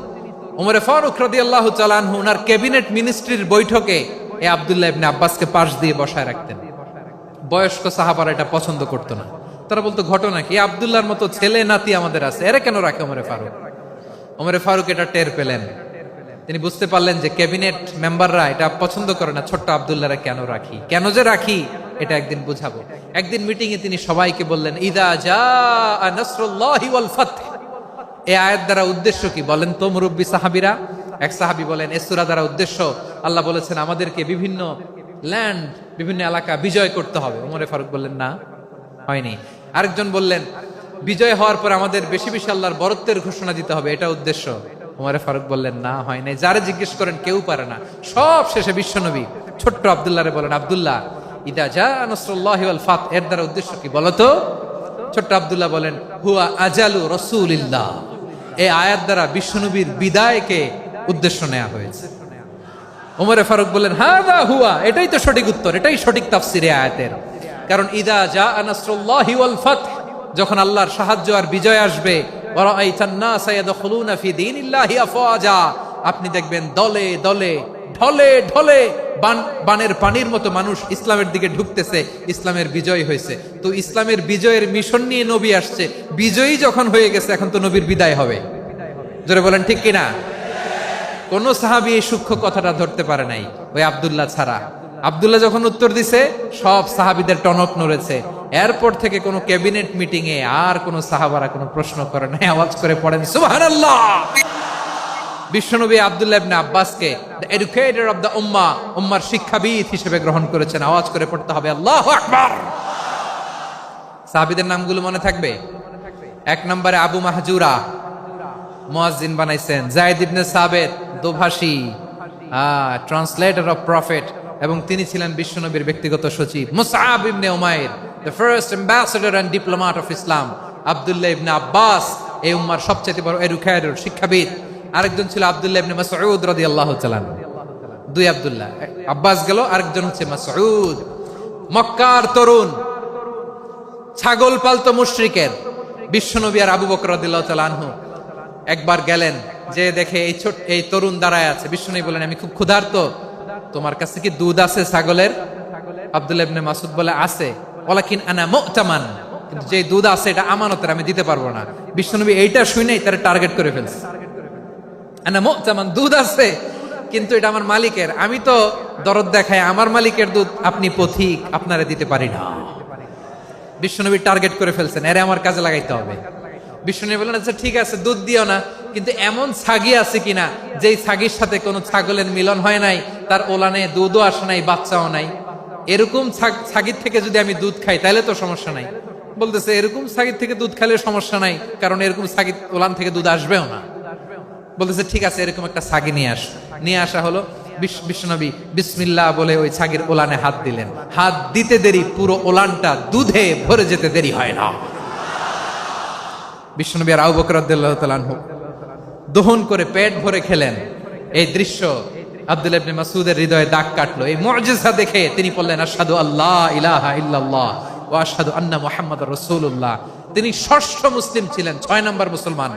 ওমরে ফারুক রাদিয়াল্লাহু তাআলা আনহু ওনার ক্যাবিনেট মিনিস্ট্রির বৈঠকে এই আব্দুল্লাহ ইবনে আব্বাসকে পাশ দিয়ে বসায় রাখতেন। বয়স্ক সাহাবারা এটা পছন্দ করতো না, তারা বলতো, ঘটনা কি? আব্দুল্লাহর মতো ছেলে নাতি আমাদের আছে, এরা কেন রাখে ওমরে ফারুক? ওমরে ফারুক এটা টের পেলেন, তিনি বুঝতে পারলেন যে ক্যাবিনেট মেম্বাররা এটা পছন্দ করে না, ছোট্ট আব্দুল্লাহরা কেন রাখি, কেন যে রাখি, এটা একদিন বুঝাবো। একদিন মিটিং এ তিনি সবাইকে বললেন, ইদা জাআ নাসরুল্লাহি ওয়াল ফাতহ। এই আয়াত দ্বারা উদ্দেশ্য কি বলেন তো মুরব্বী সাহাবীরা? এক সাহাবী বলেন, এই সূরা দ্বারা উদ্দেশ্য, আল্লাহ বলেছেন আমাদেরকে বিভিন্ন ল্যান্ড, বিভিন্ন এলাকা বিজয় করতে হবে। ওমরে ফারুক বললেন, না, হয়নি। আরেকজন বললেন, বিজয় হওয়ার পর আমাদের বেশি বেশি আল্লাহর বরত্বের ঘোষণা দিতে হবে, এটা উদ্দেশ্য। ওমরে ফারুক বললেন, না, হয় নাই। যারা জিজ্ঞেস করেন কেউ পারে না। সব শেষে বিশ্বনবী ছোট্ট আব্দুল্লাহরে বলেন, আব্দুল্লাহ, ইদা জাআ নাসরুল্লাহি ওয়াল ফাতহ, এর দ্বারা উদ্দেশ্য কি বলো তো? ছোট্ট আব্দুল্লাহ বলেন, হুয়া আজালু রাসূলিল্লাহ। এই আয়াত দ্বারা বিশ্বনবীর বিদায়কে উদ্দেশ্য নেওয়া হয়েছে। ওমরে ফারুক বললেন, হাদা হুয়া, এটাই তো সঠিক উত্তর, এটাই সঠিক তাফসীর এই আয়াতের। কারণ ইদা জাআ নাসরুল্লাহি ওয়াল ফাতহ, যখন আল্লাহর সাহায্য আর বিজয় আসবে, ওয়া রাআইতান নাসা ইয়াদখুলুনা ফি দীনিল্লাহি আফওয়াজা, আপনি দেখবেন দলে দলে, ঢলে ঢলে, বানের পানির মতো মানুষ ইসলামের দিকে ঢুকতেছে, ইসলামের বিজয় হয়েছে। তো ইসলামের বিজয়ের মিশন নিয়ে নবী আসছে, বিজয়ী যখন হয়ে গেছে, এখন তো নবীর বিদায় হবে। জোরে বলেন ঠিক কিনা? কোন সাহাবী এই সূক্ষ্ম কথাটা ধরতে পারে নাই, ওই আব্দুল্লাহ ছাড়া। আব্দুল্লাহ যখন উত্তর দিছে, সব সাহাবীদের টনক নড়েছে। এরপর থেকে কোনো ক্যাবিনেট মিটিং এ আর কোন সাহাবারা কোনো প্রশ্ন করে নাই। আওয়াজ করে পড়েন সুবহানাল্লাহ। বিশ্বনবী আব্দুল্লাহ ইবনে আব্বাসকে দ্য এডুকেটর অফ দ্য উম্মাহ, উম্মার শিক্ষাবিদ হিসেবে গ্রহণ করেছেন। আওয়াজ করে পড়তে হবে আল্লাহু আকবার। সাহাবীদের নামগুলো মনে থাকবে? এক নম্বরে আবু মাহজুরা, মুয়াজ্জিন বানাইছেন। যায়েদ ইবনে সাবিত, দোভাষী, ট্রান্সলেটর অফ প্রফেট, এবং তিনি ছিলেন বিশ্বনবীর ব্যক্তিগত সচিব। মুসআব ইবনে উমাইর, the first ambassador and diplomat of Islam. আব্দুল্লাহ ইবনে আব্বাস, এই উম্মার সবচেয়ে বড় এরুখায়ের শিক্ষাবিদ। আরেকজন ছিল আব্দুল্লাহ ইবনে মাসউদ রাদিয়াল্লাহু তাআলা। দুই আব্দুল্লাহ, আব্বাস গেল, আরেকজন হচ্ছে মাসউদ। মক্কার তরুণ, ছাগল পালতো মুশরিকের বিশ্বনবী আর আবু বকর রাদিয়াল্লাহু তাআলা আনহু একবার গেলেন, যে দেখে এই তরুণ দাঁড়ায় আছে। বিশ্বনবী বলেন, আমি খুব ক্ষুধার্ত, তোমার কাছে কি দুধ আছে ছাগলের? আব্দুল্লাহ ইবনে মাসউদ বলে, আছে। ওয়ালাকিন আনা মুতামান, কিন্তু যে দুধ আছে এটা আমানতের, আমি দিতে পারবো না। বিশ্বনবী এইটা শুনেই তার টার্গেট করে ফেলছে। আনা মুতামান, দুধ আছে কিন্তু এটা আমার মালিকের, আমি তো দরদ দেখাই, আমার মালিকের দুধ আপনি পথিক, আপনারে দিতে পারি না। বিশ্বনবী টার্গেট করে ফেলছেন, এরে আমার কাজে লাগাইতে হবে। বিশ্বনবী বললেন, আচ্ছা ঠিক আছে, দুধ দিও না, কিন্তু এমন ছাগি আছে কিনা যেই ছাগির সাথে কোনো ছাগলের মিলন হয় নাই, তার ওলানে দুধও আসে নাই, বাচ্চাও নাই, এরকম ছাগির থেকে যদি আমি দুধ খাই তাহলে তো সমস্যা নাই। বলতেছে, এরকম ছাগির থেকে দুধ খাইলে সমস্যা নাই, কারণ এরকম ছাগির ওলান থেকে দুধ আসবেও না। বলতেছে, ঠিক আছে, এরকম একটা ছাগি নিয়ে আসা হলো। বিশ্বনবী বিসমিল্লাহ বলে ওই ছাগির ওলানে হাত দিলেন। হাত দিতে দেরি, পুরো ওলানটা দুধে ভরে যেতে দেরি হয় না। বিশ্বনবী আর আবু বকর রাদিয়াল্লাহু তাআলা আনহু দহন করে পেট ভরে খেলেন। এই দৃশ্য আব্দুল্লাহ ইবনে মাসউদের হৃদয়ে দাগ কাটলো। এই মুআজিজা দেখে তিনি বললেন, আশহাদু আল্লা ইলাহা ইল্লাল্লাহ ওয়া আশহাদু আন্না মুহাম্মাদুর রাসূলুল্লাহ। তিনি ষষ্ঠ মুসলিম ছিলেন, 6 নম্বর মুসলমান।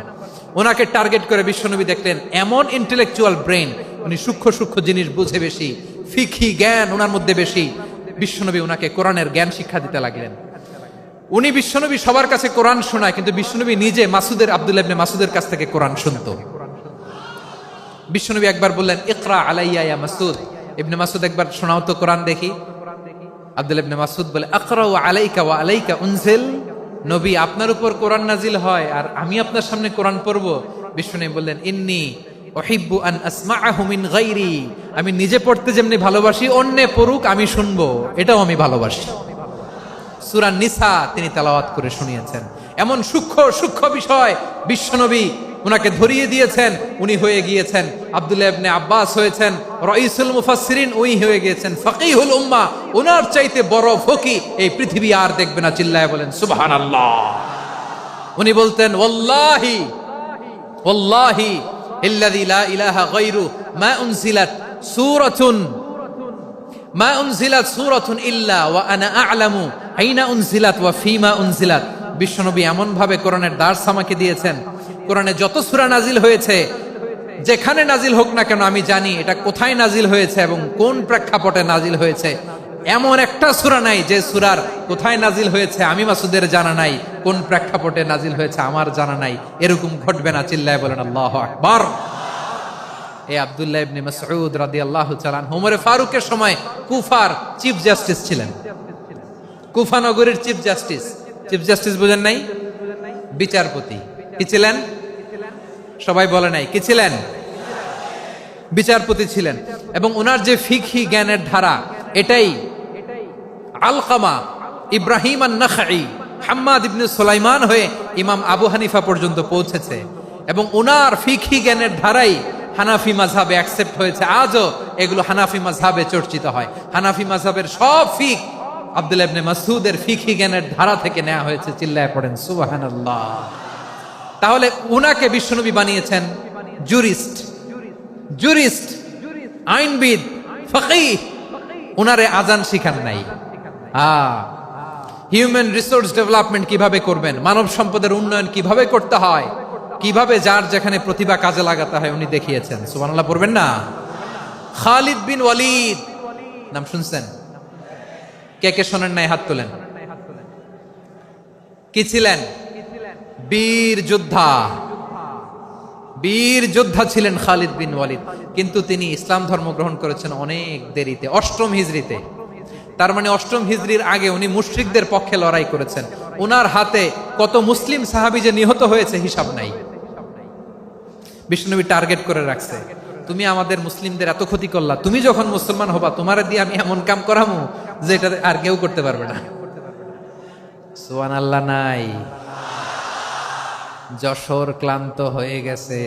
ওনাকে টার্গেট করে বিশ্বনবী দেখলেন এমন ইন্টেলেকচুয়াল ব্রেন, উনি সূক্ষ্ম সূক্ষ্ম জিনিস বুঝে বেশি, ফিকহি জ্ঞান ওনার মধ্যে বেশি। বিশ্বনবী ওনাকে কোরআনের জ্ঞান শিক্ষা দিতে লাগলেন। উনি বিশ্বনবী সবার কাছে কোরআন শোনায়, কিন্তু বিশ্বনবী নিজে আব্দুল্লাহ ইবনে মাসউদের কাছ থেকে কোরআন শুনতো। বিশ্বনবী একবার বললেন, ইকরা আলাইয়া ইয়া মাসউদ। ইবনে মাসউদ, একবার শোনাও তো কোরআন দেখি। আব্দুল্লাহ ইবনে মাসউদ বলে, আকরাউ আলাইকা ওয়া আলাইকা উনজিল। নবী, আপনার উপর কোরআন নাজিল হয় আর আমি আপনার সামনে কোরআন পড়বো? বিশ্বনবী বললেন, ইন্নী উহিব্বু আন আসমাআহু মিন গায়রি। আমি নিজে পড়তে যেমনি ভালোবাসি, অন্যে পড়ুক আমি শুনবো, এটাও আমি ভালোবাসি। সূরা নিসা তিনি তেলাওয়াত করে শুনিয়েছেন। এমন সূক্ষ্ম সূক্ষ্ম বিষয় বিশ্বনবী উনাকে ধরিয়ে দিয়েছেন। উনি হয়ে গিয়েছেন, আব্দুল্লাহ ইবনে আব্বাস হয়েছেন রাইসুল মুফাসসিরিন, উনি হয়ে গিয়েছেন ফাকিহুল উম্মাহ। ওনার চাইতে বড় ফকিহ এই পৃথিবী আর দেখবে না। চিল্লায় বলেন সুবহানাল্লাহ। উনি বলতেন, ওয়াল্লাহি ওয়াল্লাহি ইল্লাযী লা ইলাহা গায়রু মা উনজিলাত সূরাতুন ইল্লা ওয়া আনা আ'লামু আইনা উনজিলাত ওয়া ফীমা উনজিলাত। বিশ্বনবী এমন ভাবে কোরআনের দার্স আমাকে দিয়েছেন, কোরআনে যত সূরা নাজিল হয়েছে, যেখানে নাজিল হোক না কেন আমি জানি এটা কোথায় নাজিল হয়েছে এবং কোন প্রেক্ষাপটে নাজিল হয়েছে। এমন একটা সূরা নাই যে সূরার কোথায় নাজিল হয়েছে আমি মাসুদের জানা নাই, কোন প্রেক্ষাপটে নাজিল হয়েছে আমার জানা নাই। এরকম ঘটবে না। চিল্লায় বলেন আল্লাহু আকবার। এই আব্দুল্লাহ ইবনে মাসউদ রাদিয়াল্লাহু তাআলা আনহু ওমর ফারুকের সময় কুফার চিফ জাস্টিস ছিলেন। কুফা নগরীর চিফ জাস্টিস। চিফ জাস্টিস বুঝেন নাই? বিচারপতি। কি ছিলেন? সবাই বলে নাই, কি ছিলেন? বিচারপতি ছিলেন। এবং ওনার যে ফিকহি জ্ঞানের ধারা, এটাই আলকামা, ইব্রাহিম আন-নাখাই, হাম্মাদ ইবনে সুলাইমান হয়ে ইমাম আবু হানিফা পর্যন্ত পৌঁছেছে। এবং ওনার ফিকহি জ্ঞানের ধারাই হানাফি মাযহাবে অ্যাকসেপ্ট হয়েছে। আজও এগুলো হানাফি মাযহাবে চর্চিত হয়। হানাফি মাযহাবের সব ফিক আব্দুল্লাহ ইবনে মাসউদের ফিকহি জ্ঞানের ধারা থেকে নেওয়া হয়েছে। চিল্লায় পড়েন সুবহানাল্লাহ। তাহলে উনাকে বিশ্বনবী বানিয়েছেন জুরিস্ট, আইনবিদ, ফাকিহ। উনারে আজান শিখান নাই। হিউম্যান রিসোর্স ডেভেলপমেন্ট কিভাবে করবেন, মানব সম্পদের উন্নয়ন কিভাবে করতে হয়, কিভাবে যার যেখানে প্রতিভা কাজে লাগাতে হয় উনি দেখিয়েছেন। সুবহানাল্লাহ পড়বেন না? খালিদ বিন ওয়ালিদ নাম শুনছেন? কে কে শোনেন নাই হাত তোলেন। কি ছিলেন? বীর যোদ্ধা ছিলেন খালিদ বিন ওয়ালিদ। কিন্তু তিনি ইসলাম ধর্ম গ্রহণ করেছেন অনেক দেরিতে, 8ম হিজরিতে। তার মানে 8ম হিজরির আগে উনি মুশরিকদের পক্ষে লড়াই করেছেন। ওনার হাতে কত মুসলিম সাহাবী যে নিহত হয়েছে হিসাব নাই। বিশ্বনবী টার্গেট করে রাখছে, তুমি আমাদের মুসলিমদের এত ক্ষতি করলা, তুমি যখন মুসলমান হবা তোমারে দিয়ে আমি এমন কাম করামু যে এটা আর কেউ করতে পারবে না। সুবহানাল্লাহ নাই? যশোর ক্লান্ত হয়ে গেছে।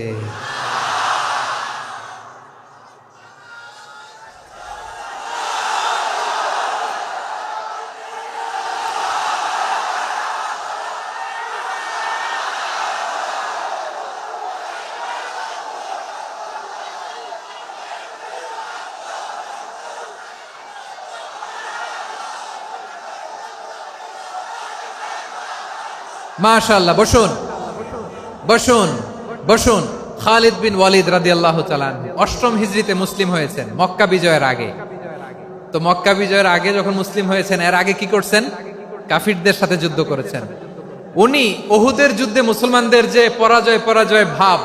মাশাআল্লাহ, বসুন বসুন বসুন। খালিদ বিন ওয়ালিদ রাদিয়াল্লাহু তাআলা আনহু 8ম হিজরিতে মুসলিম হয়েছেন, মক্কা বিজয়ের আগে। তো মক্কা বিজয়ের আগে যখন মুসলিম হয়েছেন, এর আগে কি করছেন? কাফিরদের সাথে যুদ্ধ করেছেন। উনি উহুদের যুদ্ধে মুসলমানদের যে পরাজয় ভাব,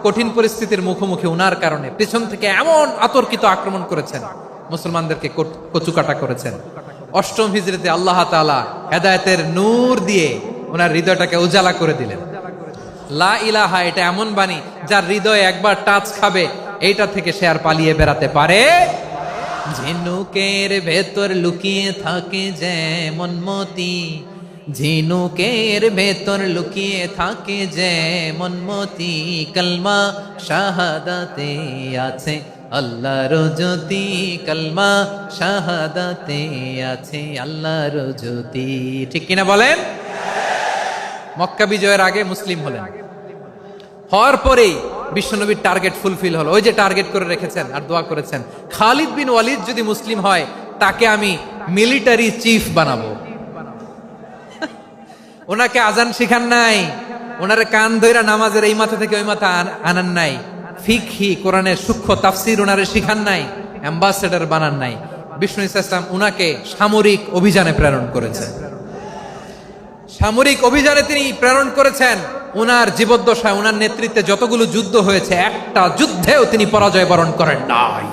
কঠিন পরিস্থিতির মুখোমুখি উনার কারণে পেছন থেকে এমন আতর্কিত আক্রমণ করেছেন, মুসলমানদেরকে কচুকাটা করেছেন। 8ম হিজরিতে আল্লাহ তাআলা হেদায়েতের নূর দিয়ে ওনার হৃদয়টাকে উজালা করে দিলেন। লা ইলাহা, এটা এমন বাণী যার হৃদয়ে একবার টাচ খাবে, এইটা থেকে সে আর পালিয়ে বেড়াতে পারে। ঝিনুকের ভেতর লুকিয়ে থাকে যেমন মতি, ঝিনুকের ভেতর লুকিয়ে থাকে যেমন মতি, কলমা শাহাদাতে আছে আল্লাহর জ্যোতি, কলমা শাহাদাতে আছে আল্লাহর জ্যোতি। ঠিক কিনা বলেন? মক্কা বিজয়ের আগে মুসলিম হলেন, হওয়ার পরেই বিশ্বনবীর টার্গেট ফুলফিল হলো। ওই যে টার্গেট করে রেখেছেন আর দোয়া করেছেন, খালিদ বিন ওয়ালিদ যদি মুসলিম হয় তাকে আমি মিলিটারি চিফ বানাবো। ওনাকে আজান শিখান নাই, ওনারে কান ধইরা নামাজের এই মাথা থেকে ওই মাথা আনান নাই, ফিকহি কোরআনের সূক্ষ্ম তাফসীর ওনারে শিখান নাই, অ্যাম্বাসেডর বানান নাই। বিষ্ণু ইসলাম উনাকে সামরিক অভিযানে প্রেরণ করেছেন। সামরিক অভিযানে তিনি প্রেরণ করেছেন। উনার জীবদ্দশায় উনার নেতৃত্বে যতগুলো যুদ্ধ হয়েছে, একটা যুদ্ধেও তিনি পরাজয় বরণ করেন নাই।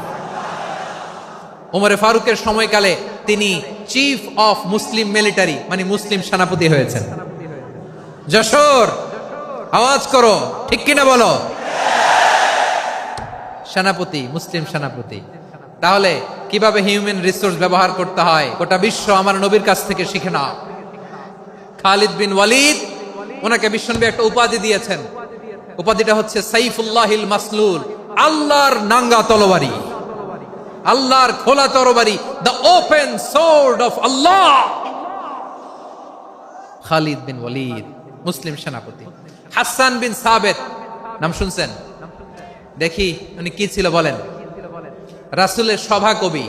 ওমরে ফারুকের সময়কালে তিনি চিফ অফ মুসলিম মিলিটারি, মানে মুসলিম সেনাপতি হয়েছেন। যশোর, আওয়াজ করো, ঠিক কিনা বলো? সেনাপতি, মুসলিম সেনাপতি। তাহলে কিভাবে হিউম্যান রিসোর্স ব্যবহার করতে হয় গোটা বিশ্ব আমার নবীর কাছ থেকে শিখে নাও। খালিদ বিন ওয়ালিদ, ওনাকে বিশ্বনবী একটা উপাধি দিয়েছেন। উপাধিটা হচ্ছে সাইফুল্লাহিল মাসলুল, আল্লাহর নাঙ্গা তরবারি, আল্লাহর খোলা তরবারি, দ্য ওপেন সোর্ড অফ আল্লাহ। খালিদ বিন ওয়ালিদ, মুসলিম সেনাপতি। হাসান বিন সাবেত, নাম শুনছেন? দেখি উনি কি ছিল বলেন। রাসূলের সভা কবি,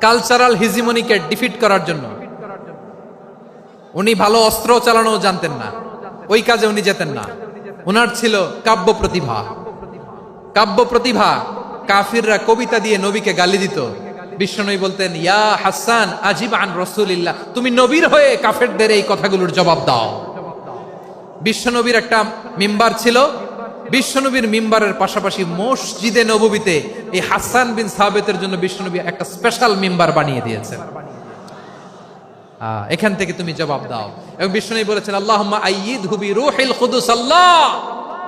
কালচারাল হিজিমনিকে ডিফিট করার জন্য। উনি ভালো অস্ত্র চালানো জানতেন না, ওই কাজে উনি যেতেন না। উনার ছিল কাব্য প্রতিভা। কাব্য প্রতিভা, কাফিররা কবিতা দিয়ে নবীকে গালি দিত। বিশ্বনবী বলতেন, ইয়া হাসান আজিব আন রাসূলিল্লাহ, তুমি নবীর হয়ে কাফেরদের এই কথাগুলোর জবাব দাও। বিশ্বনবীর একটা মিম্বার ছিল। বিশ্বনবীর মিম্বারের পাশাপাশি মসজিদে নববীতে এই হাসান বিন সাবেতের জন্য বিশ্বনবী একটা স্পেশাল মিম্বার বানিয়ে দিয়েছেন। এখান থেকে তুমি জবাব দাও। এবং বিশ্বনবী বলেছেন, আল্লাহুম্মা আইয়িদহু বিরূহিল কুদুস। আল্লাহ,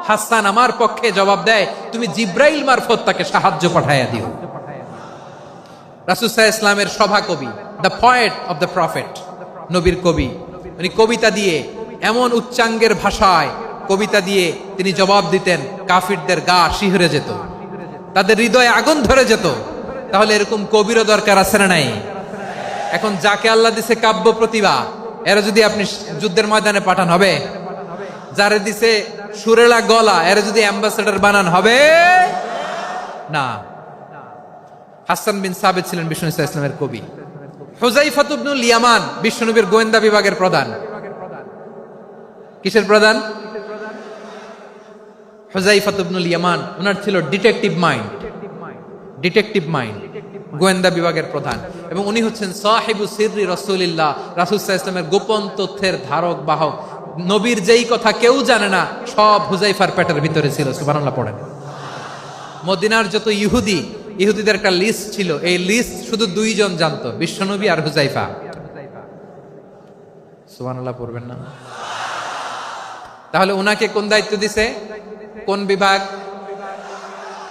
হাসান আমার পক্ষে জবাব দেয়, তুমি জিব্রাইল মারফত তাকে সাহায্য পাঠাইয়া দিও। রাসূল সাল্লাল্লাহু আলাইহি ওয়াসাল্লামের সভা কবি, the poet of the prophet, নবীর কবি। উনি কবিতা দিয়ে, এমন উচ্চাঙ্গের ভাষায় কবিতা দিয়ে তিনি জবাব দিতেন, কাফিরদের গা শিহরে যেত, তাদের হৃদয়ে আগুন ধরে যেত। তাহলে এরকম কবিরও দরকার আছে না নাই? এখন যাকে আল্লাহ দিছে কাব্য প্রতিভা, এরা যদি আপনি যুদ্ধের ময়দানে পাঠান হবে? যারে দিছে সুরেলা গলা, এরা যদি অ্যাম্বাসেডর বানান হবে না। হাসান বিন সাবেত ছিলেন বিষ্ণু ইসলামের কবি। হুযায়ফা ইবনুল ইয়ামান, বিশ্বনবীর গোয়েন্দা বিভাগের প্রধান। কিসের প্রধান? হুযায়ফা ইবনুল ইয়ামান। ওনার ছিল ডিটেকটিভ মাইন্ড, ডিটেকটিভ মাইন্ড, গোয়েন্দা বিভাগের প্রধান। এবং উনি হচ্ছেন সাহিবু সিররি রাসূলিল্লাহ, রাসূল সাল্লাল্লাহু আলাইহি ওয়াসাল্লামের গোপন তথ্যের ধারক বাহক। নবীর যেই কথা কেউ জানে না, সব হুযায়ফার পেটের ভিতরে ছিল। সুবহানাল্লাহ পড়েন। মদিনার যত ইহুদিদের একটা লিস্ট ছিল, এই লিস্ট শুধু দুইজন জানতো, বিশ্বনবী আর হুযায়ফা। সুবহানাল্লাহ পড়বেন না? তাহলে উনাকে কোন দায়িত্ব দিছে? কোন বিভাগ?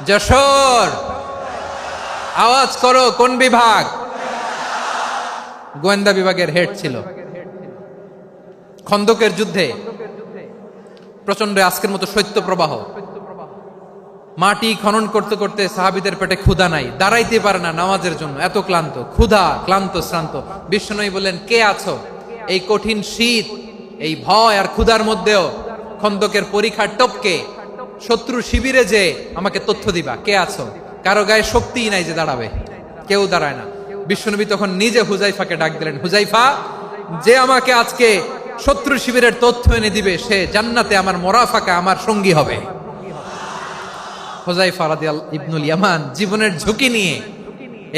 যশোর, আওয়াজ করো, কোন বিভাগ? গোয়েন্দা বিভাগের হেড ছিল। খন্দকের যুদ্ধে প্রচন্ড আজকের মতো শৈত্য প্রবাহ, মাটি খনন করতে করতে সাহাবীদের পেটে ক্ষুধা নাই, দাঁড়াইতে পারে না নামাজের জন্য, এত ক্লান্ত, ক্ষুধা, ক্লান্ত, শ্রান্ত। বিশ্বনবী বললেন, কে আছো এই কঠিন শীত, এই ভয় আর ক্ষুধার মধ্যেও খন্দকের পরীক্ষার টপকে শত্রু শিবিরে যে আমাকে তথ্য দিবা, কে আছো? কারো গায়ে শক্তিই নাই যে দাঁড়াবে, কেউ দাঁড়ায় না। বিশ্বনবী তখন নিজে হুযায়ফাকে ডাক দিলেন, হুযায়ফা, যে আমাকে আজকে শত্রু শিবিরের তথ্য এনে দিবে, সে জান্নাতে আমার মোরাফাকা, আমার সঙ্গী হবে। হুযায়ফা রাদিয়াল্লাহু ইবনুল ইয়ামান জীবনের ঝুঁকি নিয়ে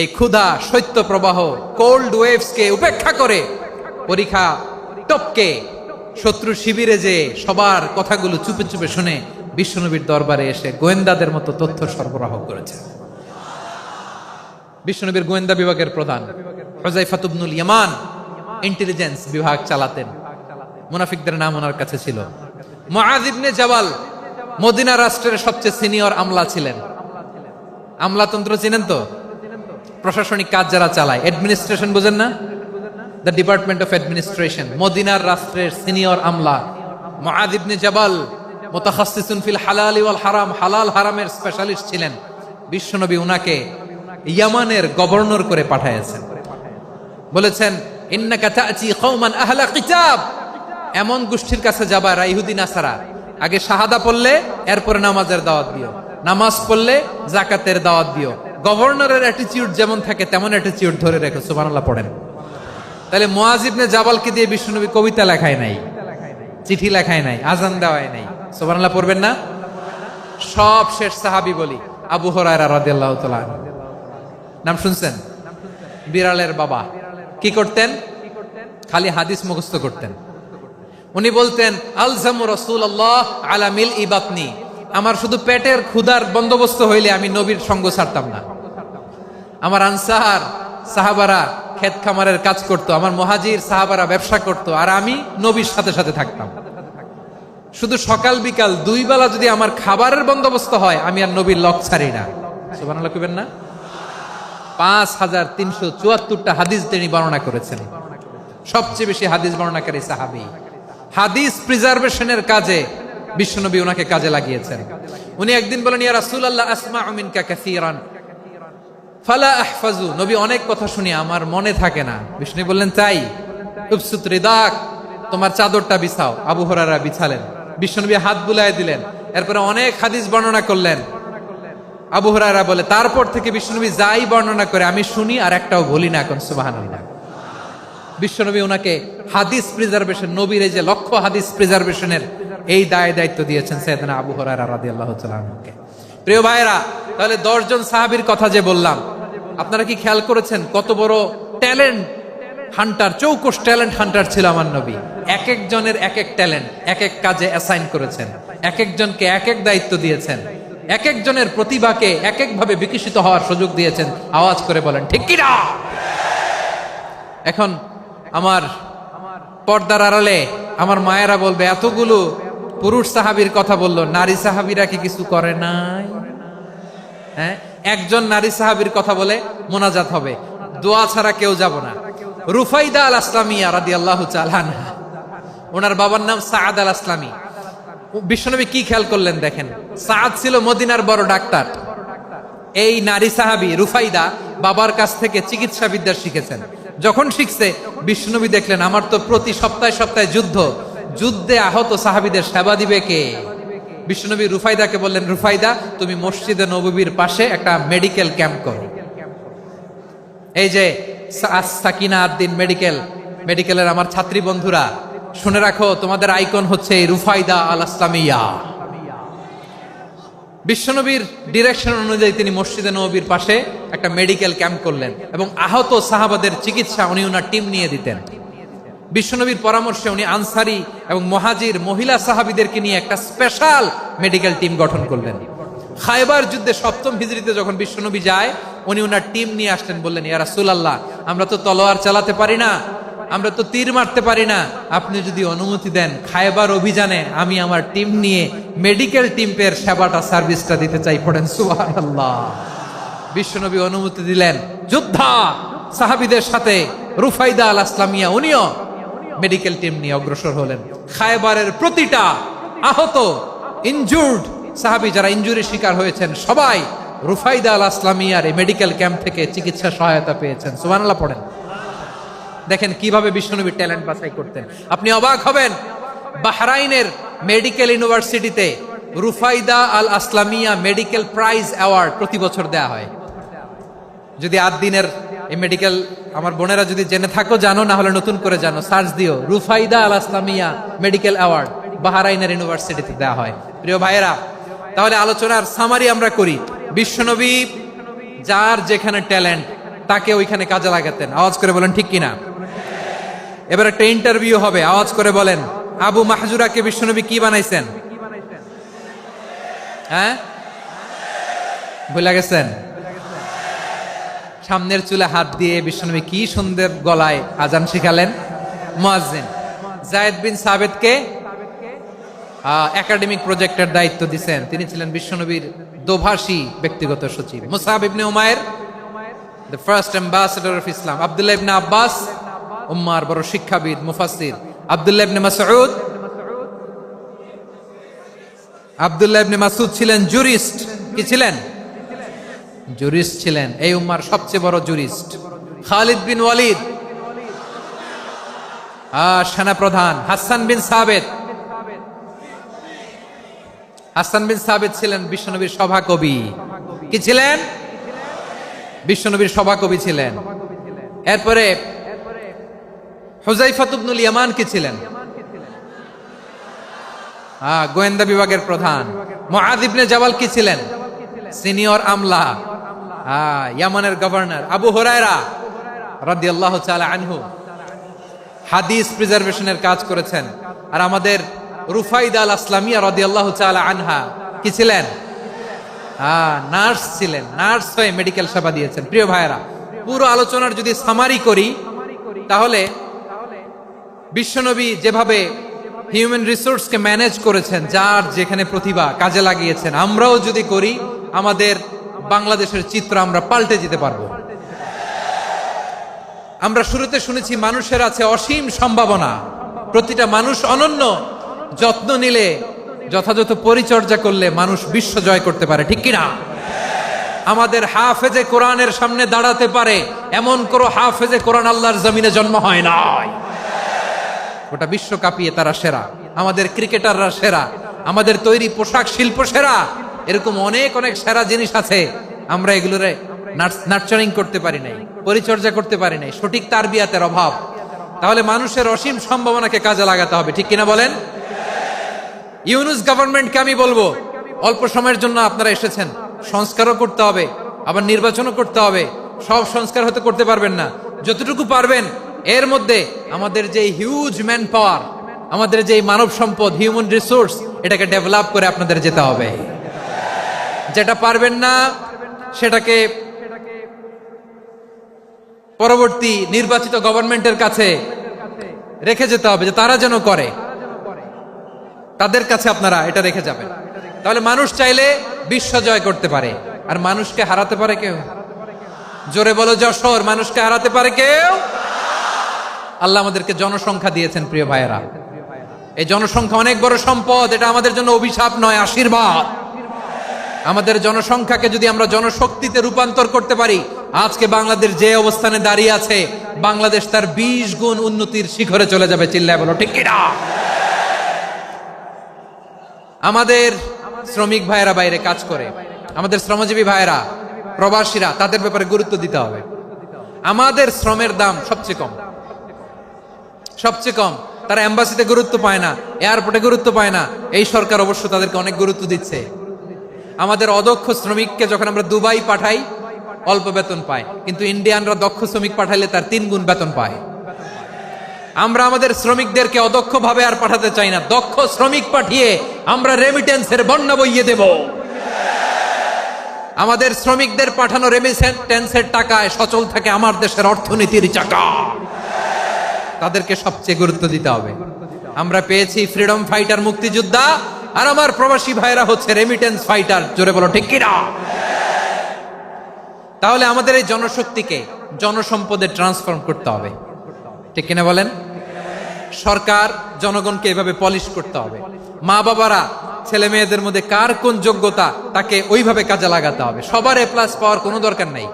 এই ক্ষুধা, শৈত্য প্রবাহ, কোল্ড ওয়েভসকে উপেক্ষা করে পরীক্ষা টপকে শত্রু শিবিরে যে সবার কথাগুলো চুপে চুপে শুনে বিশ্বনবীর দরবারে এসে গোয়েন্দাদের মতো তথ্য সরবরাহ করেছে। বিশ্বনবীর গোয়েন্দা বিভাগের প্রধান হুযায়ফা ইবনুল ইয়ামান ইন্টেলিজেন্স বিভাগ চালাতেন। মুনাফিকদের নাম ওনার কাছে ছিল। মুআয ইবনে জাবাল মদিনা রাষ্ট্রের সবচেয়ে সিনিয়র আমলা ছিলেন। আমলাতন্ত্র চিনেন তো? প্রশাসনিক কাজ যারা চালায়, অ্যাডমিনিস্ট্রেশন বুঝেন না? The department of administration. মদিনার রাষ্ট্রের সিনিয়র আমলা মুআয ইবনে জাবাল মুতাখাসসিসুন ফিল হালাল ওয়াল হারাম, হালাল হারামের স্পেশালিস্ট ছিলেন। বিশ্বনবী উনাকে ইয়ামানের গভর্নর করে পাঠিয়েছেন। বলেছেন, ইন্নাকা তা'তি কওমান আহলা কিতাব, এমন গোষ্ঠীর কাছে যাবা যারা ইহুদি নাসারা। আগে শাহাদা পড়লে এরপরে নামাজের দাওয়াত দিও, নামাজ পড়লে যাকাতের দাওয়াত দিও। গভর্নরের অ্যাটিটিউড যেমন থাকে তেমন অ্যাটিটিউড ধরে রেখো। সুবহানাল্লাহ পড়েন। তাহলে মুআয ইবনে জাবালকে দিয়ে বিশ্বনবী কবিতা লেখায় নাই, চিঠি লেখায় নাই, আজান দেওয়ায় নাই। সুবহানাল্লাহ পড়বেন না? সব শেষ সাহাবী বলি আবু হুরায়রা রাদিয়াল্লাহু তাআলা, নাম শুনছেন? বিড়ালের বাবা। কি করতেন? খালি হাদিস মুখস্থ করতেন। উনি বলতেন, আলজামু রাসূলুল্লাহ আলা মিলই বাতনি, আমার শুধু পেটের ক্ষুধার বন্দোবস্ত হইলে আমি নবীর সঙ্গ ছাড়তাম না। আমার আনসার সাহাবারা ক্ষেত খামারের কাজ করত, আমার মুহাজির সাহাবারা ব্যবসা করত, আর আমি নবীর সাথে সাথে থাকতাম। শুধু সকাল বিকাল দুই বেলা যদি আমার খাবারের বন্দোবস্ত হয়, আমি আর নবীর লক ছাড়ি না। সুবহানাল্লাহ কইবেন না? 5374টা হাদিস তিনি বর্ণনা করেছেন। সবচেয়ে বেশি হাদিস বর্ণনাকারী সাহাবী। হাদিস প্রিজার্ভেশনের কাজে বিশ্বনবী ওনাকে কাজে লাগিয়েছেন। উনি একদিন বলেন, ইয়া রাসূলুল্লাহ আসমাউ মিনকা কাসীরান ফালা আহফাজু, নবী অনেক কথা শুনি আমার মনে থাকে না। বিষ্ণু বললেন, তাই? উবসুত রিদাক, তোমার চাদরটা বিছাও। আবু হুরায়রা বিছালেন, বিশ্বনবী হাত বুলায় দিলেন, এরপরে অনেক হাদিস বর্ণনা করলেন। আবু হুরায়রা বলে, তারপর থেকে বিশ্বনবী যাই বর্ণনা করে আমি শুনি আর একটাও ভুলি না। এখন সুবহানাল্লাহ। বিশ্বনবী ওনাকে হাদিস প্রিজার্ভেশন, নবীর এই যে লক্ষ্য হাদিস প্রিজার্ভেশনের এই দায়িত্ব দিয়েছেন সাইয়েদনা আবু হুরায়রা রাদিয়াল্লাহু তাআলা আনহুকে। প্রিয় ভাইরা, তাহলে 10 জন সাহাবীর কথা যে বললাম, আপনারা কি খেয়াল করেছেন কত বড় ট্যালেন্ট হান্টার, চৌকস ট্যালেন্ট হান্টার ছিল আমার নবী। এক একজনের এক এক ট্যালেন্ট, এক এক কাজে অ্যাসাইন করেছেন, এক একজনকে এক এক দায়িত্ব দিয়েছেন, এক একজনের প্রতিভাকে এক একভাবে বিকশিত হওয়ার সুযোগ দিয়েছেন। আওয়াজ করে বলেন ঠিক কি না? এখন আমার পর্দার আড়ালে আমার মায়েরা বলবে, এতগুলো পুরুষ সাহাবীর কথা বললো, নারী সাহাবীরা কি কিছু করে নাই? হ্যাঁ, একজন নারী সাহাবীর কথা বলে মোনাজাত হবে, দোয়া ছাড়া কেউ যাব না। রুফাইদা আল আসলামিয়া রাদিয়াল্লাহু তাআলা আনহা, ওনার বাবার নাম সাআদ আল আসলামি। বিশ্বনবী কি খেয়াল করলেন দেখেন, সাআদ ছিল মদিনার বড় ডাক্তার। এই নারী সাহাবী রুফাইদা বাবার কাছ থেকে চিকিৎসা বিদ্যা শিখেছেন। যখন শিখছে, বিশ্বনবী দেখলেন আমার তো প্রতি সপ্তাহে সপ্তাহে যুদ্ধে আহত সাহাবীদের সেবা দিবে কে? বিশ্বনবী রুফাইদাকে বললেন, রুফাইদা তুমি মসজিদে নববীর পাশে একটা মেডিকেল ক্যাম্প করো। এই যে সাকিনা আদ-দ্বীন মেডিকেলের আমার ছাত্রী বন্ধুরা, শুনে রাখো, তোমাদের আইকন হচ্ছে রুফাইদা আল আসলামিয়া। বিশ্বনবীর ডিরেকশন অনুযায়ী তিনি মসজিদে নববীর পাশে একটা মেডিকেল ক্যাম্প করলেন এবং আহত সাহাবাদের চিকিৎসা উনি ওনার টিম নিয়ে দিতেন। বিশ্বনবীর পরামর্শে উনি আনসারি এবং মুহাজির মহিলা সাহাবীদেরকে নিয়ে একটা স্পেশাল মেডিকেল টিম গঠন করলেন। খায়বার যুদ্ধে 7ম হিজরিতে যখন বিশ্বনবী যায়, উনি ওনার টিম নিয়ে আসলেন, বললেন, ইয়া রাসূলুল্লাহ, আমরা তো তলোয়ার চালাতে পারি না, আমরা তো তীর মারতে পারি না, আপনি যদি অনুমতি দেন খায়বার অভিযানে আমি আমার টিম নিয়ে মেডিকেল টিমের সেবাটা সার্ভিসটা দিতে চাই। পড়েন সুবহানাল্লাহ। বিশ্বনবী অনুমতি দিলেন, যোদ্ধা সাহাবীদের সাথে রুফাইদা আল আসলামিয়া উনিও মেডিকেল টিম নিয়ে অগ্রসর হলেন। খায়বারের প্রতিটা আহত ইনজুর্ড সাহাবী যারা ইনজুরি শিকার হয়েছেন, সবাই রুফাইদা আল আসলামিয়ার এই মেডিকেল ক্যাম্প থেকে চিকিৎসা সহায়তা পেয়েছেন। সুবহানাল্লাহ পড়েন। দেখেন কিভাবে বিশ্বনবী ট্যালেন্ট বাছাই করতেন। আপনি অবাক হবেন, বাহরাইনের মেডিকেল ইউনিভার্সিটিতে রুফাইদা আল আসলামিয়া মেডিকেল প্রাইজ অ্যাওয়ার্ড প্রতি বছর দেয়া হয়। যদি আদ-দ্বীনের এই মেডিকেল আমার বোনেরা যদি জেনে থাকো জানো, না হলে নতুন করে জানো, সার্চ দিও, রুফাইদা আল ইসলামিয়া মেডিকেল অ্যাওয়ার্ড বাহরাইনের ইউনিভার্সিটিতে দেওয়া হয়। প্রিয় ভাইয়েরা, তাহলে আলোচনার সামারি আমরা করি। বিশ্বনবী যার যেখানে ট্যালেন্ট তাকে ওইখানে কাজে লাগাতেন। আওয়াজ করে বলেন ঠিক কিনা? এবার একটা ইন্টারভিউ হবে, আওয়াজ করে বলেন, আবু মাহজুরাকে বিশ্বনবী কি বানাইছেন? হ্যাঁ, ভুলে গেছেন? সামনের চুলে হাত দিয়ে বিশ্বনবী কি সুন্দর গলায় আজান শিখালেন, মুয়াজ্জিন। যায়েদ বিন সাবেতকে একাডেমিক প্রজেক্টের দায়িত্ব দিয়েছেন, তিনি ছিলেন বিশ্বনবীর দোভাষী ব্যক্তিগত সচিব। মুসআব ইবনে উমাইর, the first ambassador of Islam. আব্দুল্লাহ ইবনে আব্বাস, উম্মার বড় শিক্ষাবিদ মুফাসসির। আব্দুল্লাহ ইবনে মাসউদ, আব্দুল্লাহ ইবনে মাসউদ ছিলেন জুরিস্ট। কি ছিলেন? জুরিস্ট ছিলেন, এই উম্মার সবচেয়ে বড় জুরিস্ট। খালিদ বিন ওয়ালিদ, সেনাপ্রধান। হাসান বিন সাবেত, হাসান বিন সাবেত ছিলেন বিশ্বনবীর সভাকবি। কি ছিলেন? বিশ্বনবীর সভাকবি ছিলেন। এরপরে হুযায়ফা ইবনুল ইয়ামান কি ছিলেন? গোয়েন্দা বিভাগের প্রধান। মুআয ইবনে জাবাল কি ছিলেন? সিনিয়র আমলা, ইয়ামানের গভর্নর। আবু হুরায়রা রাদিয়াল্লাহু তাআলা আনহু হাদিস প্রিজার্ভেশনের কাজ করেছেন। আর আমাদের রুফাইদা আল ইসলামিয়া রাদিয়াল্লাহু তাআলা আনহা কি ছিলেন? নার্স ছিলেন, নার্স হয়ে মেডিকেল সেবা দিয়েছেন। প্রিয় ভাইয়েরা, পুরো আলোচনার যদি সামারি করি তাহলে বিশ্বনবী যেভাবে হিউম্যান রিসোর্সকে ম্যানেজ করেছেন, যার যেখানে প্রতিভা কাজে লাগিয়েছেন, আমরাও যদি করি আমাদের বাংলাদেশের চিত্র আমরা পাল্টে যেতে পারবো। আমরা শুরুতে শুনেছি মানুষের আছে অসীম সম্ভাবনা, প্রতিটা মানুষ অনন্য, যত্ন নিলে, যথাযথ পরিচর্যা করলে মানুষ বিশ্ব জয় করতে পারে। ঠিক কিনা? আমাদের হাফেজে কোরআনের সামনে দাঁড়াতে পারে এমন কোন হাফেজে কোরআন আল্লাহর জমিনে জন্ম হয় নাই। গোটা বিশ্ব কাঁপিয়ে তারা সেরা, আমাদের ক্রিকেটাররা সেরা, আমাদের তৈরি পোশাক শিল্প সেরা। এরকম অনেক অনেক সেরা জিনিস আছে, আমরা এগুলোরে নার্চারিং করতে পারি নাই, পরিচর্যা করতে পারি নাই, সঠিক তারবিয়াতের অভাব। তাহলে মানুষের অসীম সম্ভাবনাকে কাজে লাগাতে হবে। ঠিক কিনা বলেন? ইউনুস গভর্নমেন্টকে আমি বলবো, অল্প সময়ের জন্য আপনারা এসেছেন, সংস্কারও করতে হবে, আবার নির্বাচনও করতে হবে। সব সংস্কার হয়তো করতে পারবেন না, যতটুকু পারবেন এর মধ্যে আমাদের যে হিউজ ম্যান পাওয়ার, আমাদের যে মানব সম্পদ, হিউম্যান রিসোর্স, এটাকে ডেভেলপ করে আপনাদের যেতে হবে। যেটা পারবেন না সেটাকে পরবর্তী নির্বাচিত গভর্নমেন্টের কাছে রেখে যেতে হবে, যে তারা যেন করে, তাদের কাছে আপনারা এটা রেখে যাবেন। তাহলে মানুষ চাইলে বিশ্ব জয় করতে পারে। আর মানুষকে হারাতে পারে কেউ? জোরে বলো যশোর, মানুষকে হারাতে পারে কেউ? আল্লাহ আমাদেরকে জনসংখ্যা দিয়েছেন। প্রিয় ভাইয়েরা, এই জনসংখ্যা অনেক বড় সম্পদ, এটা আমাদের জন্য অভিশাপ নয়, আশীর্বাদ। আমাদের জনসংখ্যাকে যদি আমরা জনশক্তিতে রূপান্তর করতে পারি, আজকে বাংলাদেশ যে অবস্থানে দাঁড়িয়ে আছে, বাংলাদেশ তার 20 গুণ উন্নতির শিখরে চলে যাবে। চিল্লায় বলো ঠিক কিনা? আমাদের শ্রমিক ভাইয়েরা বাইরে কাজ করে, আমাদের শ্রমজীবী ভাইয়েরা, প্রবাসীরা, তাদের ব্যাপারে গুরুত্ব দিতে হবে। আমাদের শ্রমের দাম সবচেয়ে কম, সবচেয়ে কম। তারা এম্বাসিতে গুরুত্ব পায় না, এয়ারপোর্টে গুরুত্ব পায় না। এই সরকার অবশ্য তাদেরকে অনেক গুরুত্ব দিচ্ছে। আমাদের অদক্ষ শ্রমিককে যখন আমরা দুবাই পাঠাই, অল্প বেতন পায়, কিন্তু ইন্ডিয়ানরা দক্ষ শ্রমিক পাঠাইলে তার 3 গুণ বেতন পায়। আমরা আমাদের শ্রমিকদেরকে অদক্ষ ভাবে আর পাঠাতে চাই না, দক্ষ শ্রমিক পাঠিয়ে আমরা রেমিটেন্সের বন্যা বইয়ে দেব। আমাদের শ্রমিকদের পাঠানো রেমিটেন্সের টাকায় সচল থাকে আমার দেশের অর্থনীতির চাকা। তাদেরকে সবচেয়ে গুরুত্ব দিতে হবে। আমরা পেয়েছি ফ্রিডম ফাইটার, মুক্তিযোদ্ধা, আর আমার প্রবাসী ভাইরা হচ্ছে রেমিটেন্স ফাইটার। জোরে বলো ঠিক কিনা? তাহলে আমাদের এই জনশক্তিকে জনসম্পদে ট্রান্সফর্ম করতে হবে। ঠিক কিনা বলেন? সরকার জনগণকে এভাবে পলিশ করতে হবে। মা বাবারা ছেলে মেয়েদের মধ্যে কার কোন যোগ্যতা, তাকে ওইভাবে কাজে লাগাতে হবে। সবার এ প্লাস পাওয়ার কোনো দরকার নাই।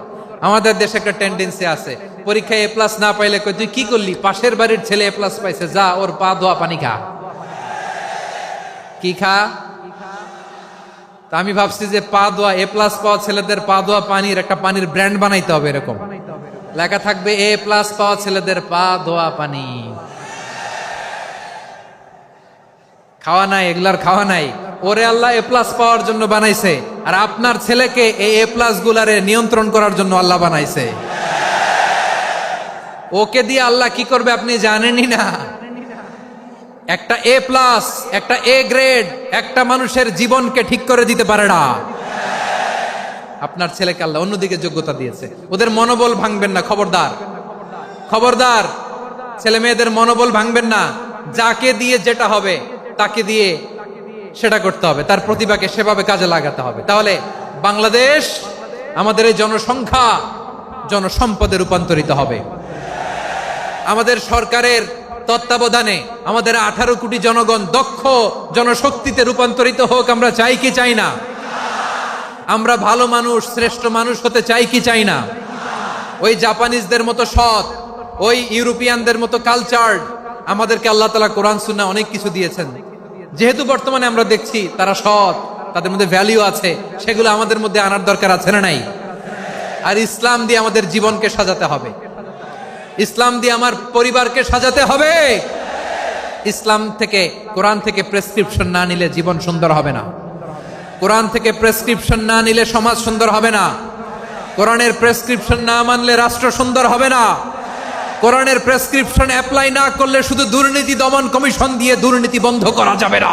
আমাদের দেশে একটা টেন্ডেন্সি আছে, পরীক্ষায় এ প্লাস না পাইলে কই তুই কি করলি, পাশের বাড়ির ছেলে এ প্লাস পাইছে, যা ওর পা ধোয়া পানি খা। কি খা? তা আমি ভাবছি যে পা ধোয়া, এ প্লাস পাওয়া ছেলেদের পা ধোয়া পানির একটা পানির ব্র্যান্ড বানাইতে হবে, এরকম লেখা থাকবে এ প্লাস পাওয়া ছেলেদের পা ধোয়া পানি। খাওয়া নাই, এগুলার খাওয়া নাই। ওরে আল্লাহ এ প্লাস পাওয়ার জন্য বানাইছে, আর আপনার ছেলেকে এই এ প্লাস গুলারে নিয়ন্ত্রণ করার জন্য আল্লাহ বানাইছে। ওকে দিয়ে আল্লাহ কি করবে আপনি জানেনই না। একটা এ প্লাস, একটা এ গ্রেড একটা মানুষের জীবনকে ঠিক করে দিতে পারে না। আপনার ছেলেকে আল্লাহ অন্যদিকে যোগ্যতা দিয়েছে। ওদের মনোবল ভাঙবেন না, খবরদার খবরদার। ছেলে মেয়েদের মনোবল ভাঙবেন না। যাকে দিয়ে যেটা হবে তাকে দিয়ে সেটা করতে হবে, তার প্রতিভাকে সেভাবে কাজে লাগাতে হবে। তাহলে বাংলাদেশ আমাদের এই জনসংখ্যা জনসম্পদে রূপান্তরিত হবে। আমাদের সরকারের তত্ত্বাবধানে আমাদের 18 কোটি জনগণ দক্ষ জনশক্তিতে রূপান্তরিত হোক, আমরা চাই কি চাই না? আমরা ভালো মানুষ, শ্রেষ্ঠ মানুষ হতে চাই কি চাই না? ওই জাপানিজদের মতো সৎ, ওই ইউরোপিয়ানদের মতো কালচার্ড। আমাদেরকে আল্লাহ তাআলা কোরআন সুন্নাহ অনেক কিছু দিয়েছেন। যেহেতু বর্তমানে আমরা দেখছি তারা সৎ, তাদের মধ্যে ভ্যালু আছে, সেগুলো আমাদের মধ্যে আনার দরকার আছে না নাই? আর ইসলাম দিয়ে আমাদের জীবনকে সাজাতে হবে, ইসলাম দিয়ে আমার পরিবারকে সাজাতে হবে। ইসলাম থেকে, কোরআন থেকে প্রেসক্রিপশন না নিলে জীবন সুন্দর হবে না। কোরআন থেকে প্রেসক্রিপশন না নিলে সমাজ সুন্দর হবে না। কোরআনের প্রেসক্রিপশন না মানলে রাষ্ট্র সুন্দর হবে না। কোরআনের প্রেসক্রিপশন অ্যাপ্লাই না করলে শুধু দুর্নীতি দমন কমিশন দিয়ে দুর্নীতি বন্ধ করা যাবে না।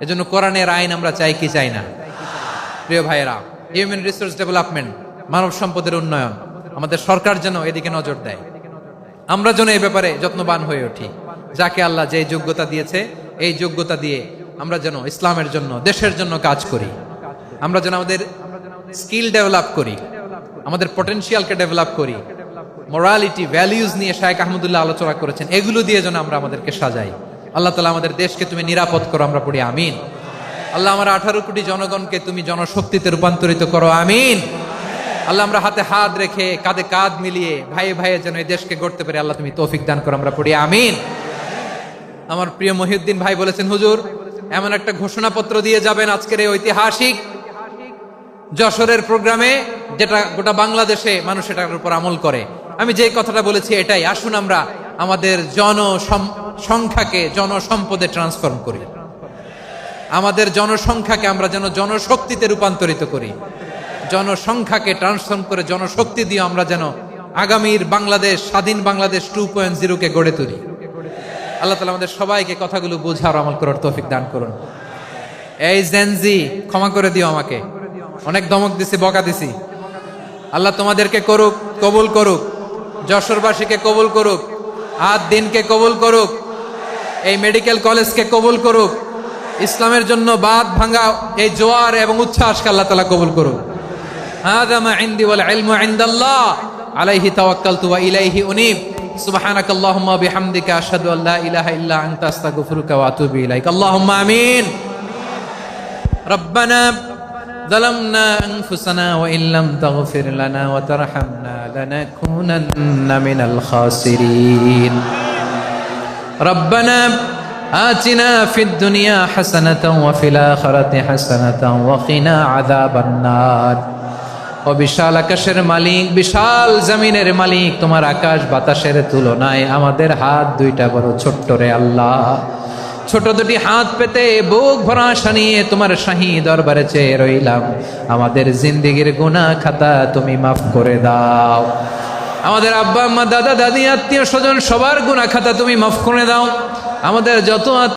এজন্য কোরআনের আইন আমরা চাই কি চাই না? প্রিয় ভাইয়েরা, হিউম্যান রিসোর্স ডেভেলপমেন্ট, মানব সম্পদের উন্নয়ন, আমাদের সরকার যেন এদিকে নজর দেয়। আমরা যেন এই ব্যাপারে যত্নবান হয়ে উঠি। যাকে আল্লাহ যে যোগ্যতা দিয়েছে, এই যোগ্যতা দিয়ে আমরা যেন ইসলামের জন্য, দেশের জন্য কাজ করি। আমরা যেন আমাদের স্কিল ডেভেলপ করি, আমাদের পটেনশিয়ালকে ডেভেলপ করি। মোরালিটি, ভ্যালিউজ নিয়ে শায়েখ আহমদুল্লাহ আলোচনা করেছেন, এগুলো দিয়ে যেন আমরা আমাদেরকে সাজাই। আল্লাহ তাআলা আমাদের দেশকে তুমি নিরাপদ করো, আমরা পড়ি আমিন। আল্লাহ আমার 18 কোটি জনগণকে তুমি জনশক্তিতে রূপান্তরিত করো, আমিন। আল্লাহ আমরা হাতে হাত রেখে, কাঁধে কাঁধ মিলিয়ে ভাইয়ে ভাইয়ে যেন এই দেশকে গড়তে পারি, আল্লাহ তুমি তৌফিক দান করো, আমরা পড়ি আমিন। আমার প্রিয় মহিউদ্দিন ভাই বলেছেন, হুজুর এমন একটা ঘোষণাপত্র দিয়ে যাবেন আজকের এই ঐতিহাসিক যশোরের প্রোগ্রামে, যেটা গোটা বাংলাদেশে মানুষ এটার উপর আমল করে। আমি যে কথাটা বলেছি এটাই, আসুন আমরা আমাদের জনসংখ্যাকে জনসম্পদে ট্রান্সফর্ম করি। আমাদের জনসংখ্যাকে আমরা যেন জনশক্তিতে রূপান্তরিত করি। জনসংখ্যাকে ট্রান্সফর্ম করে জনশক্তি দিয়ে আমরা যেন আগামীর বাংলাদেশ, স্বাধীন বাংলাদেশ 2.0 কে গড়ে তুলি। আল্লাহ তাআলা আমাদের সবাইকে কথাগুলো বোঝার, আমল করার তৌফিক দান করুন। এই জেনজি, ক্ষমা করে দিও আমাকে, অনেক ধমক দিছি, বকা দিছি। আল্লাহ তোমাদেরকে করুক, কবুল করুক, যশোরবাসীকে কবুল করুক, দিনকে কবুল করুক, এই মেডিকেল কলেজকে কবুল করুক, ইসলামের জন্য বাঁধ ভাঙা এই জোয়ার এবং উচ্ছ্বাসকে আল্লাহ তাআলা কবুল করুক। হাযা মা ইনদি ওয়াল ইলমু ইনদাল্লাহ আলাইহি তাওয়াক্কালতু ওয়া ইলাইহি উনীব। সুবহানাকাল্লাহুম্মা বিহামদিকা আশহাদু আল লা ইলাহা ইল্লা আনতা আস্তাগফিরুকা ওয়া আতুবু ইলাইক। আল্লাহুম্মা আমিন। রব্বানা ظلمنا أنفسنا وإن لم تغفر لنا وترحمنا لنكونن من الخاسرين. ربنا آتنا في الدنيا حسنة وفي الآخرة حسنة وقنا عذاب النار. ও বিশাল আকাশের মালিক, বিশাল জমিনের মালিক, তোমার আকাশ বাতাসের তুলনায় আমাদের হাত দুইটা বড় ছোট্ট রে আল্লাহ। ছোট দুটি হাত পেতে বুক ভরা আশা নিয়ে তোমার শাহী দরবারে চেয়ে রইলাম। আমাদের জিন্দেগির গুনাহ খাতা তুমি মাফ করে দাও। আমাদের আব্বা আম্মা, দাদা দাদি, আত্মীয় স্বজন সবার গুনাহ খাতা তুমি মাফ করে দাও। আমাদের যত